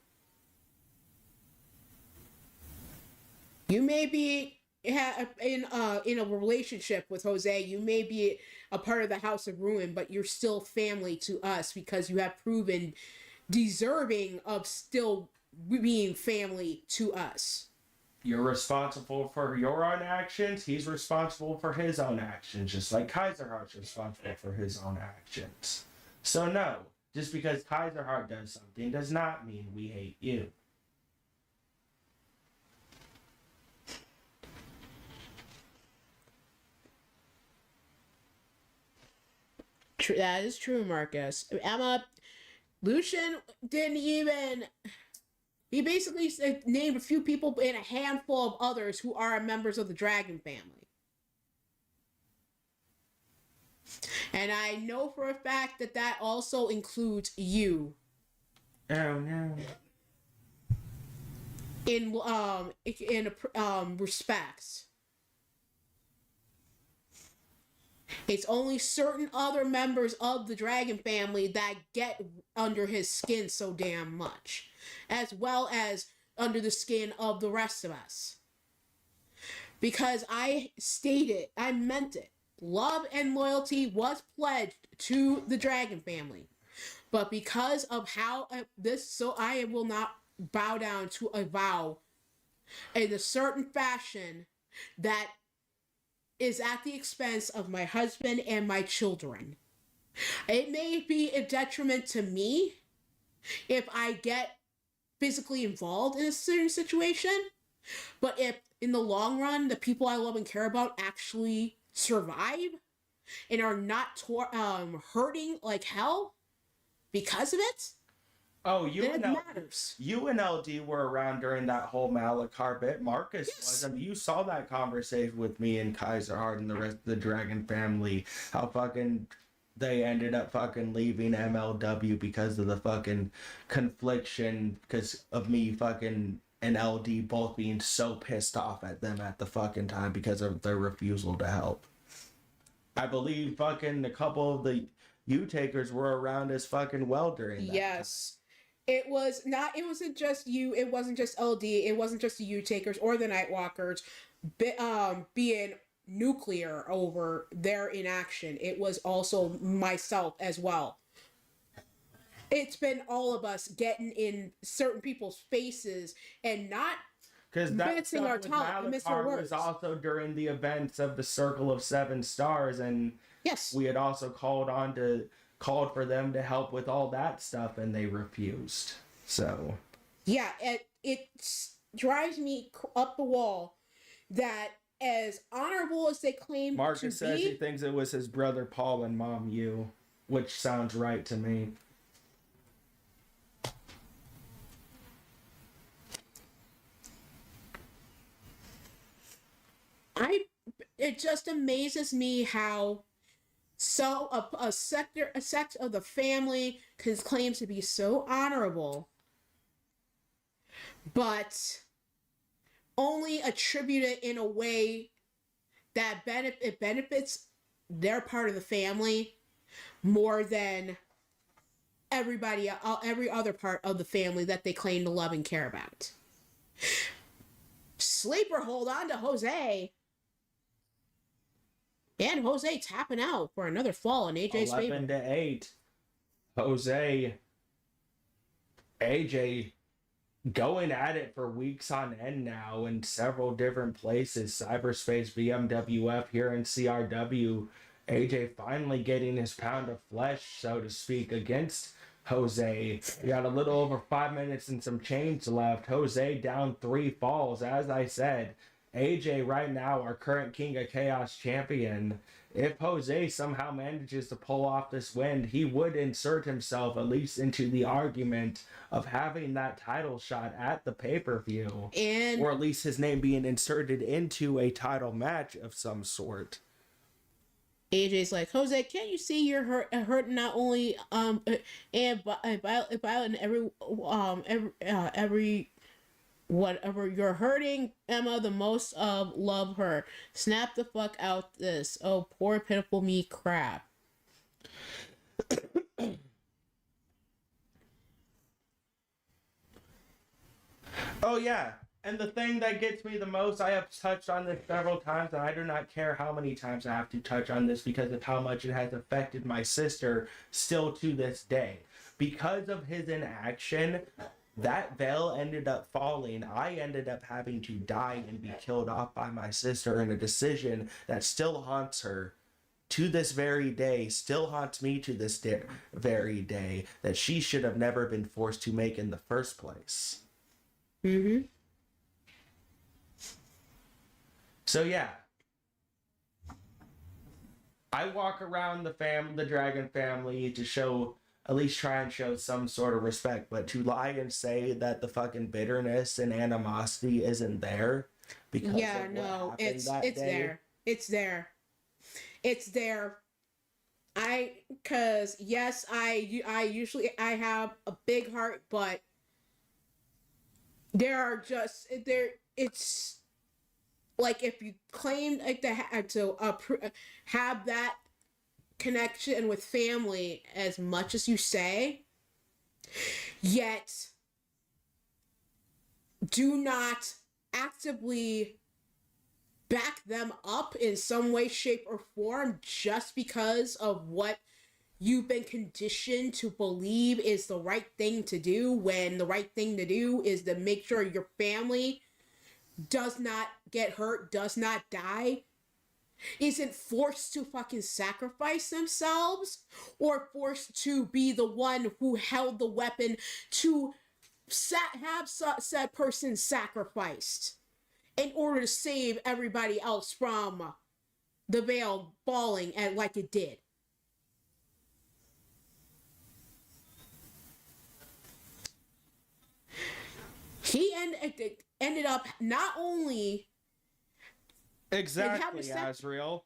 Speaker 3: You may be in a relationship with Jose. You may be a part of the House of Ruin, but you're still family to us because you have proven deserving of still being family to us.
Speaker 2: You're responsible for your own actions. He's responsible for his own actions, just like Kaiser Heart's responsible for his own actions. So no, just because Kaiser Heart does something does not mean we hate you.
Speaker 3: That is true, Marcus. Emma, Lucian didn't even... He basically named a few people and a handful of others who are members of the Dragon family. And I know for a fact that that also includes you.
Speaker 2: Oh no.
Speaker 3: In respects. It's only certain other members of the Dragon family that get under his skin so damn much, as well as under the skin of the rest of us. Because I stated, I meant it. Love and loyalty was pledged to the Dragon family. But because of how so I will not bow down to a vow in a certain fashion that is at the expense of my husband and my children. It may be a detriment to me if I get physically involved in a certain situation, but if in the long run the people I love and care about actually survive and are not hurting like hell because of it,
Speaker 2: You and LD were around during that whole Malachar bit. Marcus wasn't. You saw that conversation with me and Kaiser Heart and the rest of the Dragon family. How fucking they ended up fucking leaving MLW because of the fucking confliction, because of me fucking and LD both being so pissed off at them at the fucking time because of their refusal to help. I believe fucking a couple of the U-takers were around as fucking well during that
Speaker 3: yes. It wasn't just you, it wasn't just LD, it wasn't just the U-takers or the Nightwalkers being nuclear over their inaction. It was also myself as well. It's been all of us getting in certain people's faces and not missing our tongue and missing our words.
Speaker 2: Was also during the events of the Circle of Seven Stars, and
Speaker 3: yes,
Speaker 2: we had also called for them to help with all that stuff, and they refused. So
Speaker 3: yeah, it drives me up the wall that as honorable as they claim
Speaker 2: Marcus
Speaker 3: to
Speaker 2: says
Speaker 3: be,
Speaker 2: he thinks it was his brother Paul and Mom Yu, which sounds right to me.
Speaker 3: it just amazes me how so a sect of the family claims to be so honorable, but only attribute it in a way that it benefits their part of the family more than every other part of the family that they claim to love and care about. Sleeper hold on to Jose. And Jose tapping out for another fall in AJ's favor.
Speaker 2: 11-8. AJ going at it for weeks on end now in several different places. Cyberspace, BMWF, here in CRW. AJ finally getting his pound of flesh, so to speak, against Jose. We got a little over 5 minutes and some change left. Jose down 3 falls. As I said, AJ right now, our current King of Chaos champion. If Jose somehow manages to pull off this win, he would insert himself at least into the argument of having that title shot at the pay-per-view. Or at least his name being inserted into a title match of some sort.
Speaker 3: AJ's like, Jose, can't you see you're hurting not only and every whatever you're hurting Emma the most of, love her. Snap the fuck out this. Oh, poor pitiful me crap.
Speaker 2: Oh yeah, and the thing that gets me the most, I have touched on this several times, and I do not care how many times I have to touch on this because of how much it has affected my sister still to this day. Because of his inaction, that veil ended up falling. I ended up having to die and be killed off by my sister in a decision that still haunts her to this very day, still haunts me to this very day, that she should have never been forced to make in the first place.
Speaker 3: Mm-hmm.
Speaker 2: So yeah, I walk around the Dragon family to show, at least try and show some sort of respect, but to lie and say that the fucking bitterness and animosity isn't there because
Speaker 3: it's there. It's there. Because yes, I usually have a big heart, but it's like if you claim like to have that connection with family as much as you say, yet do not actively back them up in some way, shape, or form just because of what you've been conditioned to believe is the right thing to do, when the right thing to do is to make sure your family does not get hurt, does not die, isn't forced to fucking sacrifice themselves or forced to be the one who held the weapon to have said person sacrificed in order to save everybody else from the veil falling like it did. He ended up not only
Speaker 2: exactly Azrael.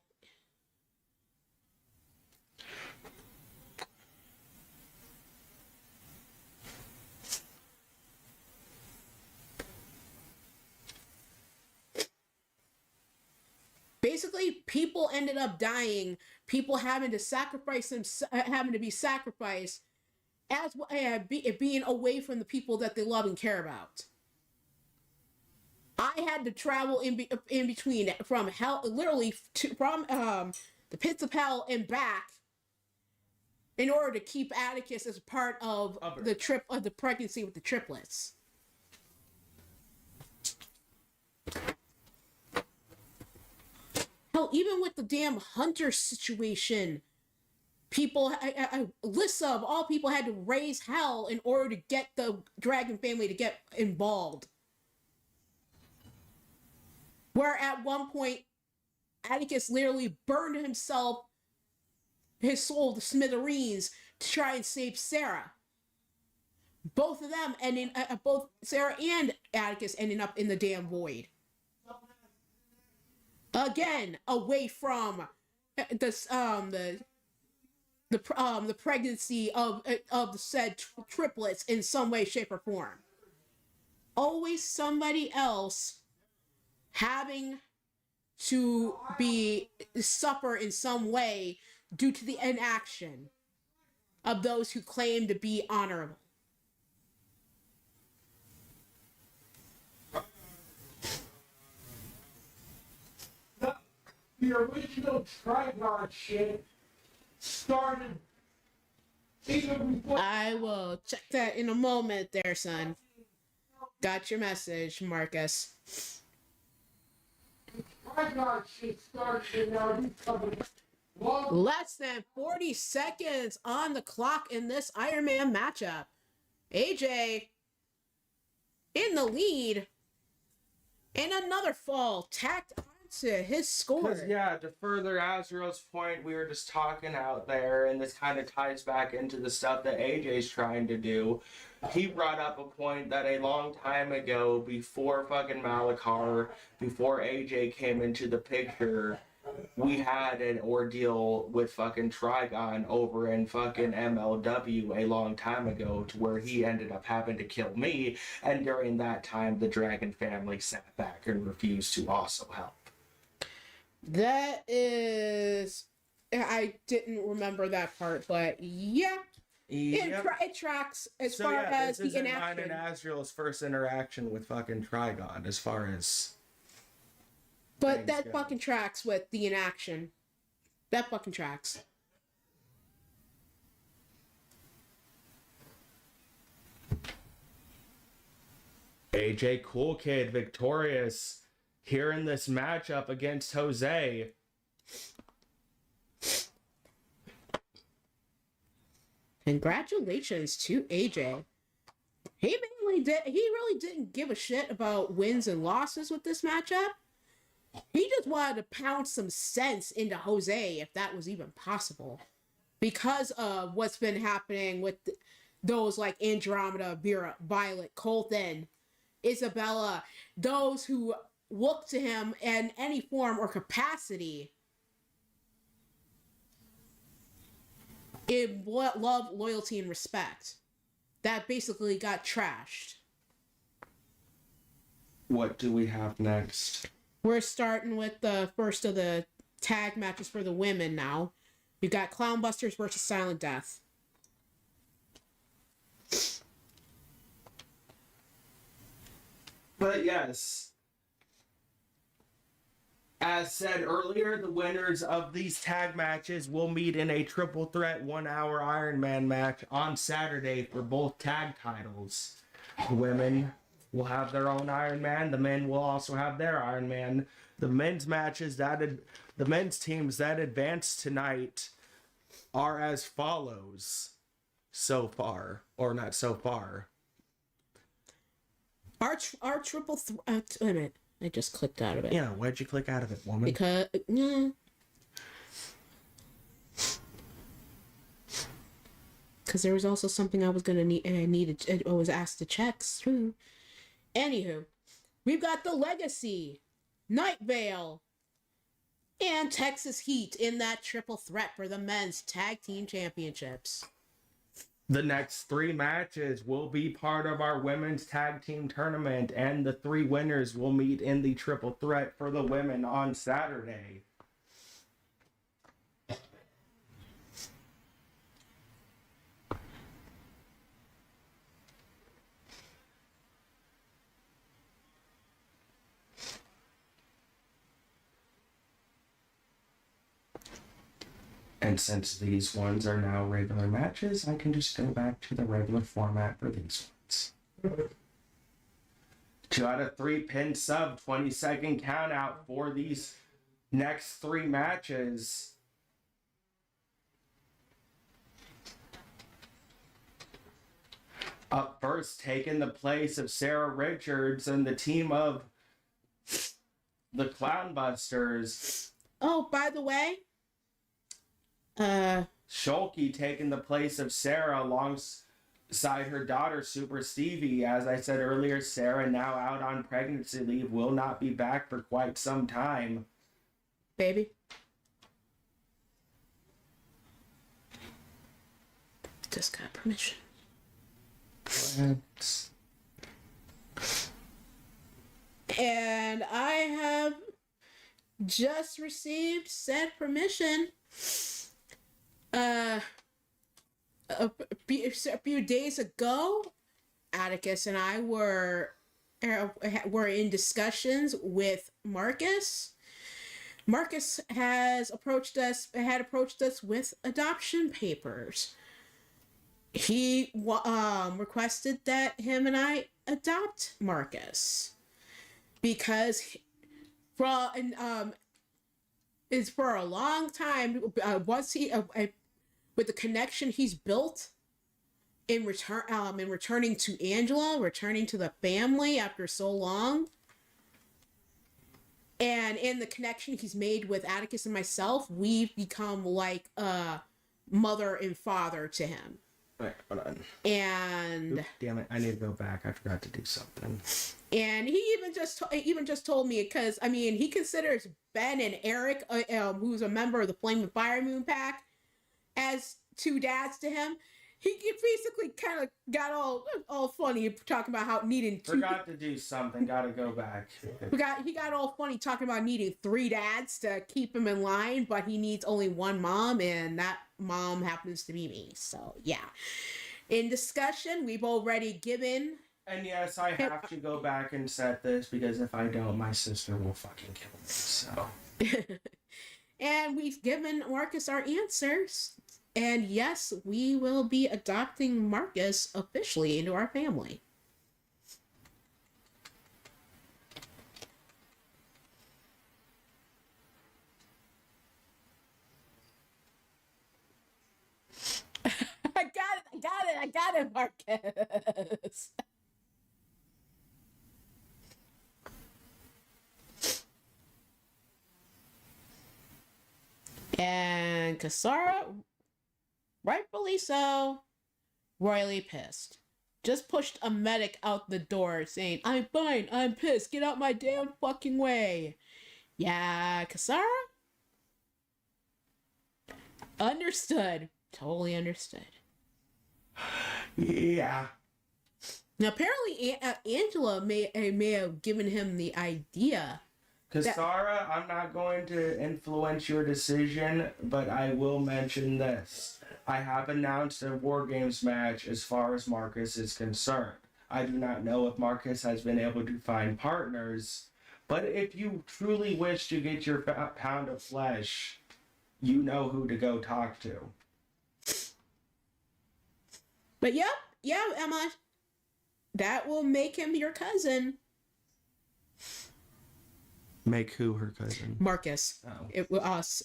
Speaker 3: Basically, people ended up dying. People having to sacrifice them, having to be sacrificed, as being away from the people that they love and care about. I had to travel in between from hell, literally from the pits of hell and back, in order to keep Atticus as part of the pregnancy with the triplets. Hell, even with the damn Hunter situation, people, Alyssa of all people, had to raise hell in order to get the Dragon family to get involved. Where at one point, Atticus literally burned his soul to smithereens to try and save Sarah. Both of them ending, both Sarah and Atticus ending up in the damn void. Again, away from the the pregnancy of the said triplets in some way, shape, or form. Always somebody else having to suffer in some way due to the inaction of those who claim to be honorable.
Speaker 5: The original Trigon shit started even before.
Speaker 3: I will check that in a moment there, son. Got your message, Marcus.
Speaker 5: Trigon shit started in our
Speaker 3: Less than 40 seconds on the clock in this Iron Man matchup. AJ in the lead. And another fall tacked onto his score.
Speaker 2: Yeah, to further Azrael's point, we were just talking out there, and this kind of ties back into the stuff that AJ's trying to do. He brought up a point that a long time ago, before fucking Malachar, before AJ came into the picture, we had an ordeal with fucking Trigon over in fucking MLW a long time ago, to where he ended up having to kill me, and during that time the Dragon family sat back and refused to also help.
Speaker 3: That is... I didn't remember that part, but yeah. It tracks as far as the
Speaker 2: this isn't
Speaker 3: inaction.
Speaker 2: mine and Azrael's first interaction with fucking Trigon, as far as...
Speaker 3: But that fucking tracks with the inaction. That fucking tracks.
Speaker 2: AJ Cool Kid victorious here in this matchup against Jose.
Speaker 3: Congratulations to AJ. He really didn't give a shit about wins and losses with this matchup. He just wanted to pound some sense into Jose, if that was even possible. Because of what's been happening with those like Andromeda, Vera, Violet, Colton, Isabella, those who look to him in any form or capacity in love, loyalty, and respect. That basically got trashed.
Speaker 2: What do we have next?
Speaker 3: We're starting with the first of the tag matches for the women now. We've got Clownbusters versus Silent Death.
Speaker 2: But yes, as said earlier, the winners of these tag matches will meet in a triple threat 1 hour Iron Man match on Saturday for both tag titles. The women will have their own Iron Man. The men will also have their Iron Man. The men's matches the men's teams that advanced tonight are as follows so far, or not so far.
Speaker 3: Our triple wait a minute. I just clicked out of it.
Speaker 2: Yeah, why'd you click out of it, woman?
Speaker 3: Because there was also something I was gonna need, and I was asked to check through. Anywho, we've got the Legacy, Night Vale, and Texas Heat in that triple threat for the men's tag team championships.
Speaker 2: The next 3 matches will be part of our women's tag team tournament, and the 3 winners will meet in the triple threat for the women on Saturday. And since these ones are now regular matches, I can just go back to the regular format for these ones. 2 out of 3 pin sub, 20-second count out for these next 3 matches. Up first, taking the place of Sarah Richards and the team of the Clownbusters.
Speaker 3: Oh, by the way,
Speaker 2: Shulky taking the place of Sarah alongside her daughter, Super Stevie. As I said earlier, Sarah, now out on pregnancy leave, will not be back for quite some time.
Speaker 3: baby. Just got permission.
Speaker 2: Let's-
Speaker 3: And I have just received said permission. A few days ago, Atticus and I were in discussions with Marcus. Marcus had approached us with adoption papers. He requested that him and I adopt Marcus because it's for a long time. Once he with the connection he's built in returning to Angela, returning to the family after so long, and in the connection he's made with Atticus and myself, we've become like a mother and father to him.
Speaker 2: Wait, hold on.
Speaker 3: And
Speaker 2: Oop, damn it, I need to go back. I forgot to do something.
Speaker 3: and he even just told me, because I mean he considers Ben and Eric, who's a member of the Flame and Fire Moon Pack, as two dads to him. He basically kind of got all funny talking about how needing two.
Speaker 2: Forgot to do something. Gotta go back.
Speaker 3: He got all funny talking about needing 3 dads to keep him in line, but he needs only one mom, and that mom happens to be me. So yeah, in discussion, we've already given.
Speaker 2: And yes, I have to go back and set this because if I don't, my sister will fucking kill me. So.
Speaker 3: And we've given Marcus our answers. And yes, we will be adopting Marcus officially into our family. I got it, Marcus. And Kasara, rightfully so, royally pissed. Just pushed a medic out the door saying, "I'm fine, I'm pissed, get out my damn fucking way." Yeah, Kasara? Understood. Totally understood.
Speaker 2: Yeah.
Speaker 3: Now, apparently, Angela may have given him the idea.
Speaker 2: Kasara, I'm not going to influence your decision, but I will mention this. I have announced a War Games match as far as Marcus is concerned. I do not know if Marcus has been able to find partners, but if you truly wish to get your pound of flesh, you know who to go talk to.
Speaker 3: But yep, Emma, that will make him your cousin.
Speaker 2: Make who her cousin?
Speaker 3: Marcus.
Speaker 2: Oh.
Speaker 3: It will us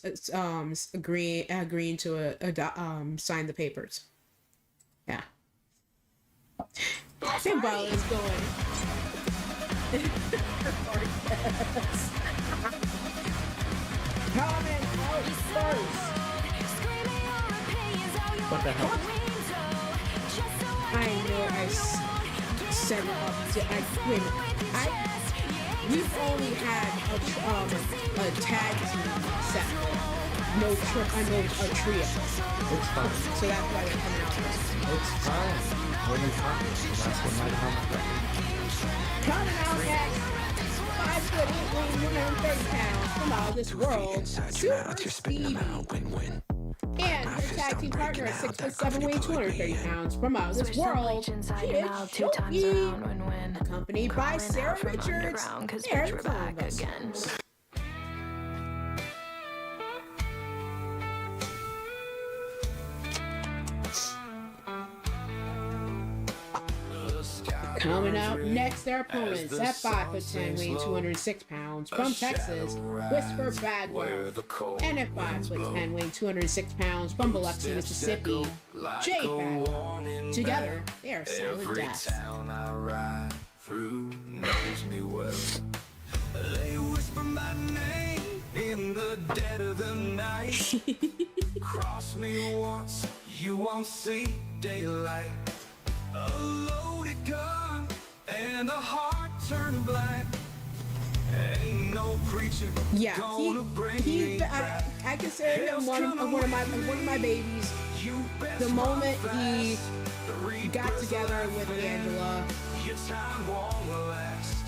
Speaker 3: agreeing to sign the papers. Yeah. Same ball is going. Comment out first.
Speaker 2: What the hell?
Speaker 3: I know I set it up to we've only had a tag team set. No a trio.
Speaker 2: It's fine.
Speaker 3: So that's why they're coming out first.
Speaker 2: It's fine. We're in practice, so that's what might happen.
Speaker 3: Coming out next, 5 foot 8 weighing 130 pounds from out of this world, Super Stevie. And her tag team partner at 6 foot 7 weighing 230 pounds from out of this world, Kid Shoki. Accompanied by Sarah Richards and Columbus. Coming out next, their opponents at 5 foot 10, weighing 206 pounds from Texas, Whisper Bagwell, and at 5 foot 10, weighing 206 pounds from Biloxi, Mississippi, Jay Bagwell. Together, they are Silent Death.
Speaker 4: Town I ride through knows me well. They whisper my name in the dead of the night. Cross me once, you won't see daylight. A loaded gun and a heart turned black. Ain't no preacher
Speaker 3: Yeah,
Speaker 4: gonna bring
Speaker 3: he
Speaker 4: me back.
Speaker 3: I consider him one of my babies. the moment he got together with Angela.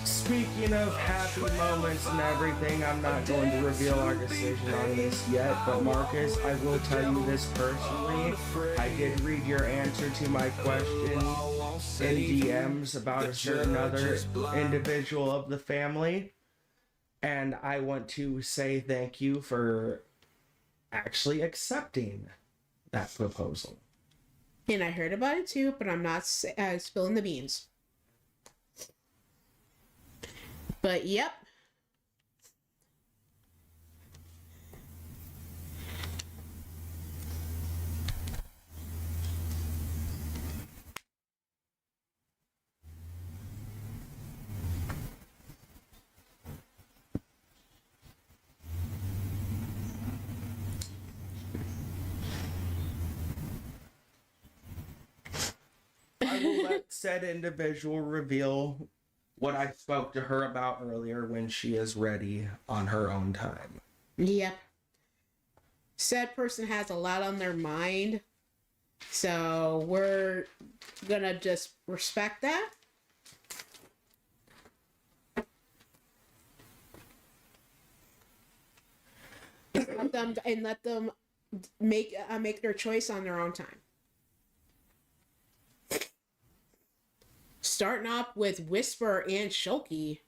Speaker 2: Speaking of happy moments and everything, I'm not going to reveal our decision on this yet, but Marcus, I will tell you this personally. I did read your answer to my question in DMs about a certain other individual of the family, and I want to say thank you for actually accepting that proposal.
Speaker 3: And I heard about it too, but I'm not spilling the beans. But yep.
Speaker 2: I will let said individual reveal what I spoke to her about earlier when she is ready on her own time.
Speaker 3: Yep. Said person has a lot on their mind. So we're gonna just respect that. Let them make their choice on their own time. Starting off with Whisper and Shoki.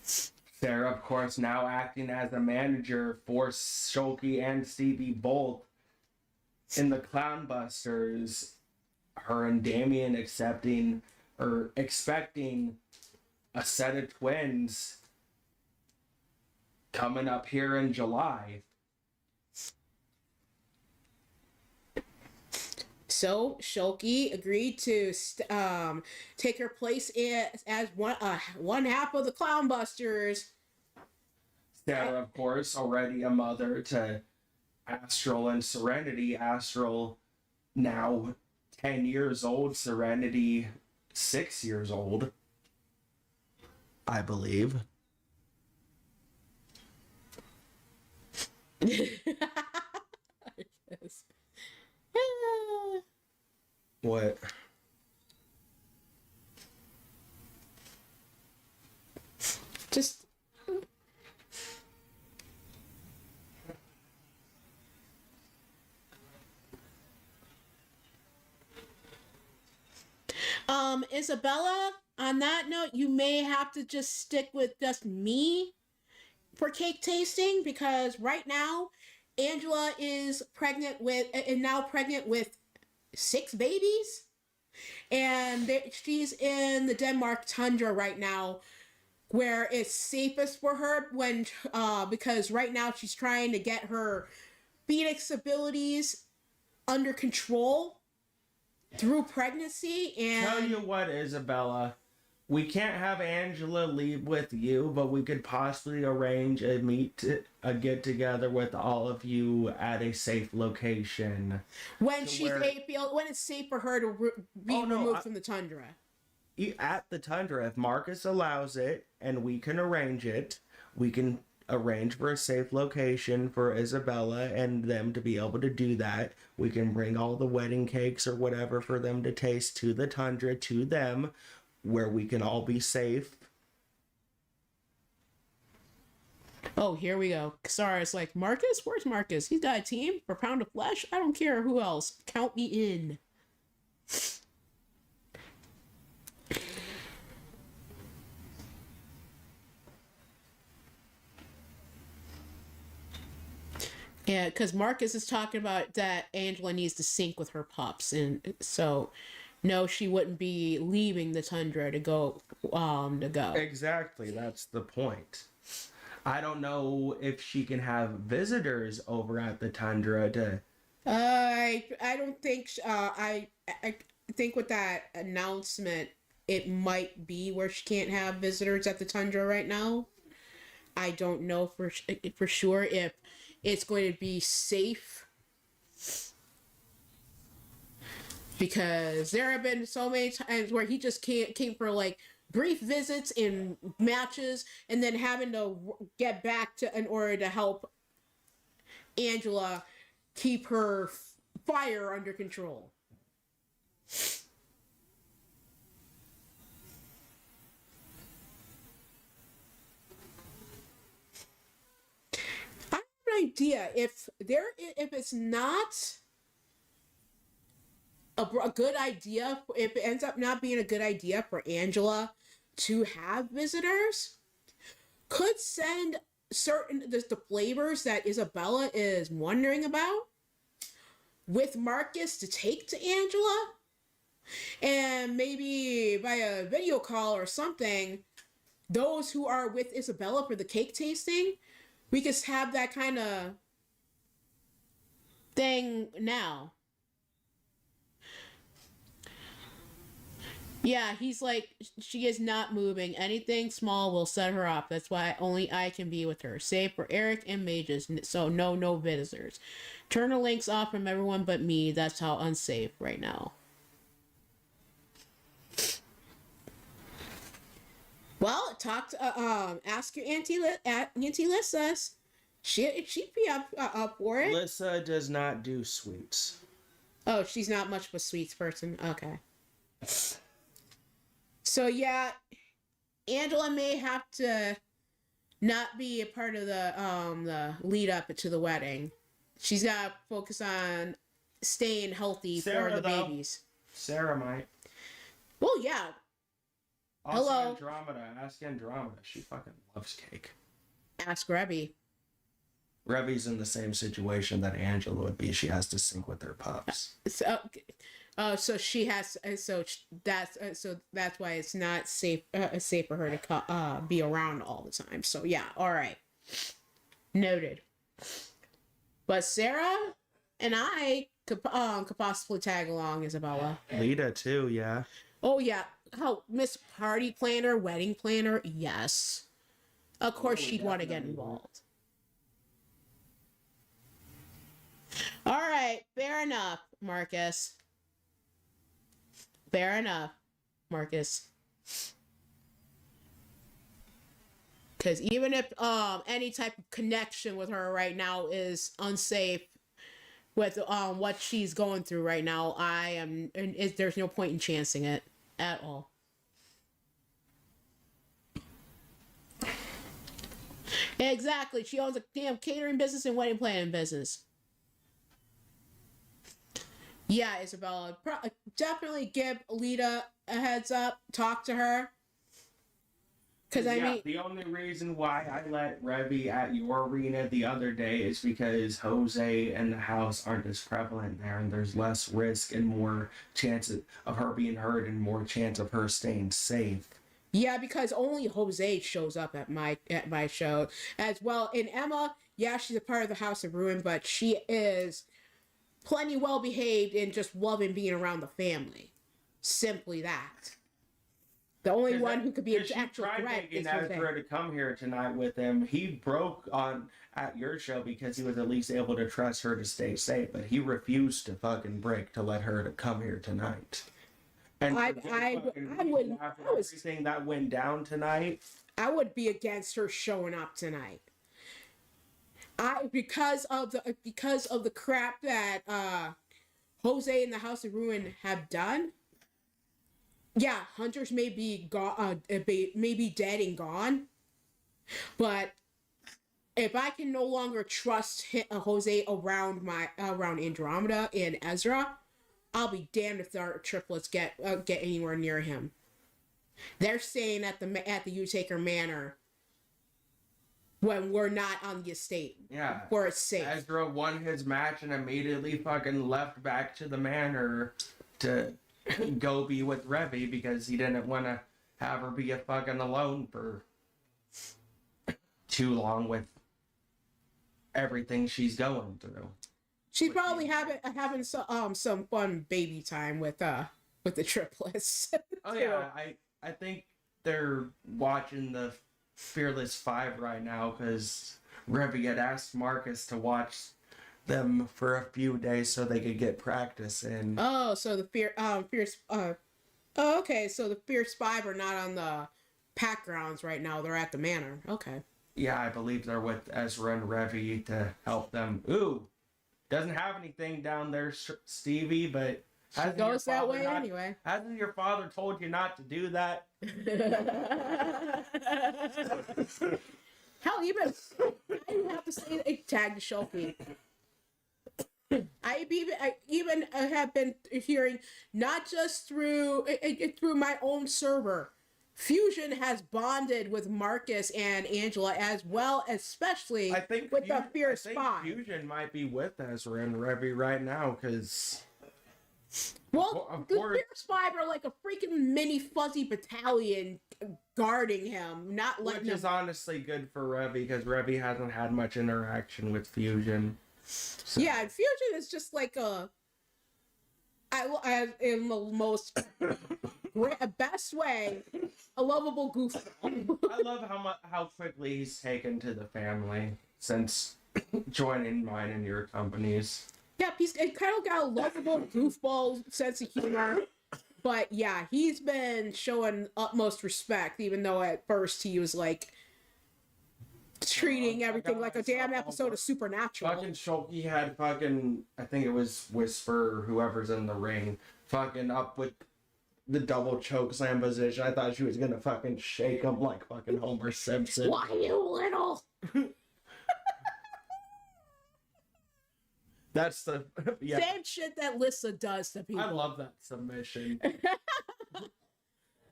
Speaker 2: Sarah, of course, now acting as a manager for Shoki and Stevie both in the Clown Busters. Her and Damien expecting a set of twins coming up here in July.
Speaker 3: So Shoki agreed to take her place as one half of the Clown Busters.
Speaker 2: Sarah, of course, already a mother to Astral and Serenity. Astral now 10 years old, Serenity 6 years old, I believe.
Speaker 3: Yes.
Speaker 2: What?
Speaker 3: Just Isabella, on that note, you may have to just stick with just me for cake tasting, because right now Angela is pregnant with 6 babies, and she's in the Denmark tundra right now, where it's safest for her because right now she's trying to get her Phoenix abilities under control through pregnancy. And
Speaker 2: Tell you what, Isabella, we can't have Angela leave with you, but we could possibly arrange a get together with all of you at a safe location.
Speaker 3: when it's safe for her to be removed from the tundra.
Speaker 2: At the tundra, if Marcus allows it and we can arrange it, we can arrange for a safe location for Isabella and them to be able to do that. We can bring all the wedding cakes or whatever for them to taste to the tundra, to them, where we can all be safe.
Speaker 3: Oh, here we go. Xara's like, Marcus? Where's Marcus? He's got a team for Pound of Flesh? I don't care who else. Count me in. Yeah, because Marcus is talking about that Angela needs to sync with her pups, and so no, she wouldn't be leaving the tundra to go.
Speaker 2: Exactly, that's the point. I don't know if she can have visitors over at the tundra to.
Speaker 3: I don't think I think with that announcement, it might be where she can't have visitors at the tundra right now. I don't know for sure if it's going to be safe, because there have been so many times where he just came for like brief visits in matches, and then having to get back to in order to help Angela keep her fire under control. I have an idea if it's not a good idea, if it ends up not being a good idea for Angela to have visitors, could send the flavors that Isabella is wondering about with Marcus to take to Angela, and maybe by a video call or something, those who are with Isabella for the cake tasting, we could have that kind of thing now. Yeah, he's like, she is not moving. Anything small will set her off. That's why only I can be with her. Save for Eric and Mages, so no visitors. Turn the links off from everyone but me. That's how unsafe right now. Well, ask your Auntie Lissa. She'd be up for it.
Speaker 2: Lissa does not do sweets.
Speaker 3: Oh, she's not much of a sweets person. Okay. So yeah, Angela may have to not be a part of the lead up to the wedding. She's got to focus on staying healthy for the babies.
Speaker 2: Sarah might.
Speaker 3: Well, yeah.
Speaker 2: Also
Speaker 3: Hello.
Speaker 2: Andromeda. Ask Andromeda. She fucking loves cake.
Speaker 3: Ask Rebby.
Speaker 2: Rebby's in the same situation that Angela would be. She has to sync with her pups.
Speaker 3: So she has. So that's why it's not safe for her to be around all the time. So yeah, all right, noted. But Sarah and I could possibly tag along, Isabella.
Speaker 2: Lita too, yeah.
Speaker 3: Oh yeah, Miss Party Planner, Wedding Planner, yes. Of course, she'd want to get involved. All right, fair enough, Marcus. Fair enough, Marcus. Because even if any type of connection with her right now is unsafe with what she's going through right now, there's no point in chancing it at all. Exactly. She owns a damn catering business and wedding planning business. Yeah, Isabella. Definitely give Lita a heads up. Talk to her. Because I mean,
Speaker 2: the only reason why I let Rebby at your arena the other day is because Jose and the house aren't as prevalent there, and there's less risk and more chance of her being hurt and more chance of her staying safe.
Speaker 3: yeah, because only Jose shows up at my show as well. And Emma, yeah, she's a part of the House of Ruin, but she is plenty well behaved and just loving being around the family. Simply that. The only one who could be an actual threat is Jose.
Speaker 2: Ezra to come here tonight with him. He broke at your show because he was at least able to trust her to stay safe, but he refused to fucking break to let her to come here tonight. And everything that went down tonight,
Speaker 3: I would be against her showing up tonight. Because of the crap that Jose and the House of Ruin have done. Yeah, Hunters may be gone, may be dead and gone, but if I can no longer trust Jose around Andromeda and Ezra, I'll be damned if our triplets get anywhere near him. They're staying at the Utaker Manor when we're not on the estate.
Speaker 2: yeah,
Speaker 3: where it's safe.
Speaker 2: Ezra won his match and immediately fucking left back to the manor to go be with Revy because he didn't want to have her be a fucking alone for too long with everything she's going through.
Speaker 3: She's probably having some fun baby time with the triplets.
Speaker 2: Oh yeah, I think they're watching the Fearless 5 right now because Revy had asked Marcus to watch them for a few days so they could get practice in.
Speaker 3: Oh, so the Oh, okay, so the Fierce Five are not on the pack grounds right now. They're at the manor. Okay.
Speaker 2: Yeah, I believe they're with Ezra and Revy to help them. Ooh, doesn't have anything down there, Stevie, but
Speaker 3: It goes that way anyway.
Speaker 2: Hasn't your father told you not to do that?
Speaker 3: Hell, even I have to say a tag to Shelby. I even have been hearing not just through my own server. Fusion has bonded with Marcus and Angela as well, especially
Speaker 2: I think
Speaker 3: with the Fierce
Speaker 2: I think
Speaker 3: Five.
Speaker 2: Fusion might be with Ezra and Revy right now, because
Speaker 3: Well,
Speaker 2: of
Speaker 3: the
Speaker 2: course.
Speaker 3: Fierce Five are like a freaking mini fuzzy battalion guarding him, not letting
Speaker 2: which
Speaker 3: him.
Speaker 2: is honestly good for Revy, because Revy hasn't had much interaction with Fusion. So.
Speaker 3: Yeah, and Fusion is just like I in the most best way, a lovable goofball.
Speaker 2: I love how quickly he's taken to the family since joining mine and your companies.
Speaker 3: Yeah, he's kind of got a lovable goofball sense of humor. But yeah, he's been showing utmost respect, even though at first he was like treating everything like a damn episode of Supernatural.
Speaker 2: Fucking Shulky had fucking, I think it was Whisper or whoever's in the ring, fucking up with the double choke slam position. I thought she was gonna fucking shake him like fucking Homer Simpson.
Speaker 3: Why, you little?
Speaker 2: That's the yeah.
Speaker 3: Same shit that Lissa does to people.
Speaker 2: I love that submission.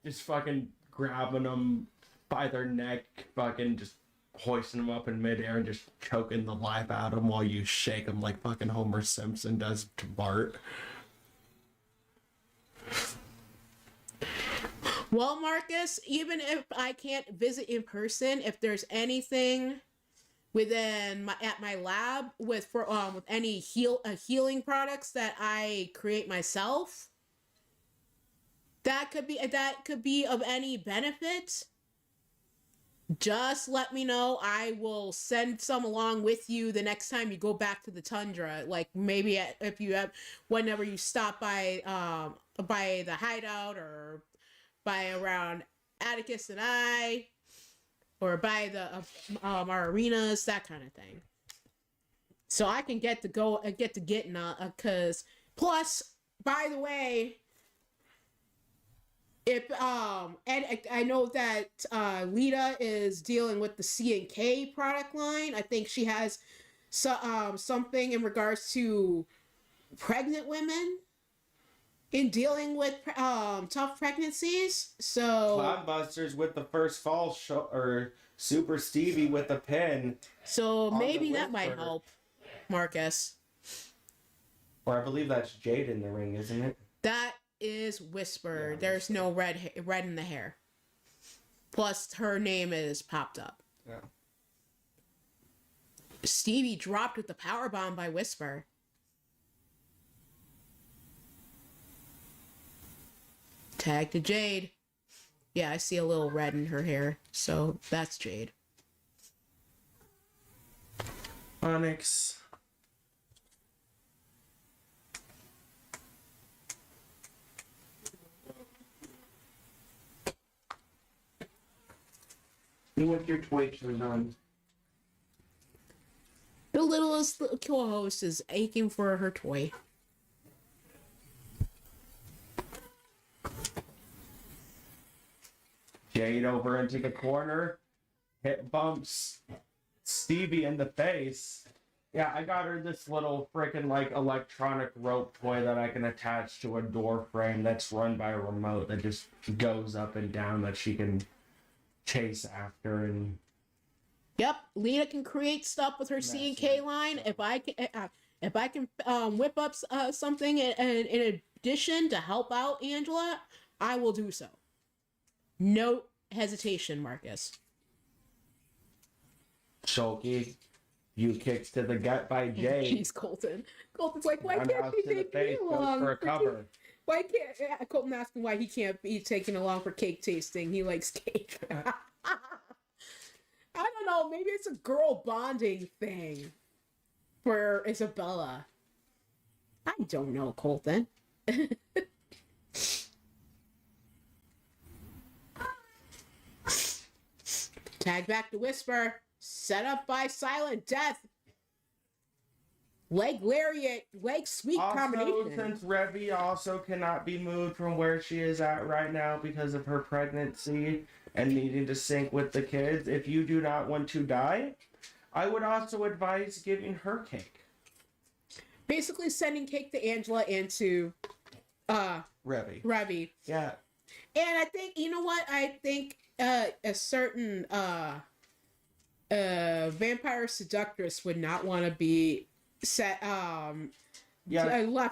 Speaker 2: Just fucking grabbing them by their neck, fucking just hoisting them up in midair and just choking the life out of them while you shake them like fucking Homer Simpson does to Bart.
Speaker 3: Well, Marcus, even if I can't visit in person, if there's anything within at my lab with any healing products that I create myself, that could be of any benefit, just let me know. I will send some along with you the next time you go back to the tundra. Like maybe whenever you stop by the hideout or by around Atticus and I, or by the our arenas, that kind of thing. So I can get to getting cause plus, by the way, if and I know that Lita is dealing with the C&K product line. I think she has something in regards to pregnant women in dealing with tough pregnancies. So
Speaker 2: Cloudbusters with the first fall or Super Stevie with the pin.
Speaker 3: So maybe that might
Speaker 2: Whisper.
Speaker 3: help, Marcus.
Speaker 2: Or I believe that's Jade in the ring, isn't it?
Speaker 3: That is Whisper.
Speaker 2: Yeah,
Speaker 3: There's no red in the hair. Plus, her name is popped up.
Speaker 2: Yeah.
Speaker 3: Stevie dropped with the power bomb by Whisper. Tag to Jade. Yeah, I see a little red in her hair, so that's Jade.
Speaker 2: Onyx. You want your Twitch or none?
Speaker 3: The littlest co-host is aching for her toy.
Speaker 2: Jade over into the corner. Hit bumps Stevie in the face. Yeah, I got her this little freaking like electronic rope toy that I can attach to a door frame that's run by a remote that just goes up and down that she can chase after. And
Speaker 3: Yep, Lena can create stuff with her C&K line. If I can whip up something in addition to help out Angela, I will do so. No hesitation, Marcus.
Speaker 2: Shulky, you kicks to the gut by Jade.
Speaker 3: Jeez, Colton. Colton's like, why can't
Speaker 2: Roundhouse
Speaker 3: she
Speaker 2: to the
Speaker 3: take
Speaker 2: face,
Speaker 3: me
Speaker 2: goes
Speaker 3: along?
Speaker 2: for a cover.
Speaker 3: Why can't Colton asking why he can't be taken along for cake tasting? He likes cake. I don't know. Maybe it's a girl bonding thing for Isabella. I don't know, Colton. Tag back to Whisper. Set up by Silent Death. Leg lariat, leg sweep
Speaker 2: Also,
Speaker 3: combination.
Speaker 2: since Revy also cannot be moved from where she is at right now because of her pregnancy and needing to sync with the kids, if you do not want to die, I would also advise giving her cake.
Speaker 3: Basically sending cake to Angela and to
Speaker 2: Revy.
Speaker 3: Yeah.
Speaker 2: Yeah.
Speaker 3: And I think, you know what? I think a certain vampire seductress would not want to be left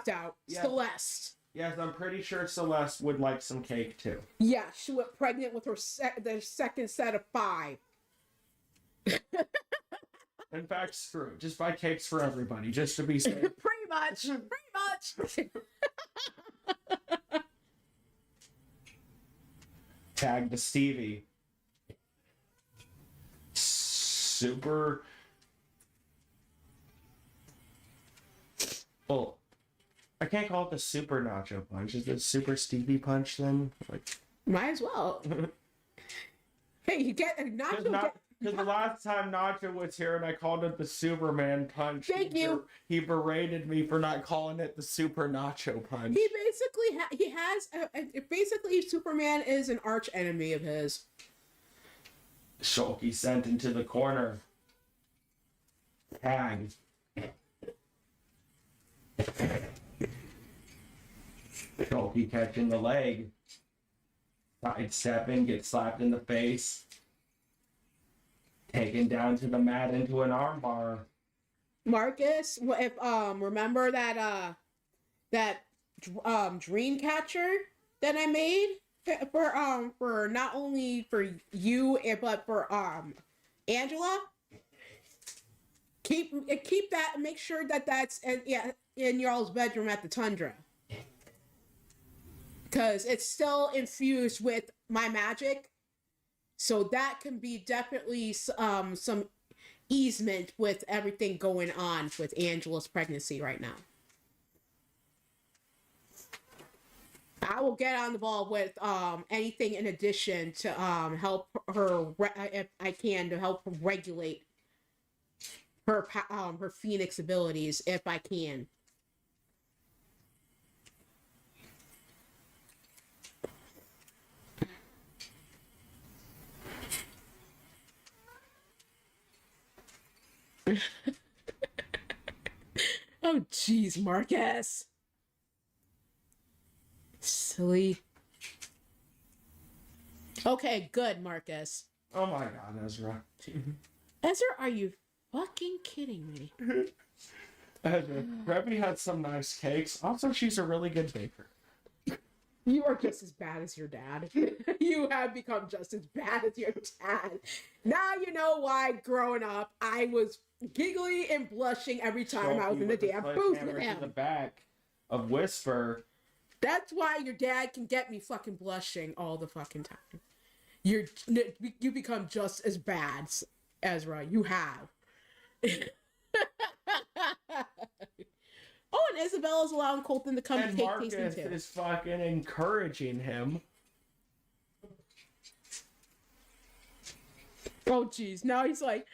Speaker 3: out.
Speaker 2: Yeah.
Speaker 3: Celeste.
Speaker 2: Yes, I'm pretty sure Celeste would like some cake too.
Speaker 3: Yeah, she went pregnant with her the second set of 5.
Speaker 2: In fact, screw it. Just buy cakes for everybody, just to be safe.
Speaker 3: Pretty much.
Speaker 2: Tag to Stevie. Super. Well, I can't call it the super nacho punch. Is it super Stevie punch then? Like,
Speaker 3: Might as well. Hey, you get a nacho.
Speaker 2: Because the last time Nacho was here and I called it the Superman punch,
Speaker 3: Thank you.
Speaker 2: He berated me for not calling it the Super Nacho punch.
Speaker 3: He basically basically Superman is an arch enemy of his.
Speaker 2: Shulky sent into the corner. Tag. Shulky catching the leg. Sidestepping, gets slapped in the face. Taken down to the mat into an armbar.
Speaker 3: Marcus, if remember that dream catcher that I made for not only for you but for Angela. Keep that. Make sure that that's in y'all's bedroom at the Tundra, because it's still infused with my magic. So that can be definitely some easement with everything going on with Angela's pregnancy right now. I will get on the ball with anything in addition to help her if I can, to help regulate her Phoenix abilities if I can. Oh, jeez, Marcus. Silly. Okay, good, Marcus.
Speaker 2: Oh my god, Ezra.
Speaker 3: Ezra, are you fucking kidding me?
Speaker 2: Ezra, Revy had some nice cakes. Also, she's a really good baker.
Speaker 3: You are just as bad as your dad. You have become just as bad as your dad. Now you know why growing up I was giggly and blushing every time I was in the damn booth with him.
Speaker 2: To the back of Whisper.
Speaker 3: That's why your dad can get me fucking blushing all the fucking time. You become just as bad, Ezra. You have. Oh, and Isabella's allowing Colton to come to
Speaker 2: And
Speaker 3: cake
Speaker 2: Marcus
Speaker 3: tasting too.
Speaker 2: is fucking encouraging him.
Speaker 3: Oh, jeez. Now he's like,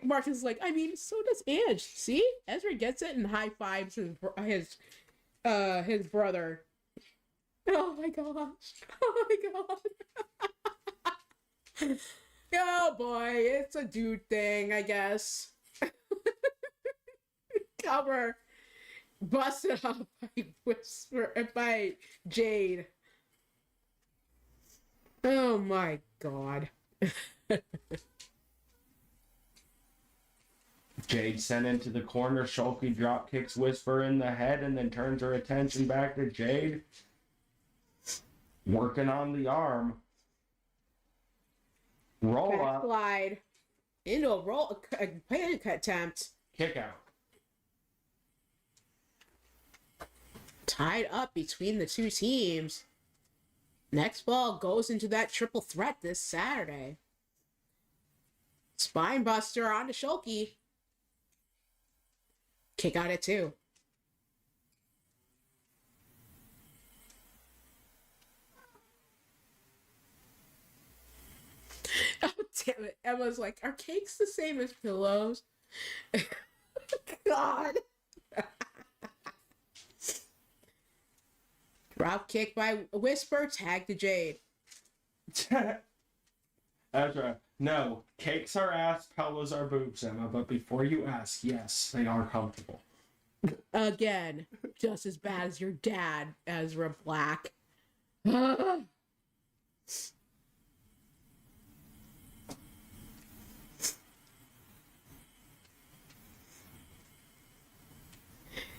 Speaker 3: Marcus is like, I mean, so does Ange. See? Ezra gets it and high fives his brother. Oh my gosh. Oh my god. Oh boy, it's a dude thing, I guess. Cover busted up by Whisper by Jade. Oh my god.
Speaker 2: Jade sent into the corner. Shulky drop kicks Whisper in the head and then turns her attention back to Jade. Working on the arm. Roll up.
Speaker 3: Slide into a panic attempt.
Speaker 2: Kick out.
Speaker 3: Tied up between the two teams. Next ball goes into that triple threat this Saturday. Spine buster onto Shulky. Kick out at 2. Oh, damn it. Emma's like, are cakes the same as pillows? God. Drop kick by Whisper, tag to Jade.
Speaker 2: Ezra, no. Cakes are ass, pillows are boobs, Emma. But before you ask, yes, they are comfortable.
Speaker 3: Again, just as bad as your dad, Ezra Black.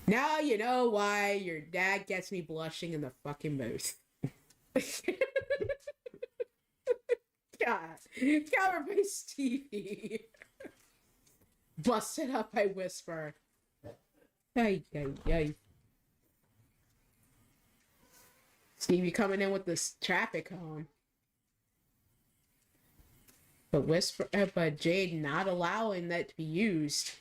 Speaker 3: Now you know why your dad gets me blushing in the fucking booth. God. Covered by Stevie. Busted up by Whisper. Ay, ay, ay. Stevie coming in with this traffic cone. But Jade not allowing that to be used.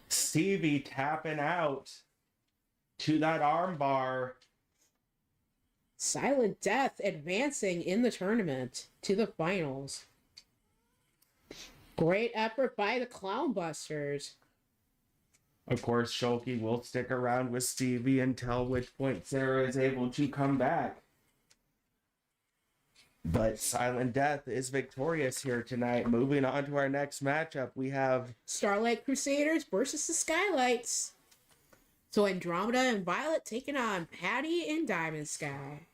Speaker 2: Stevie tapping out to that armbar.
Speaker 3: Silent Death advancing in the tournament to the finals. Great effort by the Clown Busters.
Speaker 2: Of course, Shulky will stick around with Stevie until which point Sarah is able to come back. But Silent Death is victorious here tonight. Moving on to our next matchup, we have
Speaker 3: Starlight Crusaders versus the Skylights. So Andromeda and Violet taking on Patty and Diamond Sky.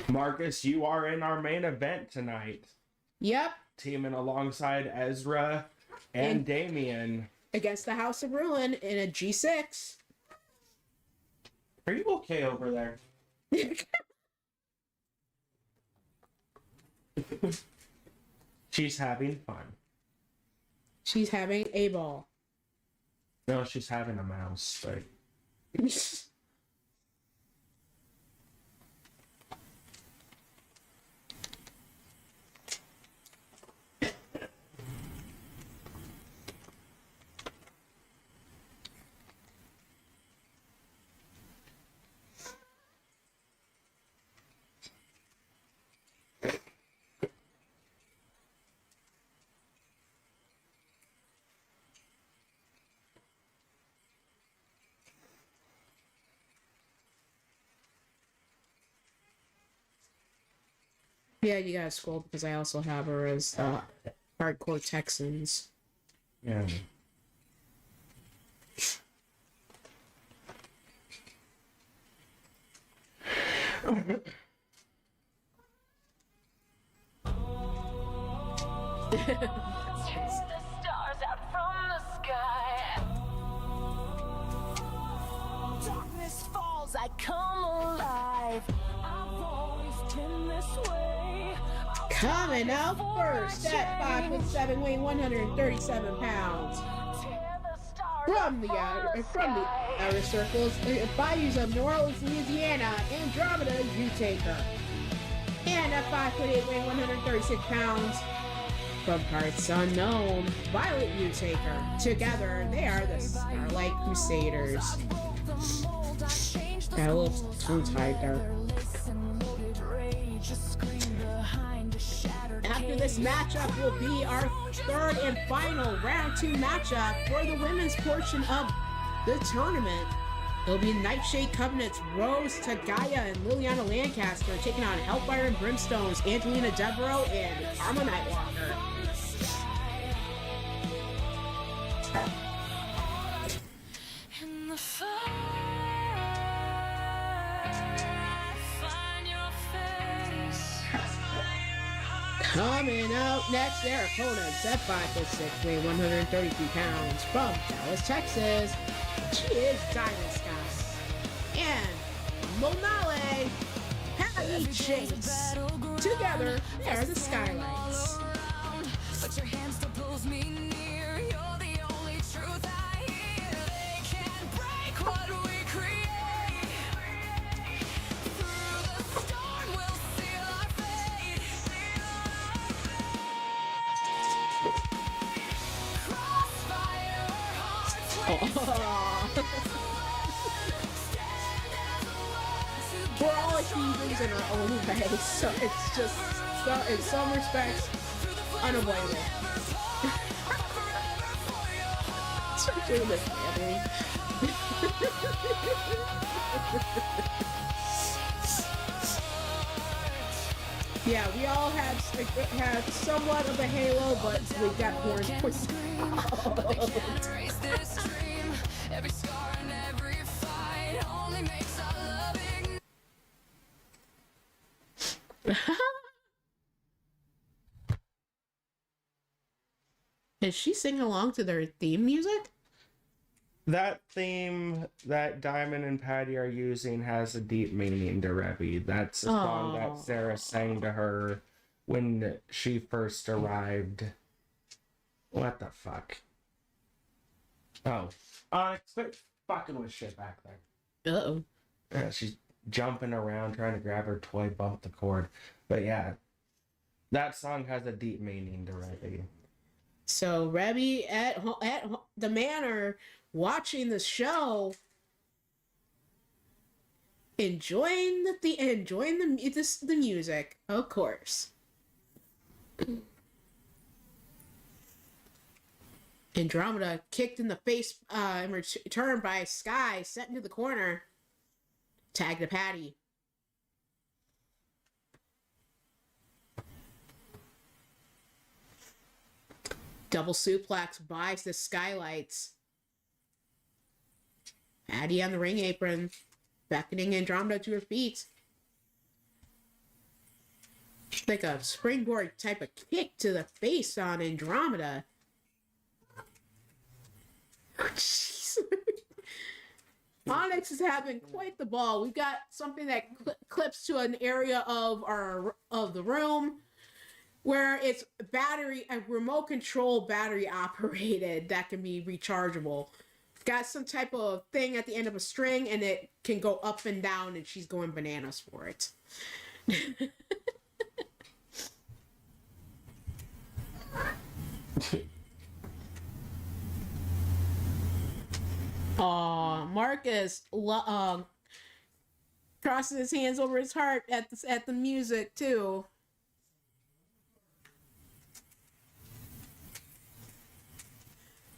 Speaker 2: Marcus, you are in our main event tonight.
Speaker 3: Yep,
Speaker 2: Teaming alongside Ezra and Damien.
Speaker 3: against the House of Ruin in a G6.
Speaker 2: Are you okay over there? She's having fun.
Speaker 3: She's having a ball.
Speaker 2: No, she's having a mouse, but
Speaker 3: Yeah, you gotta scroll because I also have her as Hardcore Texans.
Speaker 2: yeah.
Speaker 1: Chase the stars out from the sky. Darkness falls, I come alive. I've always been this way.
Speaker 3: Coming out first at 5'7", weighing 137 pounds. From the outer circles, bayous of New Orleans, Louisiana, Andromeda, you take her. And at 5'8", weighing 136 pounds, from parts unknown, Violet, you take her. Together, they are the Starlight Crusaders. Got a little tongue-tied there. After this matchup will be our third and final round 2 matchup for the women's portion of the tournament. It'll be Nightshade Covenant's Rose Tagaya and Liliana Lancaster taking on Hellfire and Brimstone's Angelina Devereaux and Karma Nightwalker.
Speaker 1: In the fire, I find your face.
Speaker 3: Coming out next, their opponents at 5'6", weighing 133 pounds, from Dallas, Texas. She is Diamond Sky. And Monale, Patty Chase. Together, they are the Skylights.
Speaker 1: But your hand still pulls me near. You're the only truth I hear. They can't break what we create. Through the
Speaker 3: We're all heathens in our own way, so it's just, in some respects, unavoidable. Especially in this family. Yeah, we all had somewhat of a halo, but we got horns pushed.
Speaker 1: Erase this dream. Every scar and every fight only makes our loving.
Speaker 3: Is she singing along to their theme music?
Speaker 2: That theme that Diamond and Patty are using has a deep meaning to Rebby. That's a song that Sarah sang to her when she first arrived. What the fuck? Oh. Quit fucking with shit back there.
Speaker 3: Uh-oh.
Speaker 2: Yeah, she's jumping around trying to grab her toy, bump the cord. But yeah, that song has a deep meaning to Rebby.
Speaker 3: So Rebby at the manor, watching the show, enjoying the music, of course. Andromeda kicked in the face in return by Sky, set into the corner. Tag to Patty. Double suplex buys the skylights. Patty on the ring apron, beckoning Andromeda to her feet. Like a springboard type of kick to the face on Andromeda. Jeez. Onyx is having quite the ball. We've got something that clips to an area of the room where it's a remote control battery operated that can be rechargeable. Got some type of thing at the end of a string and it can go up and down and she's going bananas for it. Marcus crosses his hands over his heart at the music too.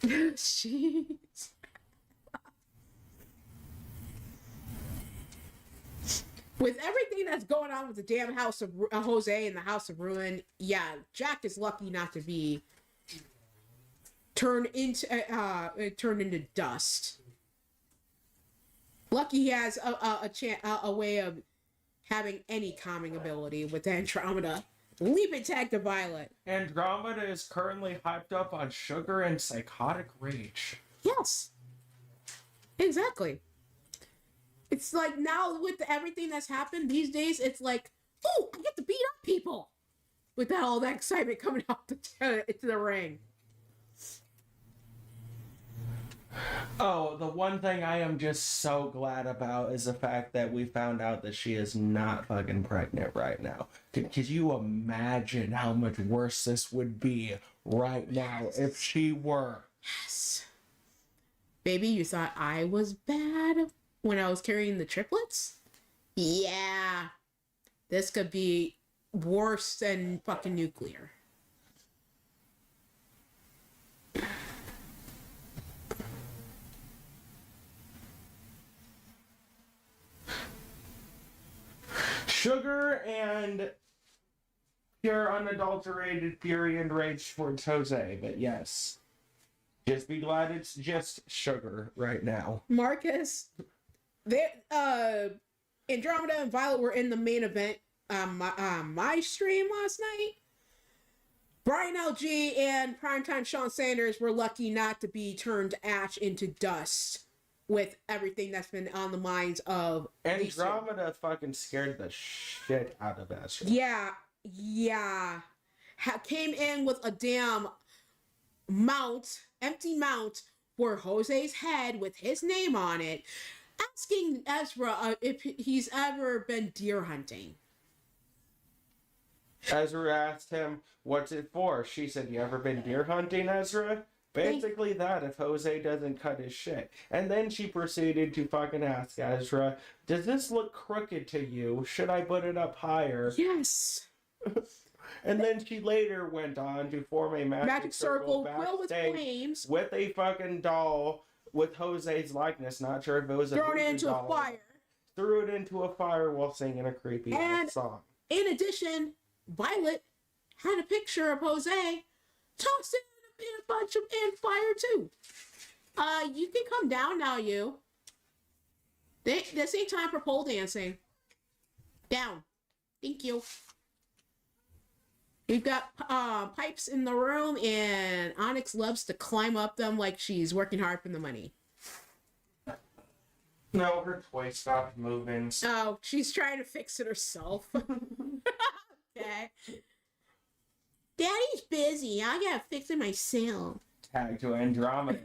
Speaker 3: Jeez. With everything that's going on with the damn House of Jose and the House of Ruin, yeah, Jack is lucky not to be turned into dust. Lucky he has a way of having any calming ability with Andromeda. Leaping tag to Violet.
Speaker 2: Andromeda is currently hyped up on sugar and psychotic rage.
Speaker 3: Yes. Exactly. It's like now with everything that's happened these days, it's like, oh, I get to beat up people. With all that excitement coming out into the ring.
Speaker 2: Oh, the one thing I am just so glad about is the fact that we found out that she is not fucking pregnant right now. Could you imagine how much worse this would be right now if she were?
Speaker 3: Yes. Baby, you thought I was bad when I was carrying the triplets? Yeah. This could be worse than fucking nuclear.
Speaker 2: Sugar and pure unadulterated fury and rage towards Jose, but yes. Just be glad it's just sugar right now.
Speaker 3: Marcus, Andromeda and Violet were in the main event my stream last night. Brian LG and Primetime Sean Sanders were lucky not to be turned ash into dust with everything that's been on the minds of
Speaker 2: Andromeda fucking scared the shit out of Ezra.
Speaker 3: Yeah. Came in with a damn empty mount for Jose's head with his name on it, asking Ezra if he's ever been deer hunting.
Speaker 2: Ezra asked him, what's it for? She said, you ever been deer hunting, Ezra? Basically that if Jose doesn't cut his shit. And then she proceeded to fucking ask Ezra, does this look crooked to you? Should I put it up higher?
Speaker 3: Yes.
Speaker 2: And then she later went on to form a magic circle
Speaker 3: filled with
Speaker 2: backstage
Speaker 3: flames,
Speaker 2: with a fucking doll with Jose's likeness. Not sure if it was
Speaker 3: thrown
Speaker 2: voodoo
Speaker 3: into
Speaker 2: doll.
Speaker 3: a fire.
Speaker 2: Threw it into a fire while singing a creepy ass song.
Speaker 3: In addition, Violet had a picture of Jose tossed in a bunch of fire too. You can come down now, you. This ain't time for pole dancing. Down. Thank you. We've got pipes in the room, and Onyx loves to climb up them like she's working hard for the money.
Speaker 2: No, her toy stopped moving.
Speaker 3: Oh, she's trying to fix it herself. Okay. Daddy's busy. I gotta fix it myself.
Speaker 2: Tag to Andromeda.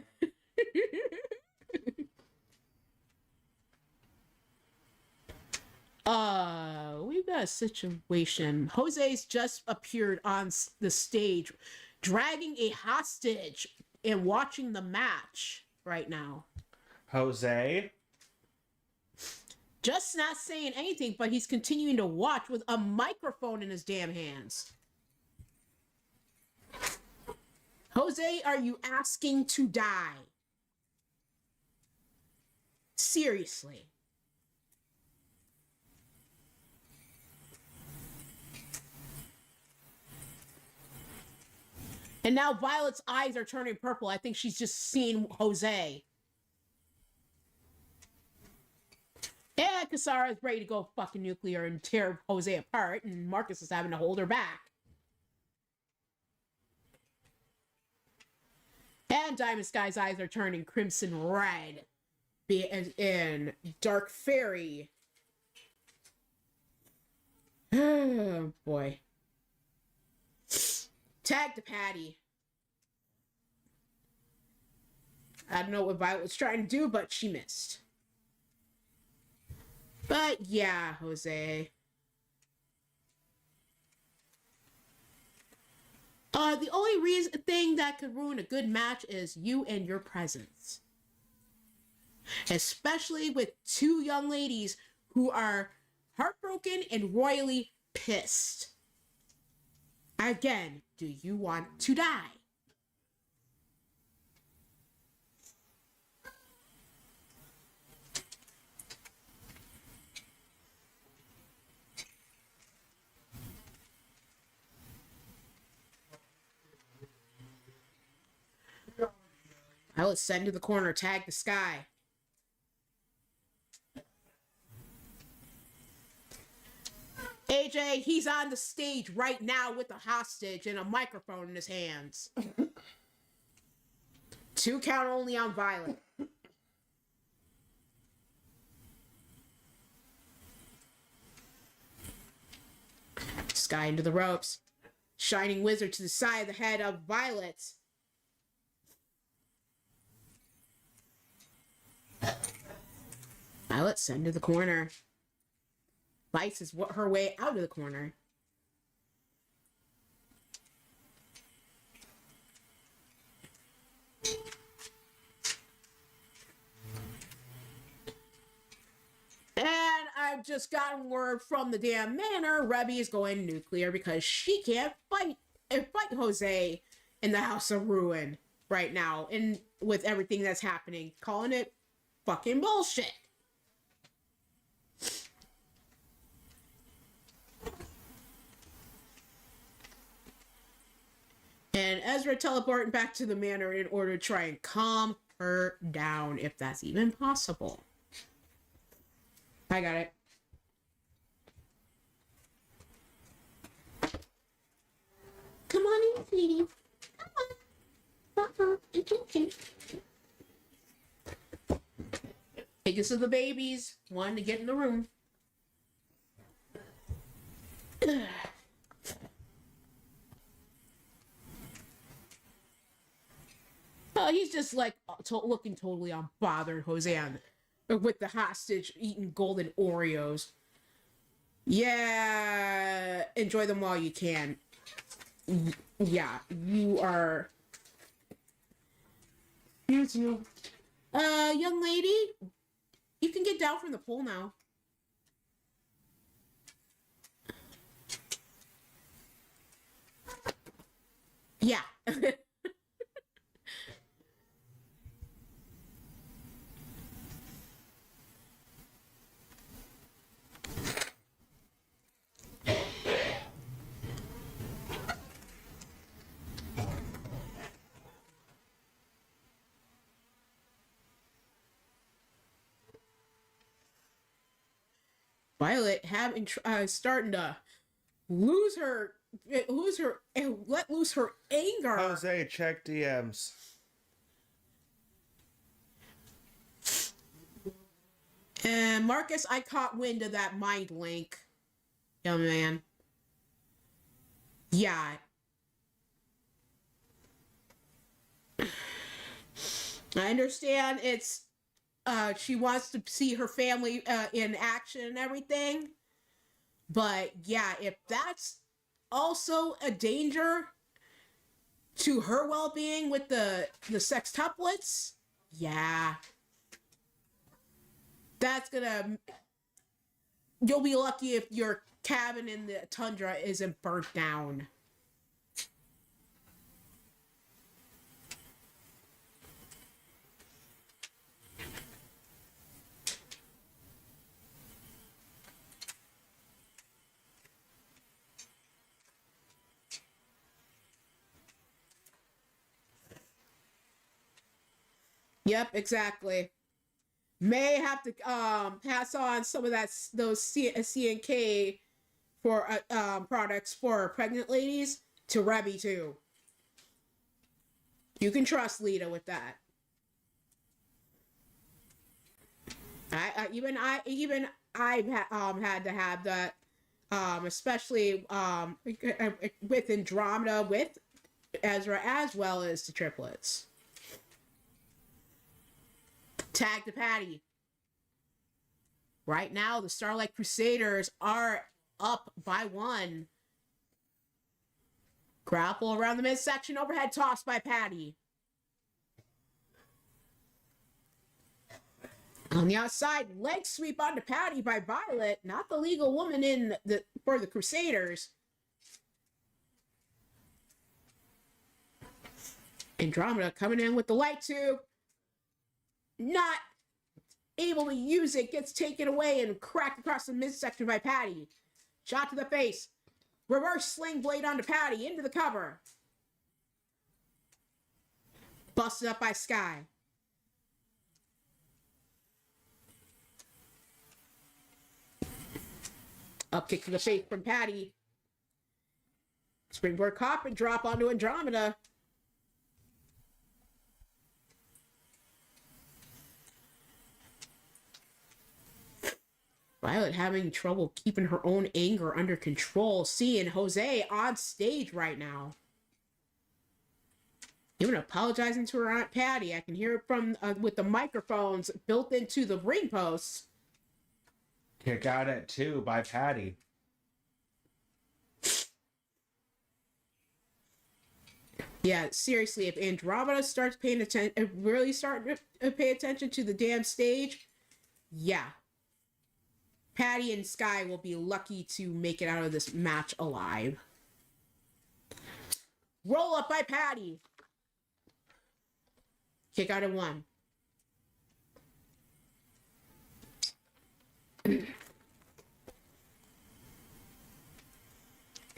Speaker 3: We've got a situation. Jose's just appeared on the stage, dragging a hostage and watching the match right now.
Speaker 2: Jose?
Speaker 3: Just not saying anything, but he's continuing to watch with a microphone in his damn hands. Jose, are you asking to die? Seriously. And now Violet's eyes are turning purple. I think she's just seeing Jose. Yeah, Kasara is ready to go fucking nuclear and tear Jose apart, and Marcus is having to hold her back. And Diamond Sky's eyes are turning crimson red. In Dark Fairy. Oh, boy. Tag to Patty. I don't know what Violet was trying to do, but she missed. But yeah, Jose. The only thing that could ruin a good match is you and your presence. Especially with two young ladies who are heartbroken and royally pissed. Again, do you want to die? I will send to the corner, tag the sky. AJ, he's on the stage right now with a hostage and a microphone in his hands. 2 count only on Violet. Sky into the ropes. Shining Wizard to the side of the head of Violet. Violet sent to the corner. Bites her way out of the corner. And I've just gotten word from the damn manor, Rebby is going nuclear because she can't fight Jose in the House of Ruin right now, and with everything that's happening, calling it fucking bullshit. And Ezra teleporting back to the manor in order to try and calm her down, if that's even possible. I got it. Come on in, sweetie. Come on. It's okay. Take us to the babies. One to get in the room. He's just like looking totally unbothered, Jose, with the hostage eating golden Oreos. Yeah, enjoy them while you can. Yeah, you are. Excuse you. Young lady, you can get down from the pool now. Yeah. Violet having starting to lose her let loose her anger.
Speaker 2: Jose, check DMs.
Speaker 3: And Marcus, I caught wind of that mind link, young man. Yeah. I understand it's she wants to see her family in action and everything. But yeah, if that's also a danger to her well-being with the sextuplets, yeah. That's gonna... You'll be lucky if your cabin in the tundra isn't burnt down. Yep, exactly. May have to pass on some of those CNK for products for pregnant ladies to Rebby too. You can trust Lita with that. I've had to have that, especially with Andromeda, with Ezra, as well as the triplets. Tag to Patty. Right now, the Starlight Crusaders are up by 1. Grapple around the midsection, overhead toss by Patty. On the outside, leg sweep onto Patty by Violet, not the legal woman for the Crusaders. Andromeda coming in with the light tube. Not able to use it, gets taken away and cracked across the midsection by Patty. Shot to the face. Reverse sling blade onto Patty, into the cover. Busted up by Sky. Up kick to the face from Patty. Springboard cop and drop onto Andromeda. Violet having trouble keeping her own anger under control, seeing Jose on stage right now. Even apologizing to her Aunt Patty. I can hear it from with the microphones built into the ring posts.
Speaker 2: Kick out at 2 by Patty.
Speaker 3: Yeah, seriously, if Andromeda starts paying attention, really start to pay attention to the damn stage, yeah. Patty and Sky will be lucky to make it out of this match alive. Roll up by Patty. Kick out at 1.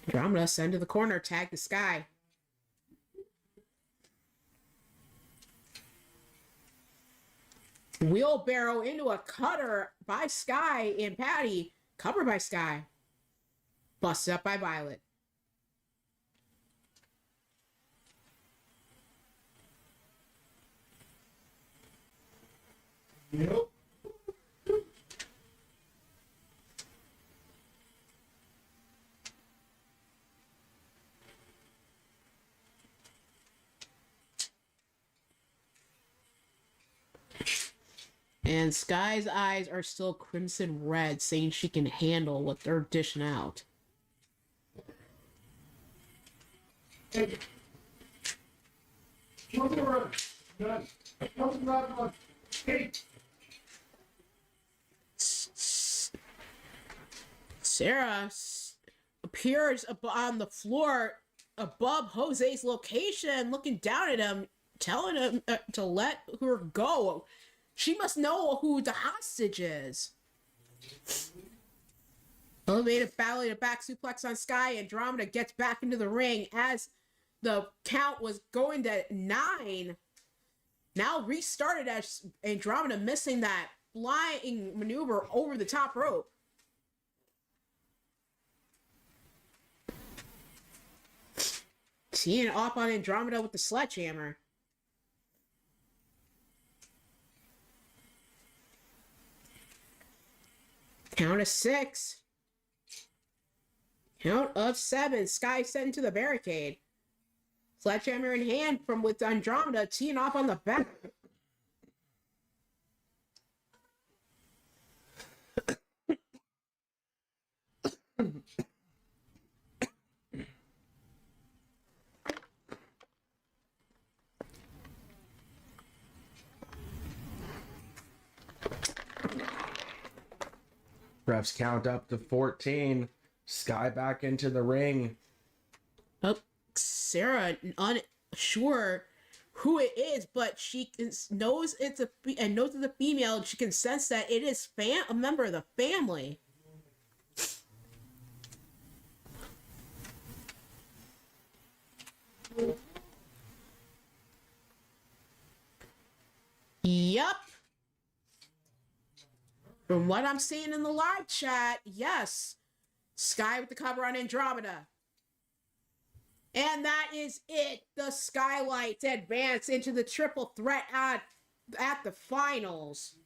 Speaker 3: Andromeda send to the corner, tag the Sky. Wheelbarrow into a cutter by Sky and Patty. Covered by Sky. Busted up by Violet.
Speaker 5: Yep.
Speaker 3: And Sky's eyes are still crimson red, saying she can handle what they're dishing out.
Speaker 5: Hey. Come around. Done.
Speaker 3: Sarah appears on the floor above Jose's location, looking down at him, telling him to let her go. She must know who the hostage is. Elevated ballet to back suplex on Sky. Andromeda gets back into the ring as the count was going to 9. Now restarted as Andromeda missing that flying maneuver over the top rope. Seeing off on Andromeda with the sledgehammer. Count of 6. Count of 7. Sky sent into the barricade. Sledgehammer in hand from with Andromeda teeing off on the back.
Speaker 2: Refs count up to 14. Sky back into the ring.
Speaker 3: Oh, Sarah unsure who it is, but she knows it's a female. And she can sense that it is a member of the family. Yup. From what I'm seeing in the live chat, yes. Sky with the cover on Andromeda. And that is it. The Skylights advance into the triple threat at the finals.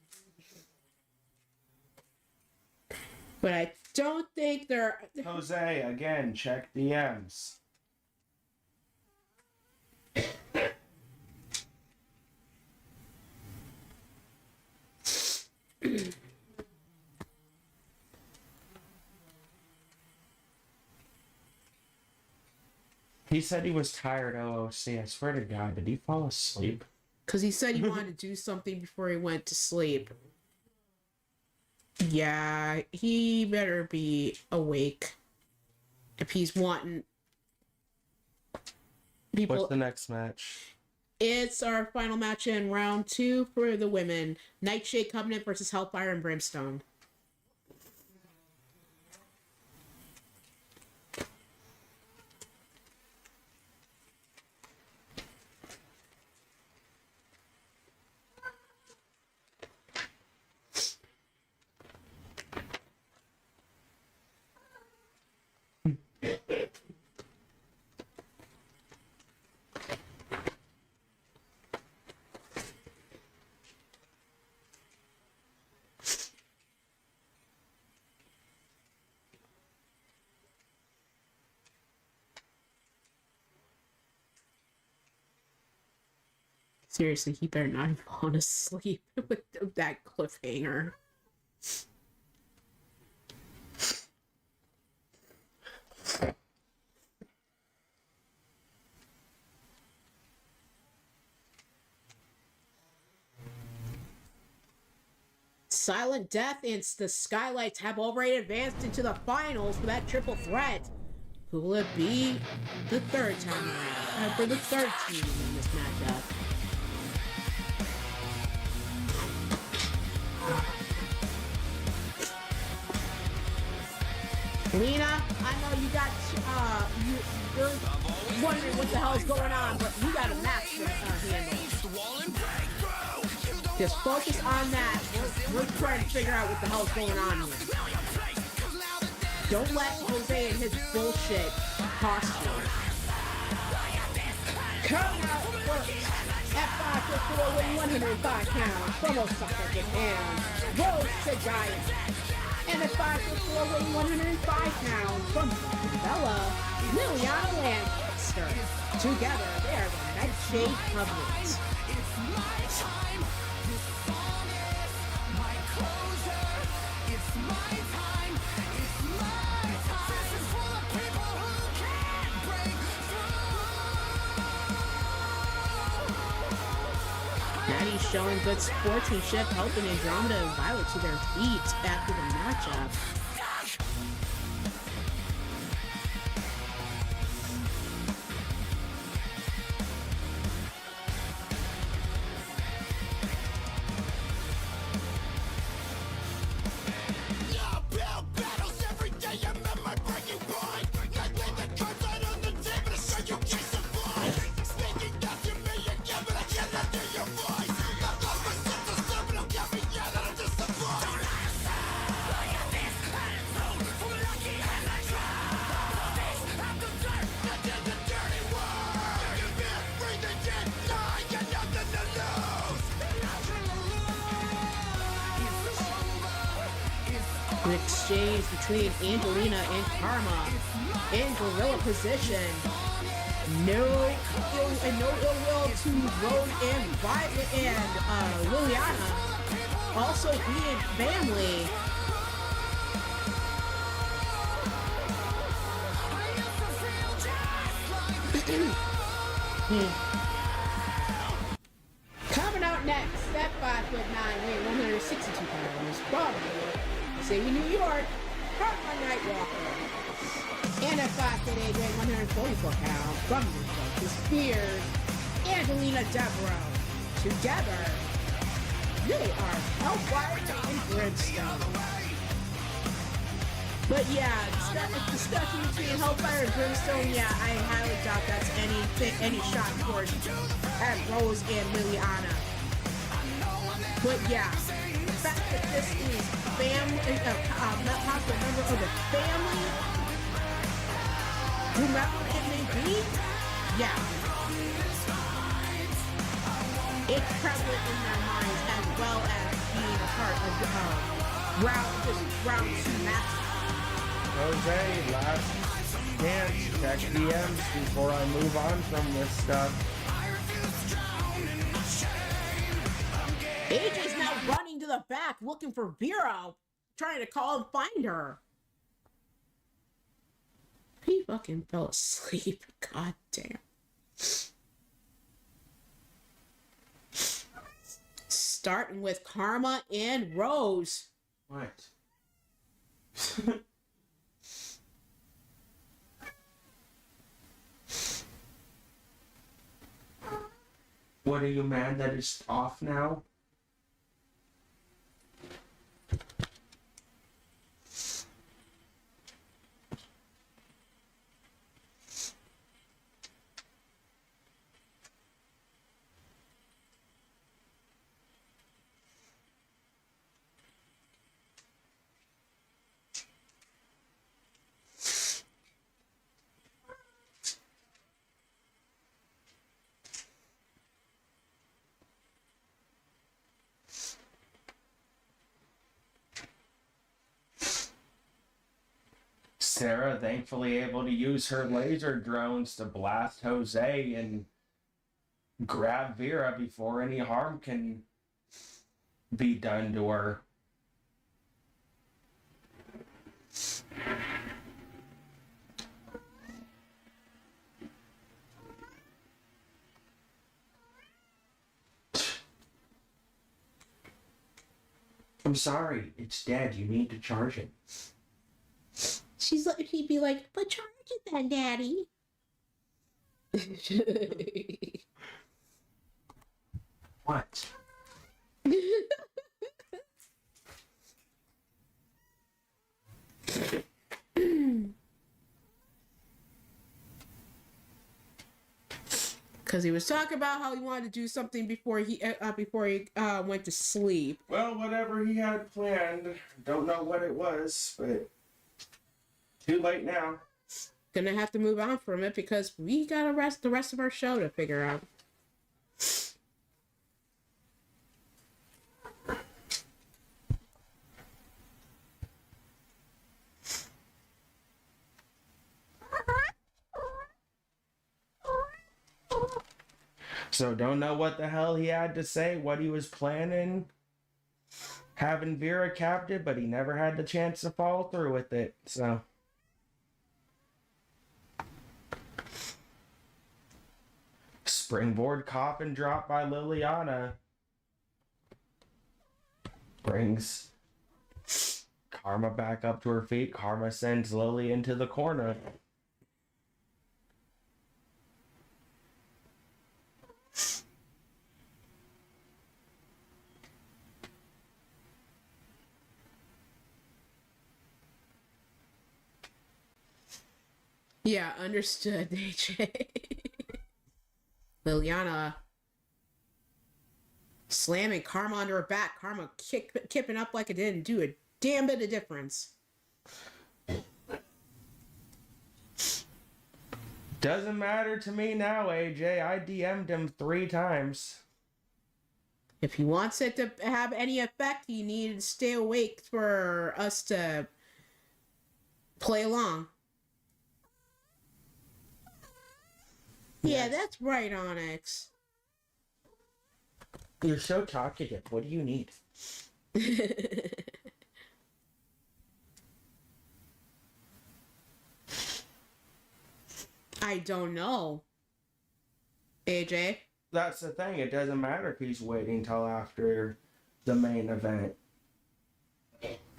Speaker 3: But I don't think they're...
Speaker 2: Jose, again, check DMs. He said he was tired, OOC. I swear to God, did he fall asleep?
Speaker 3: Because he said he wanted to do something before he went to sleep. Yeah, he better be awake. If he's wanting people...
Speaker 2: What's the next match?
Speaker 3: It's our final match in round 2 for the women. Nightshade Covenant versus Hellfire and Brimstone. Seriously, he better not have fallen asleep with that cliffhanger. Silent Death and the Skylights have already advanced into the finals for that triple threat. Who will it be the third time around? For the third team in this matchup? Lena, I know you got, you're wondering what the hell's going on, but we got a match to handle. Just focus on that. We're trying to figure out what the hell's going on here. Don't let Jose and his bullshit cost you. Coming out first, at 5'4", weighing 105 pounds, from Osaka, Japan, Rose Sagaya. And at 5'4", weighing 105 pounds, from Bella, Liliana Lancaster. Together, they are the Nightshade Covenant. Becky showing good sportsmanship, helping Andromeda and Violet to their feet after the matchup. An exchange between Angelina and Karma in gorilla position. No ill will to Road and Violet and Liliana. Also being family. Coming out next, at 5'9", weighing 162 pounds, from City, New York, Hartman Nightwalker. And at 5'8", weighing 144 pounds, from New York, the Spears, Angelina Devereaux. Together, they are Hellfire and Brimstone. But yeah, discussion between Hellfire and Brimstone, yeah, I highly doubt that's any shot towards at Rose and Liliana. But yeah, the fact that this is family, not possible member of the family, whomever it may be, yeah, it's prevalent in their minds as well as being a part of round 2 match.
Speaker 2: Jose, last chance, check DMs before I move on from this stuff.
Speaker 3: AJ's now running to the back looking for Vera, trying to call and find her. He fucking fell asleep. God damn. Starting with Karma and Rose.
Speaker 2: What? What, are you mad that it's off now? Sarah thankfully able to use her laser drones to blast Jose and grab Vera before any harm can be done to her. I'm sorry, it's dead. You need to charge it.
Speaker 3: He'd be like, but charge it then, Daddy.
Speaker 2: What?
Speaker 3: Because he was talking about how he wanted to do something before he went to sleep.
Speaker 2: Well, whatever he had planned, don't know what it was, but too late now.
Speaker 3: Gonna have to move on from it because we got the rest of our show to figure out.
Speaker 2: So don't know what the hell he had to say, what he was planning, having Vera captive, but he never had the chance to follow through with it, so. Springboard coffin drop by Liliana. brings Karma back up to her feet. Karma sends Lily into the corner.
Speaker 3: Yeah, understood, AJ. Liliana slamming Karma onto her back. Karma kipping up like it didn't do a damn bit of difference.
Speaker 2: Doesn't matter to me now, AJ. I DM'd him 3 times.
Speaker 3: If he wants it to have any effect, he needed to stay awake for us to play along. Yeah, that's right, Onyx.
Speaker 2: You're so talkative. What do you need?
Speaker 3: I don't know. AJ?
Speaker 2: That's the thing. It doesn't matter if he's waiting till after the main event.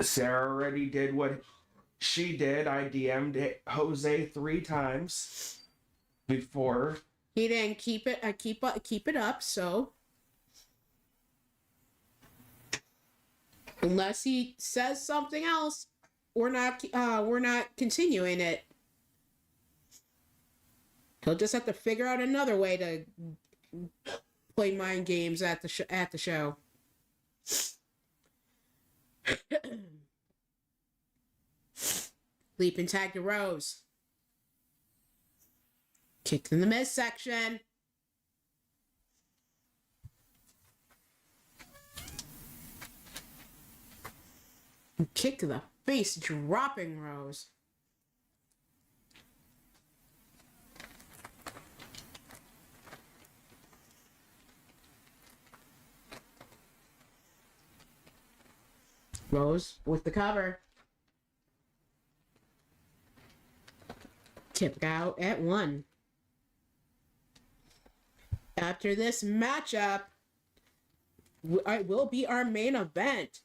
Speaker 2: Sarah already did what she did. I DM'd Jose 3 times before.
Speaker 3: He didn't keep it up, so unless he says something else, we're not continuing it. He'll just have to figure out another way to play mind games at the show. Leaping tag to Rose. Kicked in the midsection. Kick to the face, dropping Rose. Rose with the cover. Tip out at 1. After this matchup, it will be our main event.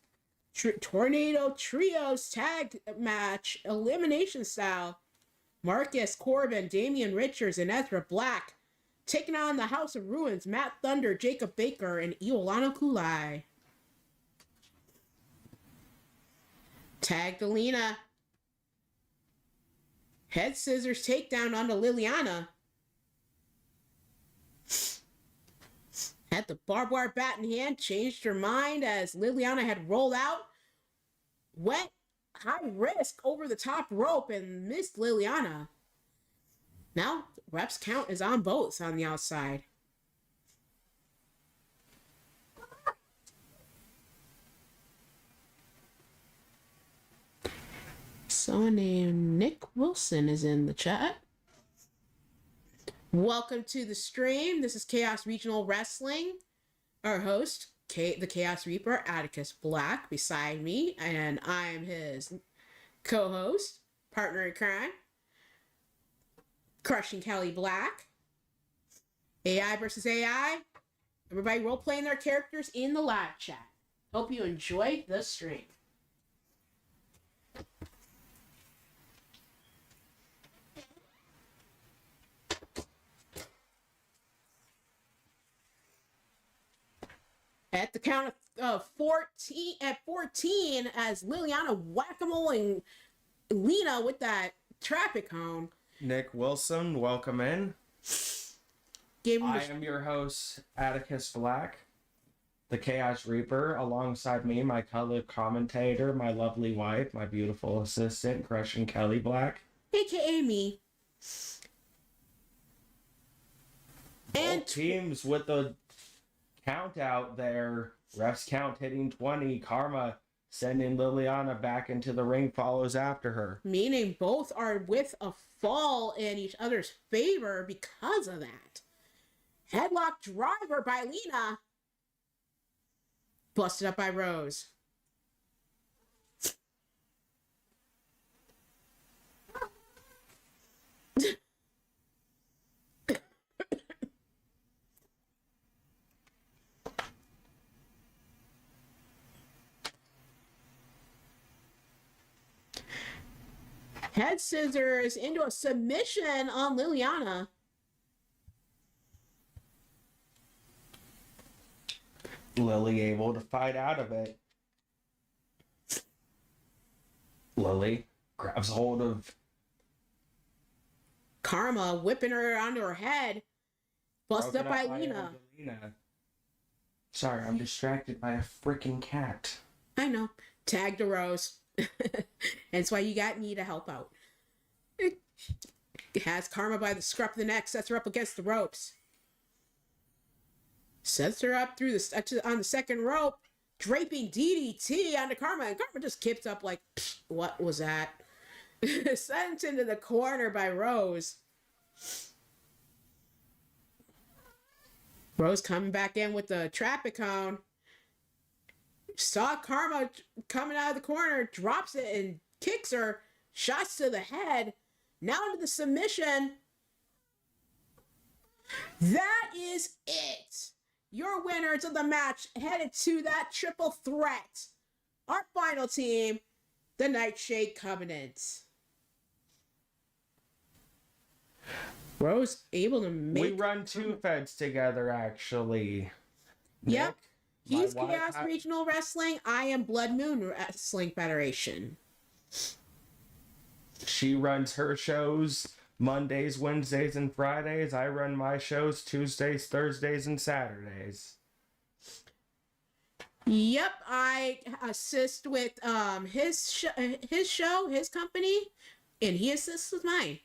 Speaker 3: Tornado Trios tag match, elimination style. Marcus Corbin, Damian Richards, and Ezra Black taking on the House of Ruins, Matt Thunder, Jacob Baker, and Iolana Kulai. Tag Delina. Head scissors takedown onto Liliana. Had the barbed wire bat in hand, changed her mind as Liliana had rolled out. Went high risk over the top rope and missed Liliana. Now, reps count is on both on the outside. Someone named Nick Wilson is in the chat. Welcome to the stream. This is Chaos Regional Wrestling. Our host, the Chaos Reaper, Atticus Black, beside me, and I'm his co-host, partner in crime, Crushing Kelly Black. AI versus AI. Everybody role-playing their characters in the live chat. Hope you enjoyed the stream. At the count of 14, as Liliana whack-a-moling Lena with that traffic cone.
Speaker 2: Nick Wilson, welcome in. I am your host, Atticus Black, the Chaos Reaper. Alongside me, my color commentator, my lovely wife, my beautiful assistant, Crushing Kelly Black.
Speaker 3: AKA me. And
Speaker 2: both teams with the count out there. Refs count hitting 20. Karma sending Liliana back into the ring follows after her.
Speaker 3: Meaning both are with a fall in each other's favor because of that. Headlock driver by Lena. Busted up by Rose. Head scissors into a submission on Liliana.
Speaker 2: Lily able to fight out of it. Lily grabs hold of
Speaker 3: Karma, whipping her onto her head. Busted up by Lena.
Speaker 2: Sorry, I'm distracted by a freaking cat.
Speaker 3: I know. Tag to Rose. That's why you got me to help out. It has Karma by the scruff of the neck, sets her up against the ropes. Sets her up through the on the second rope, draping DDT onto Karma, and Karma just kicked up like, what was that? Sent into the corner by Rose. Rose coming back in with the traffic cone. Saw Karma coming out of the corner, drops it and kicks her. Shots to the head. Now into the submission. That is it. Your winners of the match headed to that triple threat. Our final team, the Nightshade Covenant. Rose able to make...
Speaker 2: We run two feds together, actually.
Speaker 3: Yep.
Speaker 2: Nick,
Speaker 3: He's
Speaker 2: my wife
Speaker 3: Chaos Regional Wrestling. I am Blood Moon Wrestling Federation.
Speaker 2: She runs her shows Mondays, Wednesdays, and Fridays. I run my shows Tuesdays, Thursdays, and Saturdays.
Speaker 3: Yep, I assist with his show, his company, and he assists with mine.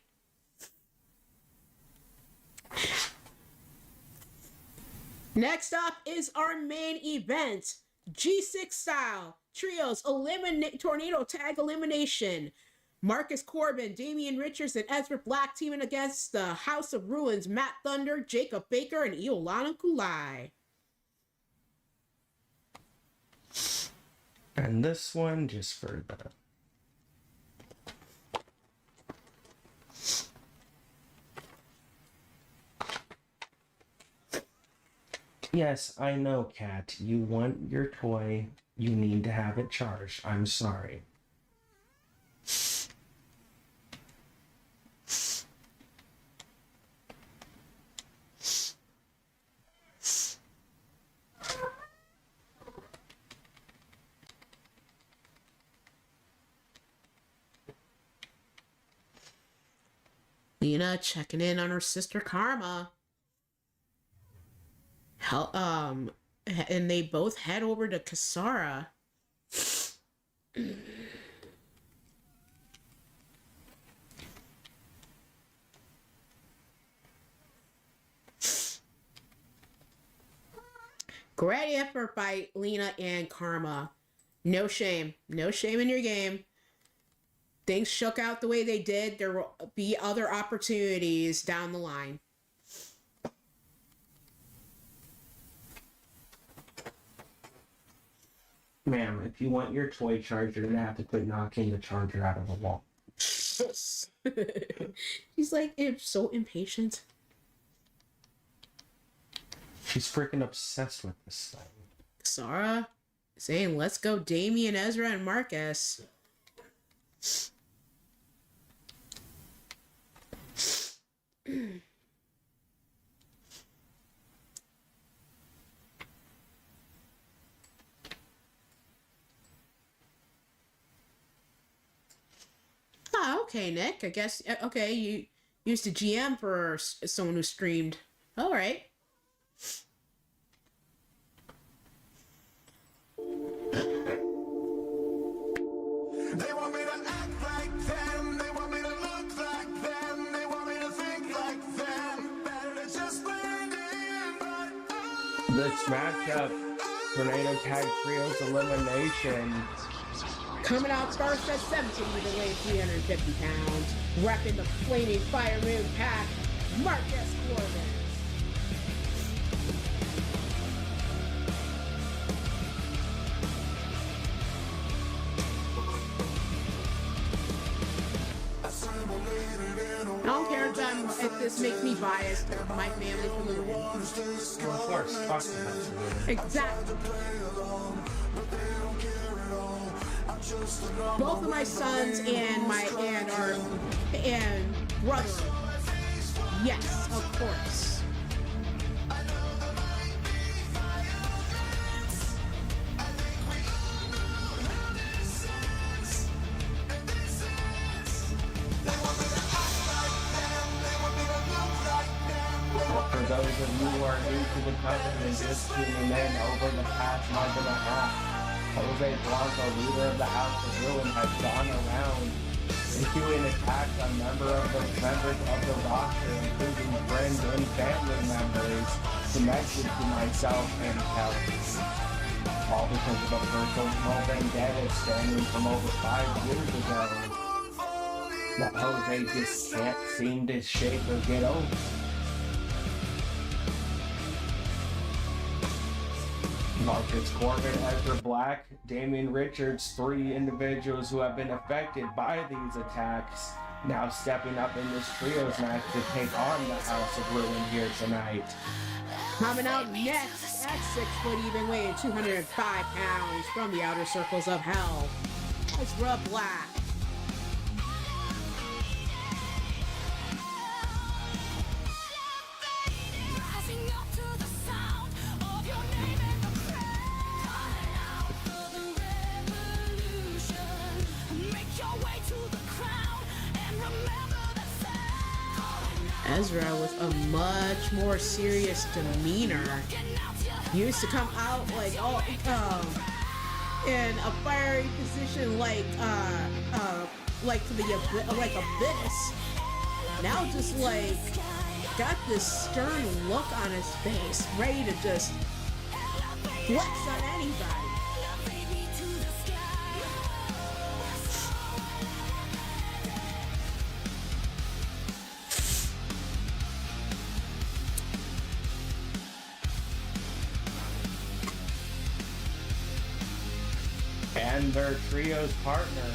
Speaker 3: Next up is our main event, G6 style trios tornado tag elimination. Marcus Corbin, Damian Richards, and Ezra Black teaming against the House of Ruins, Matt Thunder, Jacob Baker, and Iolana Kulai.
Speaker 2: And this one just for the... Yes, I know, Cat. You want your toy. You need to have it charged. I'm sorry.
Speaker 3: Lena checking in on her sister Karma. And they both head over to Kasara. Great effort by Lena and Karma. No shame. No shame in your game. Things shook out the way they did. There will be other opportunities down the line.
Speaker 2: Ma'am, if you want your toy charged, you're gonna have to quit knocking the charger out of the wall.
Speaker 3: He's like, so impatient.
Speaker 2: She's freaking obsessed with this thing.
Speaker 3: Sarah saying, let's go Damian, Ezra, and Marcus. Oh, okay, Nick. I guess, okay, you used to GM for someone who streamed. All right.
Speaker 4: They want me to act like them, they want me to look like them, they want me to think like them. Better to just blend in, but
Speaker 2: This matchup, Tornado Tag Trios Elimination.
Speaker 3: Coming out first at 17 with a weight of 350 pounds. Repping the Flaming Fire Moon pack, Marcus Corbin. I don't care if this makes me biased. My family's from London.
Speaker 2: Of course, fuck that.
Speaker 3: Exactly. Both of my sons and brother. Yes, of course.
Speaker 2: For those of you who are new to the company and just tuning in, over the past month and a half, Jose Blanco, leader of the House of Ruin, has gone around and doing attacks on members of the roster, including friends and family members connected to myself and Kelly. All because of a personal vendetta stemming from over 5 years ago that Jose just can't seem to shake or get over. Marcus Corbin, Ezra Black, Damian Richards, 3 individuals who have been affected by these attacks, now stepping up in this trios match to take on the House of Ruin here tonight.
Speaker 3: Coming out next at 6 foot even, weighing 205 pounds from the outer circles of hell, Ezra Black.
Speaker 1: Rising up to the sound of your name in the crowd. Calling out for the revolution. Make your way to the crown and remember the sound.
Speaker 3: Ezra with a much more serious demeanor. He used to come out like in a fiery position like Abyss. Now just like got this stern look on his face, ready to just flex on anybody.
Speaker 2: And their trio's partner.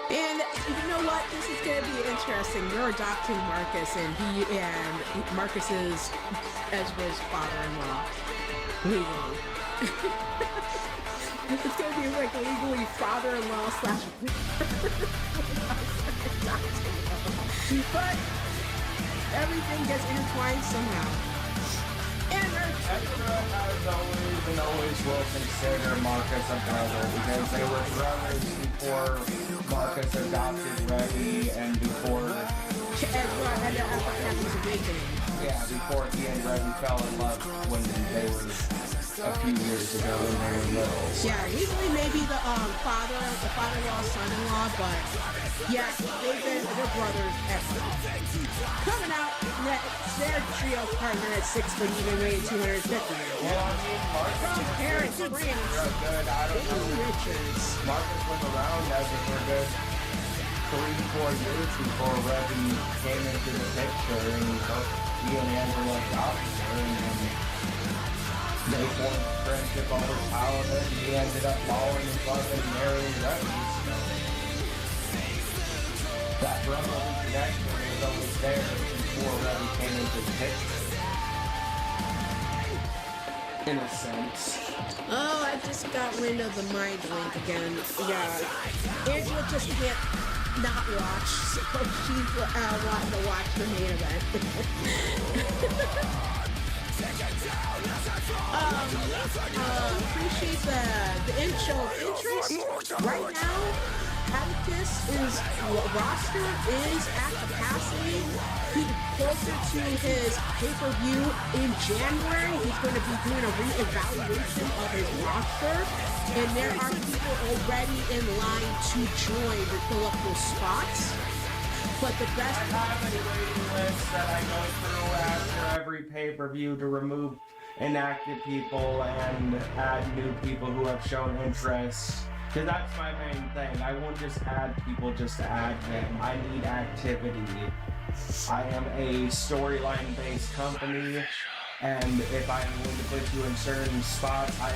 Speaker 3: And you know what? This is going to be interesting. You're adopting Marcus, and Marcus is Ezra's father-in-law. Legally. It's going to be like legally father-in-law / but everything gets intertwined somehow. And
Speaker 2: Ezra has always will consider Marcus a brother because they were brothers before Marcus adopted Revy and before
Speaker 3: Ezra and Captain's Awakening.
Speaker 2: yeah, before he and Revy fell in love when they were a few years ago when they were little.
Speaker 3: Yeah, legally maybe the father-in-law, son-in-law, but yeah, they're brothers. Excellent. Coming out next, their trio partner at 6 foot even, weighing 250.
Speaker 2: Well, I mean,
Speaker 3: From Terrence France,
Speaker 2: good. I don't
Speaker 3: Damian
Speaker 2: know.
Speaker 3: Richards.
Speaker 2: Marcus was around as a for a good 3-4 years before Revy came into the picture, and he and Angela adopted her, and they formed a friendship over childhood, and he ended up falling in love and marrying Revy. That brotherly connection was always there before Revy came into the picture. In a sense.
Speaker 3: Oh, I just got wind of the mind link again. Yeah, Angela just can't not watch, so she's wanting to watch the main event. Appreciate the show of interest. Right now, Atticus' roster is at capacity. He's closer to his pay-per-view in January. He's going to be doing a re-evaluation of his roster, and there are people already in line to join to fill up those spots. But the best
Speaker 2: I have a waiting list that I go through after every pay-per-view to remove inactive people and add new people who have shown interest. Because that's my main thing. I won't just add people just to add them. I need activity. I am a storyline based company, and if I'm going to put you in certain spots, I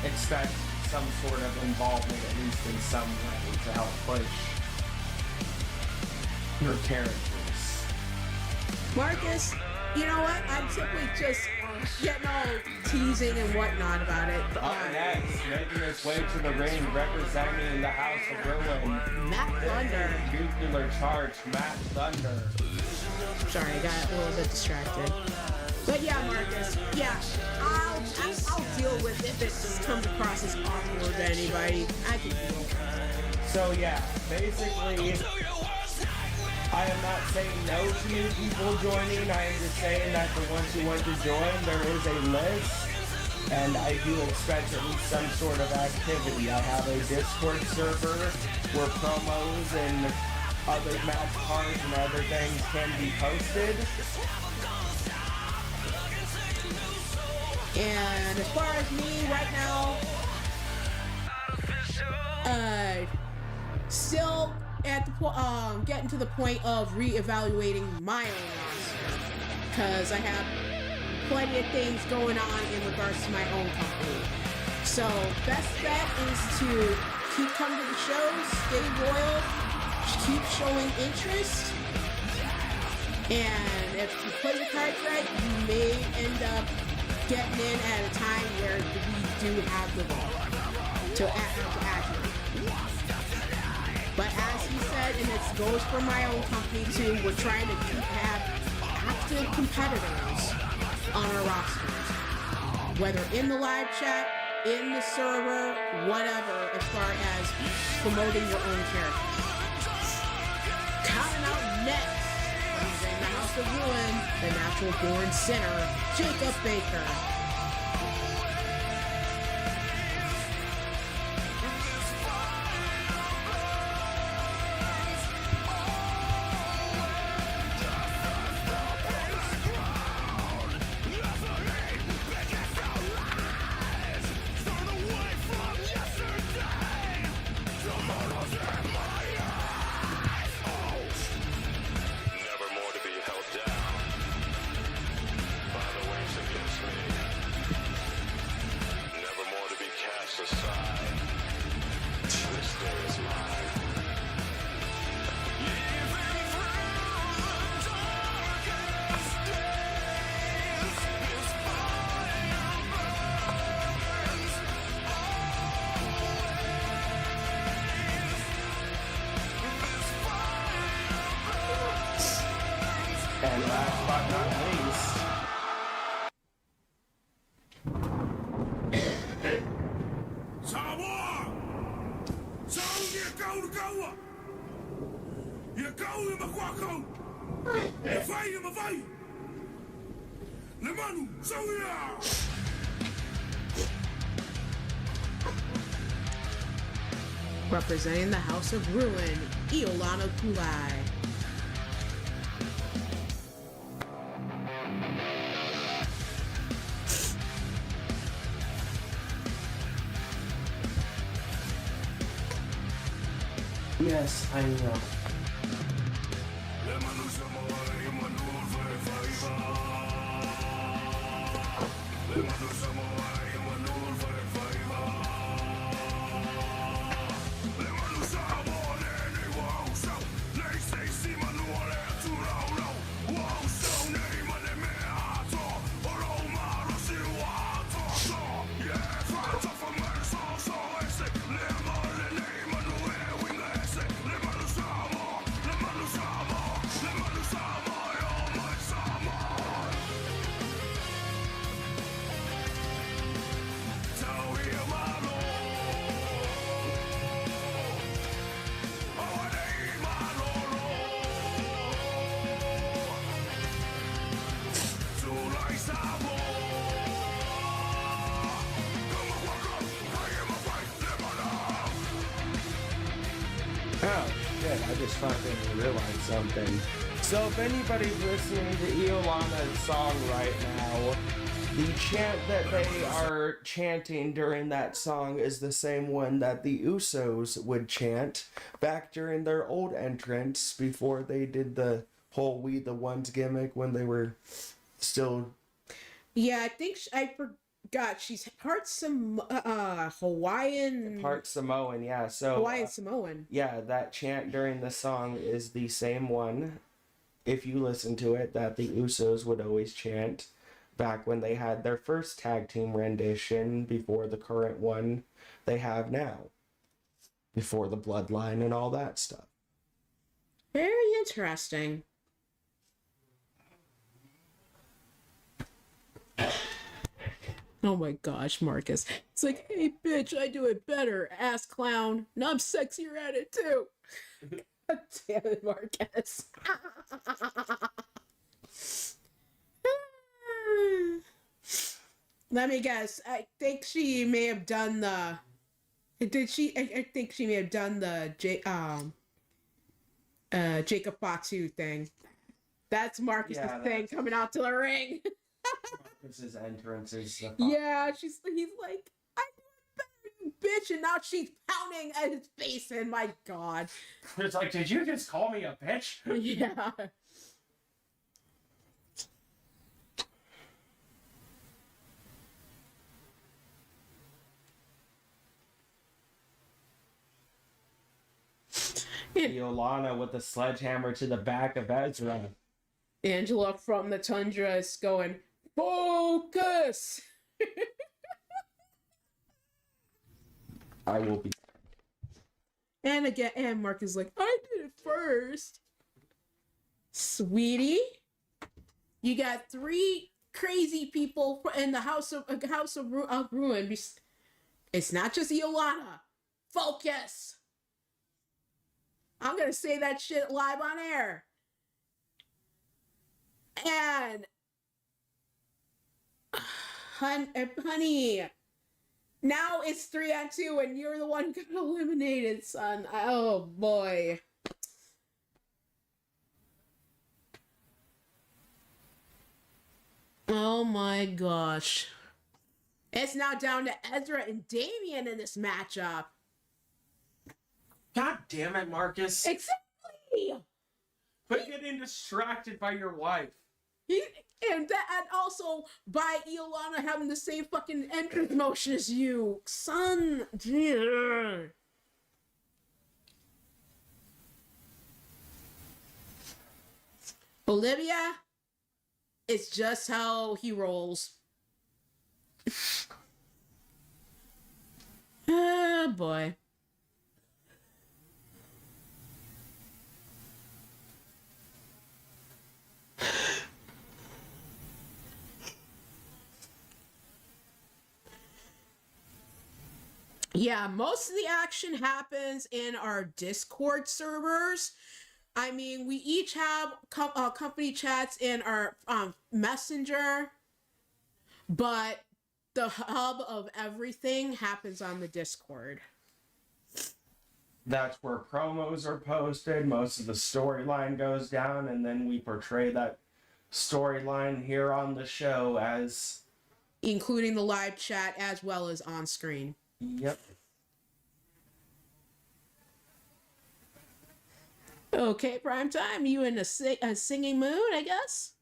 Speaker 2: expect some sort of involvement, at least in some way, to help push your characters.
Speaker 3: Marcus You know what? I'm simply just getting all teasing and whatnot about it.
Speaker 2: Up next, making his way to the ring, representing the House of Ruin,
Speaker 3: Matt Thunder.
Speaker 2: nuclear charge, Matt Thunder.
Speaker 3: Sorry, I got a little bit distracted. But yeah, Marcus. Yeah, I'll deal with if it comes across as awkward to anybody. I can deal.
Speaker 2: So yeah, basically, I am not saying no to new people joining. I am just saying that the ones who want to join, there is a list, and I do expect at least some sort of activity. I have a Discord server where promos and other match cards and other things can be posted.
Speaker 3: And as far as me right now, still at the getting to the point of reevaluating my own roster, because I have plenty of things going on in regards to my own company. So best bet is to keep coming to the shows, stay loyal, keep showing interest, and if you play your cards right, you may end up getting in at a time where we do have the ball to actually. But as he said, and it goes for my own company too, we're trying to have active competitors on our rosters. Whether in the live chat, in the server, whatever, as far as promoting your own character. Coming out next, in the House of Ruin, the natural born sinner, Jacob Baker.
Speaker 8: Never more to be held down by the waves against me. Never more to be cast aside. This day is mine. Even through the darkest days, this fire burns
Speaker 2: And last but not least,
Speaker 7: Samoa! So you go to go! You go in Makwako! You fight in Mavai! Lemanu, so ya!
Speaker 3: Representing the House of Ruin, Iolano Kulai.
Speaker 2: yes, I know.
Speaker 7: Lemanu Samoa, Imanu, Faiva! Lemanu Samoa, Imanu, Faiva! Lemanu Samoa, Nene, wow, so, they say, Simanu, Ole, Turaulo, wow, so, Name, and Meato, Oro, Marosi, Wato, so, yeah, Fata, Famer, so, Ese, Lemale, Name, and Wing, Ese, Lemanu Samoa, Lemanu Samoa, Lemanu Samoa, oh, my Samoa. Tau ia malo, oh, nei malolo. Tulai Samoa. Come on, walk up, I am a fight, lemon.
Speaker 2: Oh, shit, I just fucking realized something. So if anybody's listening to Iolana's song right now, the chant that they are chanting during that song is the same one that the Usos would chant back during their old entrance before they did the whole We the Ones gimmick when they were still...
Speaker 3: Yeah, I think I forgot. She's part some Hawaiian.
Speaker 2: part Samoan, yeah. So
Speaker 3: Hawaiian Samoan.
Speaker 2: yeah, that chant during the song is the same one if you listen to it, that the Usos would always chant back when they had their first tag team rendition before the current one they have now, before the bloodline and all that stuff.
Speaker 3: Very interesting. Oh my gosh, Marcus. It's like, hey bitch, I do it better, ass clown. And I'm sexier at it too. God damn it, Marcus. Let me guess. I think she may have done the. Did she? I think she may have done the Jacob Fatu thing. That's Marcus's thing coming out to the ring.
Speaker 2: Marcus's entrance is the
Speaker 3: Yeah, he's like, I do it better, you bitch, and now she's pounding at his face, and my god.
Speaker 2: It's like, did you just call me a bitch?
Speaker 3: Yeah.
Speaker 2: Iolana with the sledgehammer to the back of Ezra.
Speaker 3: Angela from the Tundra is going, focus!
Speaker 2: I will be.
Speaker 3: And again, and Mark is like, I did it first. Sweetie, you got 3 crazy people in the House of Ruin. It's not just Iolana. Focus! I'm gonna say that shit live on air. And honey, now it's 3-on-2 and you're the one who got eliminated, son. Oh boy. Oh my gosh. It's now down to Ezra and Damien in this matchup.
Speaker 2: God damn it, Marcus.
Speaker 3: Exactly.
Speaker 2: Quit getting distracted by your wife.
Speaker 3: And also by Iolana having the same fucking entrance motion as you, son. Yeah. Olivia, it's just how he rolls. Oh boy. Yeah, most of the action happens in our Discord servers. I mean, we each have company chats in our Messenger, but the hub of everything happens on the Discord.
Speaker 2: That's where promos are posted, most of the storyline goes down, and then we portray that storyline here on the show as...
Speaker 3: including the live chat as well as on screen.
Speaker 2: Yep.
Speaker 3: Okay, prime time. You in a singing mood, I guess?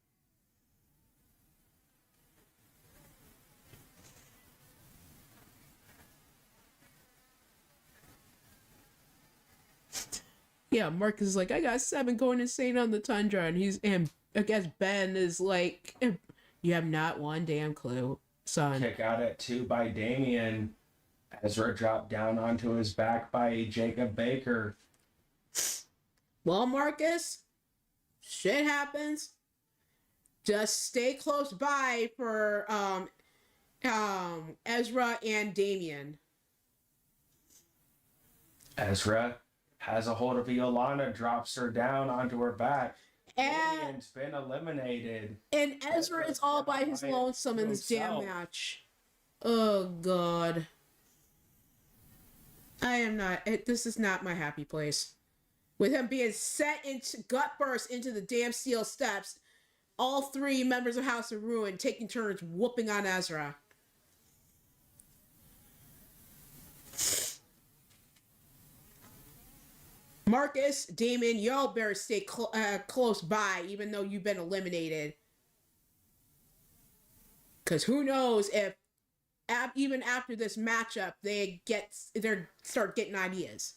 Speaker 3: Yeah, Marcus is like, I got 7 going insane on the Tundra, and I guess Ben is like, you have not one damn clue, son.
Speaker 2: Kick out at 2 by Damien. Ezra dropped down onto his back by Jacob Baker.
Speaker 3: Well, Marcus, shit happens. Just stay close by for Ezra and Damien.
Speaker 2: Ezra has a hold of Iolana, drops her down onto her back. Damien's been eliminated.
Speaker 3: And Ezra is all by his lonesome in this damn match. Oh, God. I am not... this is not my happy place. With him being set into gut burst into the damn steel steps, all 3 members of House of Ruin taking turns whooping on Ezra. Marcus, Damon, y'all better stay close by, even though you've been eliminated. Because who knows if even after this matchup, they start getting ideas.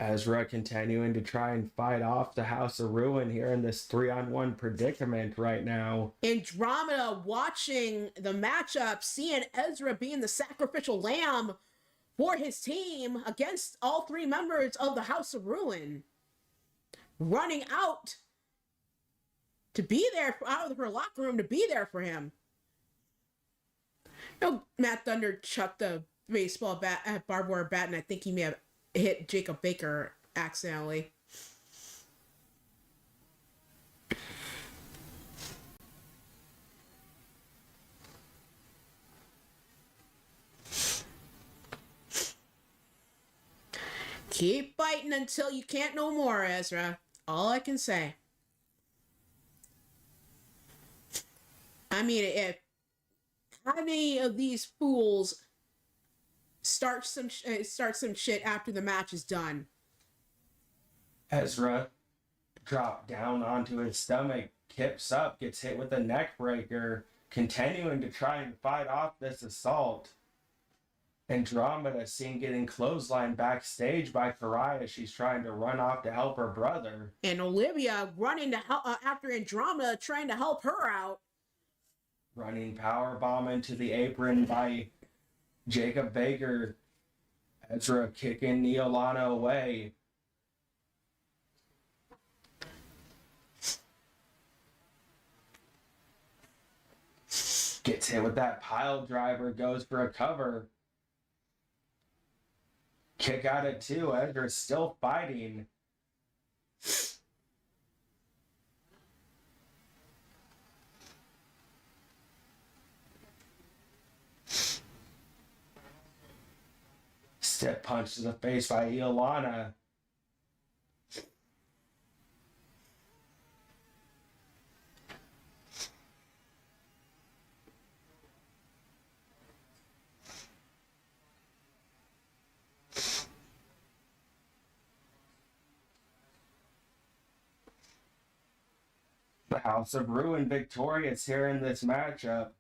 Speaker 2: Ezra continuing to try and fight off the House of Ruin here in this 3-on-1 predicament right now.
Speaker 3: Andromeda watching the matchup, seeing Ezra being the sacrificial lamb for his team against all three members of the House of Ruin. Running out to be there, out of her locker room to be there for him. You know, Matt Thunder chucked the baseball bat at barbed wire bat, and I think he may have hit Jacob Baker accidentally. Keep fighting until you can't no more, Ezra. All I can say. I mean, if how many of these fools start some shit after the match is done?
Speaker 2: Ezra dropped down onto his stomach, kips up, gets hit with a neck breaker, continuing to try and fight off this assault. Andromeda seen getting clotheslined backstage by Karaya. She's trying to run off to help her brother.
Speaker 3: And Olivia running to help after Andromeda, trying to help her out.
Speaker 2: Running powerbomb into the apron by Jacob Baker. Ezra kicking Neolana away. Gets hit with that pile driver, goes for a cover. Kick out at 2. Ezra's still fighting. Step punch to the face by Iolana. The House of Ruin victorious here in this matchup.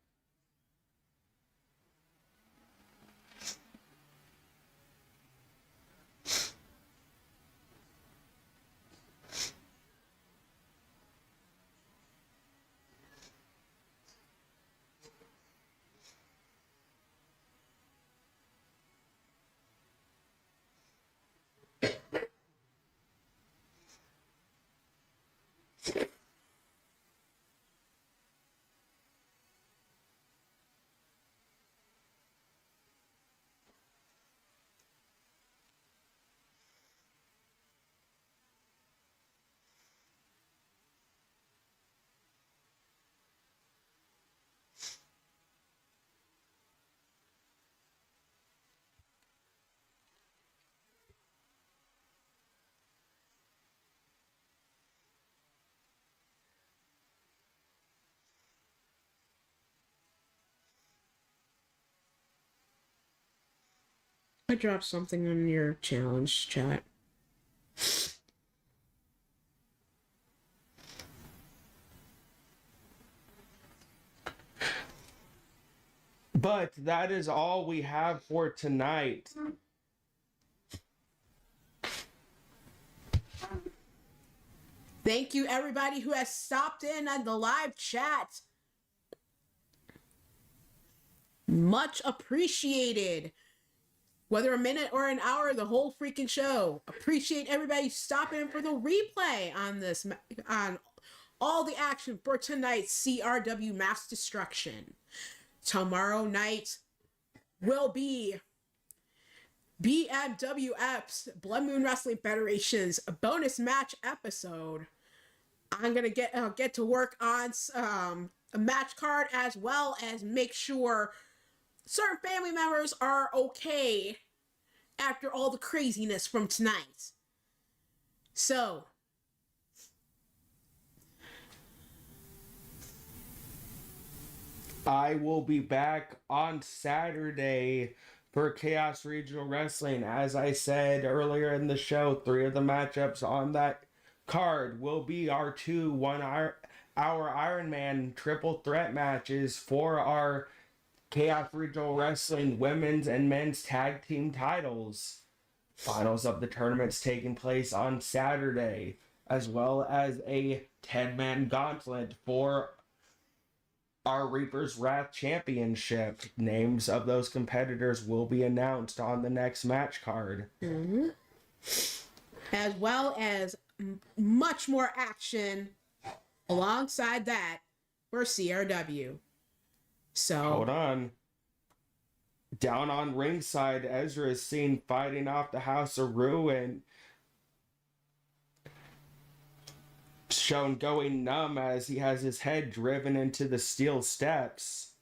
Speaker 3: I dropped something on your challenge chat.
Speaker 2: But that is all we have for tonight.
Speaker 3: Thank you, everybody who has stopped in on the live chat. Much appreciated. Whether a minute or an hour, the whole freaking show. Appreciate everybody stopping in for the replay on this, on all the action for tonight's CRW Mass Destruction. Tomorrow night will be BMWF's Blood Moon Wrestling Federation's bonus match episode. I'm gonna get to work on a match card as well as make sure certain family members are okay after all the craziness from tonight. So,
Speaker 2: I will be back on Saturday for Chaos Regional Wrestling. As I said earlier in the show, 3 of the matchups on that card will be our 2 1-hour Iron Man triple threat matches for our Chaos Regional Wrestling women's and men's tag team titles. Finals of the tournament's taking place on Saturday, as well as a 10-man gauntlet for our Reaper's Wrath Championship. Names of those competitors will be announced on the next match card.
Speaker 3: As well as much more action alongside that for CRW. So
Speaker 2: Hold on. Down on ringside, Ezra is seen fighting off the House of Ruin. Shown going numb as he has his head driven into the steel steps.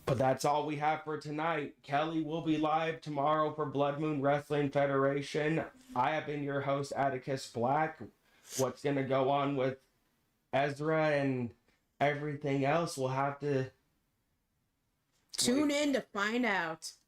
Speaker 2: But that's all we have for tonight. Kelly will be live tomorrow for Blood Moon Wrestling Federation. I have been your host, Atticus Black. What's going to go on with Ezra and everything else, we'll have to
Speaker 3: tune in to find out.